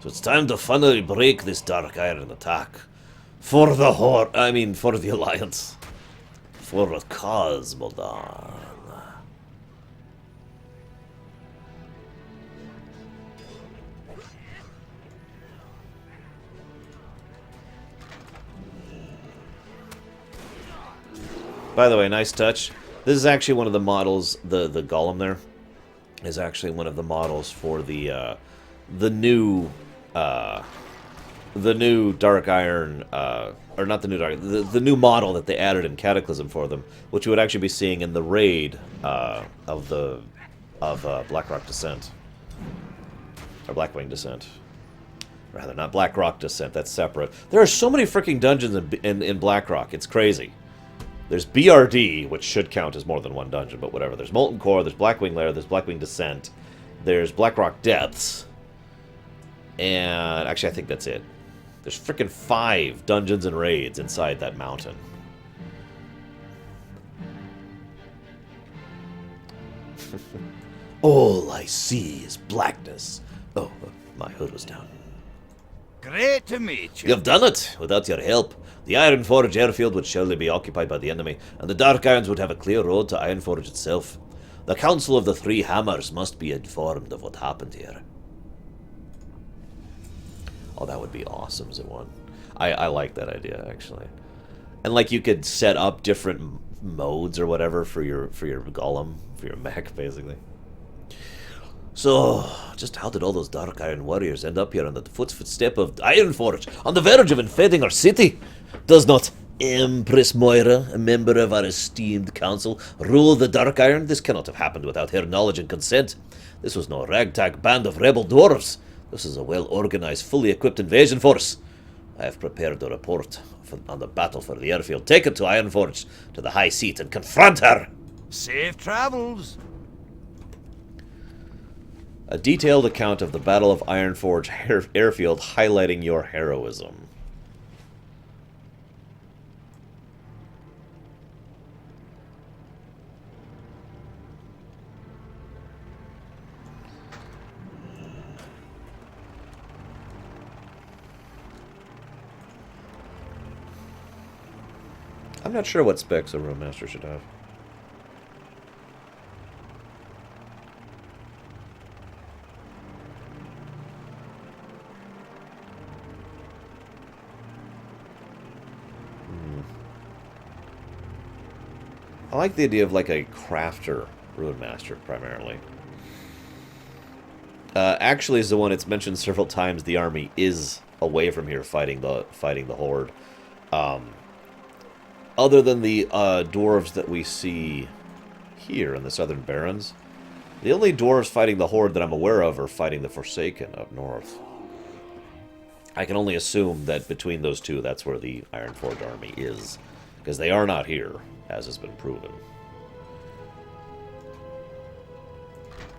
So it's time to finally break this Dark Iron attack. For the Horde, I mean, for the Alliance. For Cosmodon. By the way, nice touch. This is actually one of the models. The golem there is actually one of the models for the new Dark Iron, or not the new Dark, the new model that they added in Cataclysm for them, which you would actually be seeing in the raid of Blackrock Descent, or Blackwing Descent. Rather, not Blackrock Descent. That's separate. There are so many freaking dungeons in Blackrock. It's crazy. There's BRD, which should count as more than one dungeon, but whatever. There's Molten Core, there's Blackwing Lair, there's Blackwing Descent, there's Blackrock Depths, and actually I think that's it. There's freaking 5 dungeons and raids inside that mountain. All I see is blackness. Oh, my hood was down. Great to meet you. You've done it! Without your help, the Ironforge Airfield would surely be occupied by the enemy, and the Dark Irons would have a clear road to Ironforge itself. The Council of the Three Hammers must be informed of what happened here. Oh, that would be awesome as a one. I like that idea, actually. And, like, you could set up different modes or whatever for your golem, for your mech, basically. So, just how did all those Dark Iron warriors end up here on the footstep of Ironforge, on the verge of invading our city? Does not Empress Moira, a member of our esteemed council, rule the Dark Iron? This cannot have happened without her knowledge and consent. This was no ragtag band of rebel dwarves. This is a well-organized, fully equipped invasion force. I have prepared a report on the battle for the airfield. Take it to Ironforge, to the high seat, and confront her! Safe travels. A detailed account of the Battle of Ironforge Airfield highlighting your heroism. I'm not sure what specs a Room Master should have. I like the idea of like a crafter Rune Master primarily. Actually, is the one it's mentioned several times. The army is away from here fighting the horde. Other than the dwarves that we see here in the Southern Barrens, the only dwarves fighting the horde that I'm aware of are fighting the Forsaken up north. I can only assume that between those two, that's where the Ironforge army is, because they are not here, as has been proven.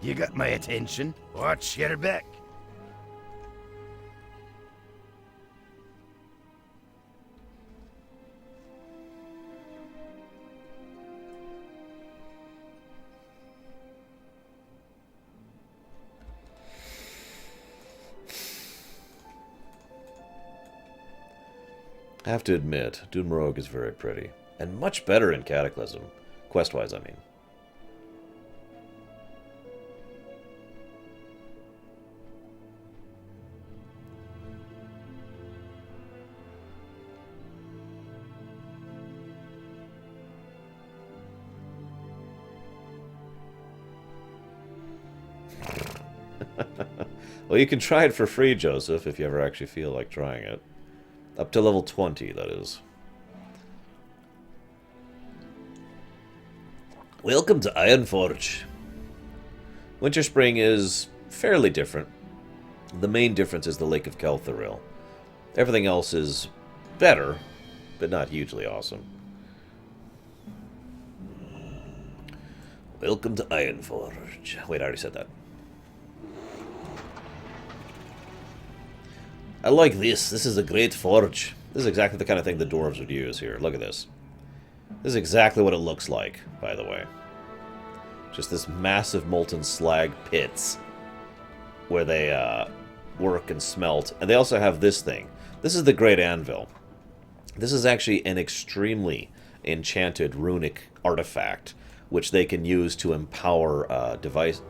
You got my attention. Watch your back. I have to admit, Morogh is very pretty. And much better in Cataclysm. Quest-wise, I mean. Well, you can try it for free, Joseph, if you ever actually feel like trying it. Up to level 20, that is. Welcome to Ironforge. Winterspring is fairly different. The main difference is the Lake of Kelthoril. Everything else is better, but not hugely awesome. Welcome to Ironforge. Wait, I already said that. I like this. This is a great forge. This is exactly the kind of thing the dwarves would use here. Look at this. This is exactly what it looks like, by the way. Just this massive molten slag pits where they work and smelt. And they also have this thing. This is the Great Anvil. This is actually an extremely enchanted runic artifact which they can use to empower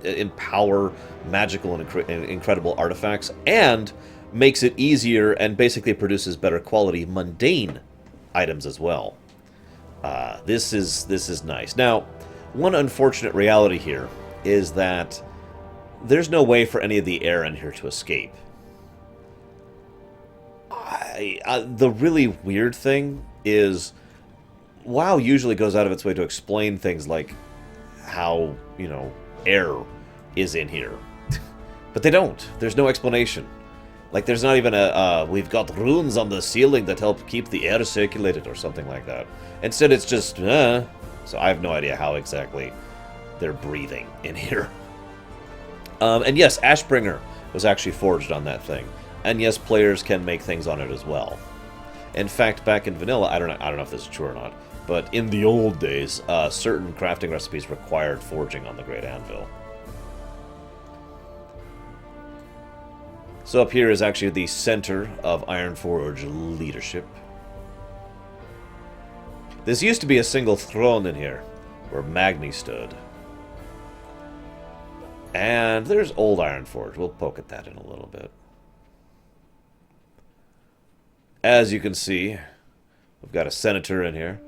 empower magical and incredible artifacts, and makes it easier and basically produces better quality mundane items as well. this is nice. Now, one unfortunate reality here is that there's no way for any of the air in here to escape. The really weird thing is, WoW usually goes out of its way to explain things like how, you know, air is in here. But they don't. There's no explanation. Like, there's not even we've got runes on the ceiling that help keep the air circulated or something like that. Instead, it's just, So I have no idea how exactly they're breathing in here. And yes, Ashbringer was actually forged on that thing. And yes, players can make things on it as well. In fact, back in vanilla, I don't know if this is true or not, but in the old days, certain crafting recipes required forging on the Great Anvil. So up here is actually the center of Ironforge leadership. This used to be a single throne in here, where Magni stood. And there's old Ironforge. We'll poke at that in a little bit. As you can see, we've got a senator in here.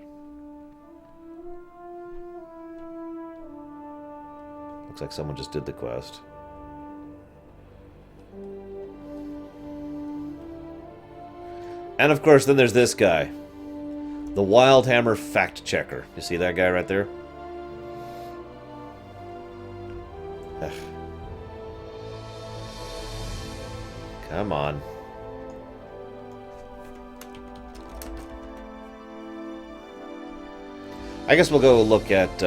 Looks like someone just did the quest. And of course, then there's this guy. The Wildhammer Fact Checker. You see that guy right there? Come on. I guess we'll go look at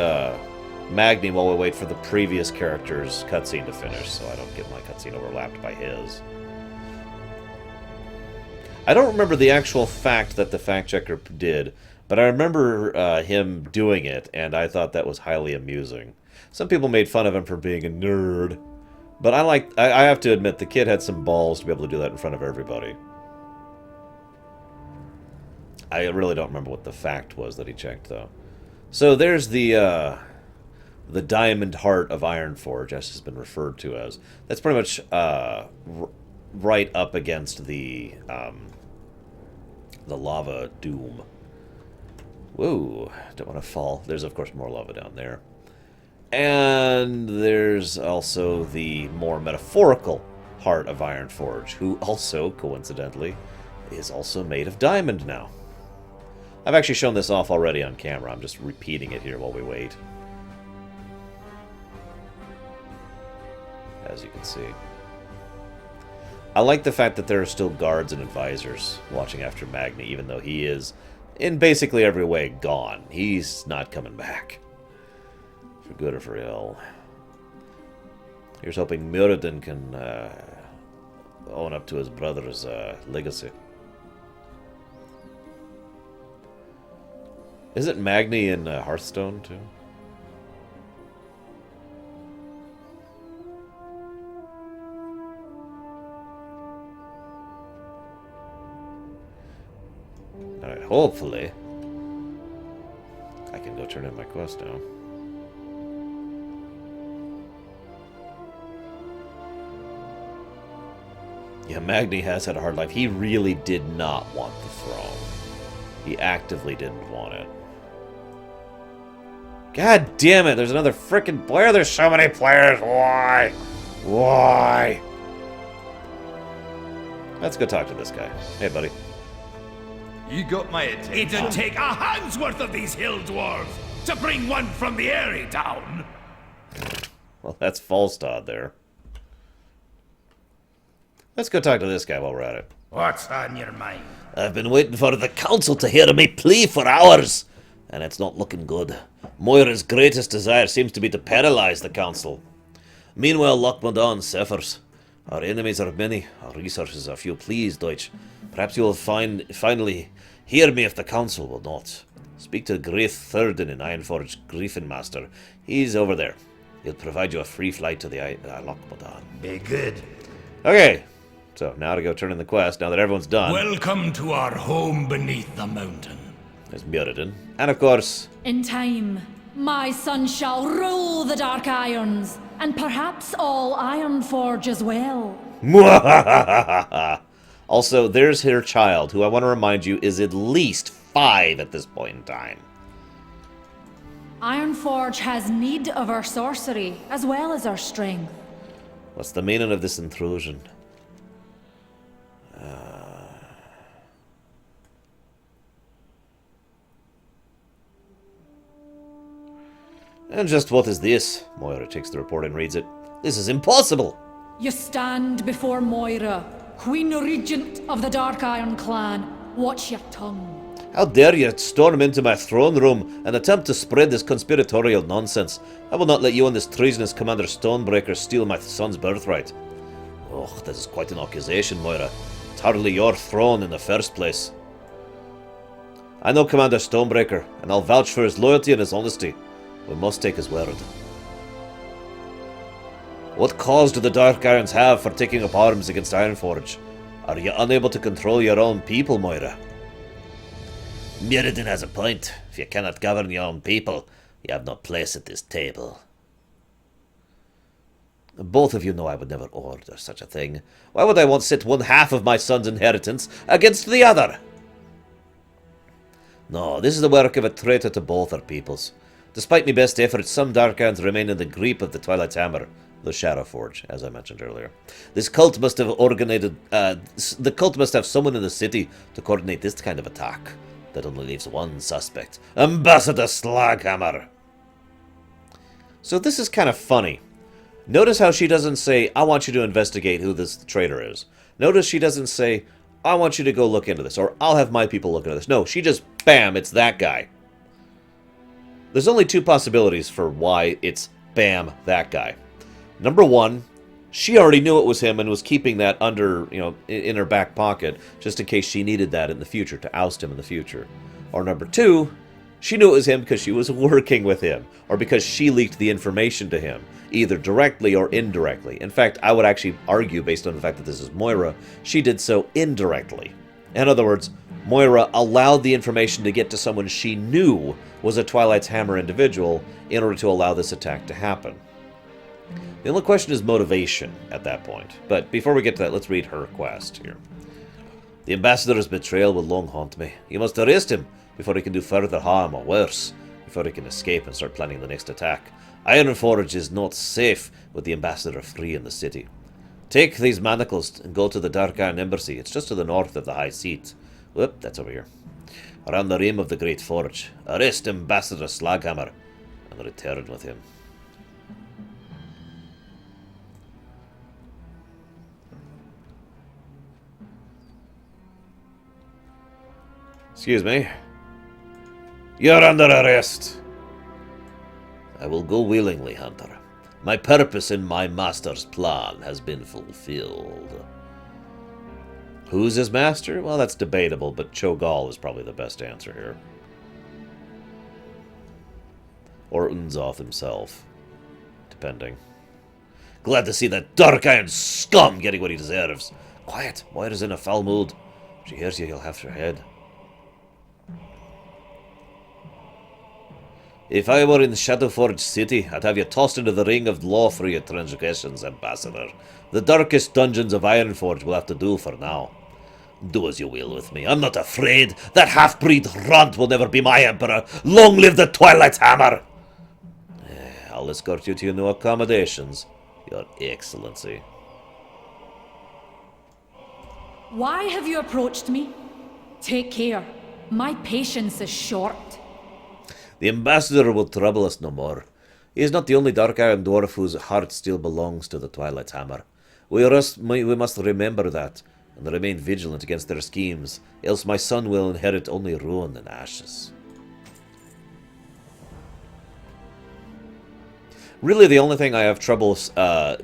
Magni while we wait for the previous character's cutscene to finish, so I don't get my cutscene overlapped by his. I don't remember the actual fact that the fact checker did, but I remember him doing it, and I thought that was highly amusing. Some people made fun of him for being a nerd, but I have to admit, the kid had some balls to be able to do that in front of everybody. I really don't remember what the fact was that he checked, though. So there's the Diamond Heart of Ironforge, as has been referred to as. That's pretty much right up against the lava doom. Whoa, don't want to fall. There's, of course, more lava down there. And there's also the more metaphorical Heart of Ironforge, who also, coincidentally, is also made of diamond now. I've actually shown this off already on camera. I'm just repeating it here while we wait. As you can see. I like the fact that there are still guards and advisors watching after Magni, even though he is, in basically every way, gone. He's not coming back. For good or for ill. Here's hoping Muradin can own up to his brother's legacy. Isn't Magni in Hearthstone, too? Alright, hopefully I can go turn in my quest now. Yeah, Magni has had a hard life. He really did not want the throne. He actively didn't want it. God damn it, there's another frickin' player. There's so many players. Why? Why? Let's go talk to this guy. Hey, buddy. You got my attention. It'd take a hand's worth of these hill dwarves to bring one from the Airy down. Well, that's Falstad there. Let's go talk to this guy while we're at it. What's on your mind? I've been waiting for the council to hear me plea for hours, and it's not looking good. Moira's greatest desire seems to be to paralyze the council. Meanwhile, Lochmadan suffers. Our enemies are many, our resources are few. Please, Deutsch, perhaps you will finally hear me if the council will not. Speak to Graith Thurden in Ironforge Griffin Master. He's over there. He'll provide you a free flight to the Lochmadan. Be good. Okay, so now to go turn in the quest, now that everyone's done. Welcome to our home beneath the mountain. There's Muradin. And of course... In time, my son shall rule the Dark Irons, and perhaps all Ironforge as well. Also, there's her child, who I want to remind you is at least 5 at this point in time. Ironforge has need of our sorcery, as well as our strength. What's the meaning of this intrusion? And just what is this? Moira takes the report and reads it. This is impossible! You stand before Moira, Queen Regent of the Dark Iron Clan. Watch your tongue. How dare you storm into my throne room and attempt to spread this conspiratorial nonsense? I will not let you and this treasonous Commander Stonebreaker steal my son's birthright. Oh, this is quite an accusation, Moira. It's hardly your throne in the first place. I know Commander Stonebreaker, and I'll vouch for his loyalty and his honesty. We must take his word. What cause do the Dark Irons have for taking up arms against Ironforge? Are you unable to control your own people, Moira? Mirrodin has a point. If you cannot govern your own people, you have no place at this table. Both of you know I would never order such a thing. Why would I want to sit one half of my son's inheritance against the other? No, this is the work of a traitor to both our peoples. Despite my best efforts, some Dark Irons remain in the grip of the Twilight Hammer, the Shadow Forge, as I mentioned earlier. This cult must have the cult must have someone in the city to coordinate this kind of attack. That only leaves one suspect. Ambassador Slaghammer! So this is kind of funny. Notice how she doesn't say, I want you to investigate who this traitor is. Notice she doesn't say, I want you to go look into this, or I'll have my people look into this. No, she just, bam, it's that guy. There's only two possibilities for why it's, bam, that guy. Number one, she already knew it was him and was keeping that under, in her back pocket, just in case she needed that in the future, to oust him in the future. Or number two, she knew it was him because she was working with him, or because she leaked the information to him, either directly or indirectly. In fact, I would actually argue, based on the fact that this is Moira, she did so indirectly. In other words, Moira allowed the information to get to someone she knew was a Twilight's Hammer individual in order to allow this attack to happen. The only question is motivation at that point. But before we get to that, let's read her quest here. The Ambassador's betrayal will long haunt me. You must arrest him before he can do further harm, or worse, before he can escape and start planning the next attack. Ironforge is not safe with the Ambassador free in the city. Take these manacles and go to the Dark Iron Embassy. It's just to the north of the High Seat. Whoop, that's over here. Around the rim of the Great Forge. Arrest Ambassador Slaghammer and return with him. Excuse me. You're under arrest. I will go willingly, Hunter. My purpose in my master's plan has been fulfilled. Who's his master? Well, that's debatable, but Cho'Gall is probably the best answer here. Or Unzoth himself, depending. Glad to see that Dark Iron scum getting what he deserves. Quiet, Moira's in a foul mood. If she hears you, you'll have her head. If I were in Shadowforge City, I'd have you tossed into the ring of law for your transgressions, Ambassador. The darkest dungeons of Ironforge will have to do for now. Do as you will with me. I'm not afraid. That half-breed runt will never be my emperor. Long live the Twilight Hammer! I'll escort you to your new accommodations, Your Excellency. Why have you approached me? Take care. My patience is short. The Ambassador will trouble us no more. He is not the only Dark Iron Dwarf whose heart still belongs to the Twilight Hammer. We must remember that, and remain vigilant against their schemes, else my son will inherit only ruin and ashes. Really, the only thing I have trouble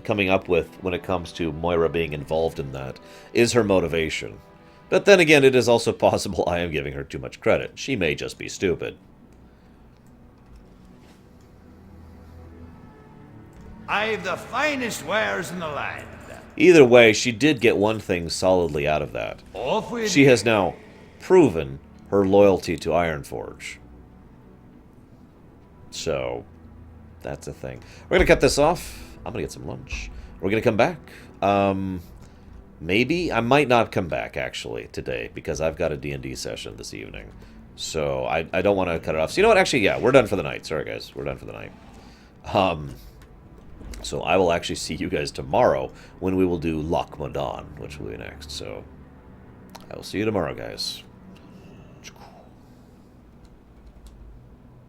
coming up with when it comes to Moira being involved in that is her motivation. But then again, it is also possible I am giving her too much credit. She may just be stupid. I've the finest wares in the land. Either way, she did get one thing solidly out of that. She has now proven her loyalty to Ironforge. So, that's a thing. We're going to cut this off. I'm going to get some lunch. We're going to come back. Maybe. I might not come back, actually, today, because I've got a D&D session this evening. So I don't want to cut it off. So you know what? Actually, yeah, we're done for the night. Sorry, guys. We're done for the night. So I will actually see you guys tomorrow when we will do Loch Modan, which will be next. So I will see you tomorrow, guys.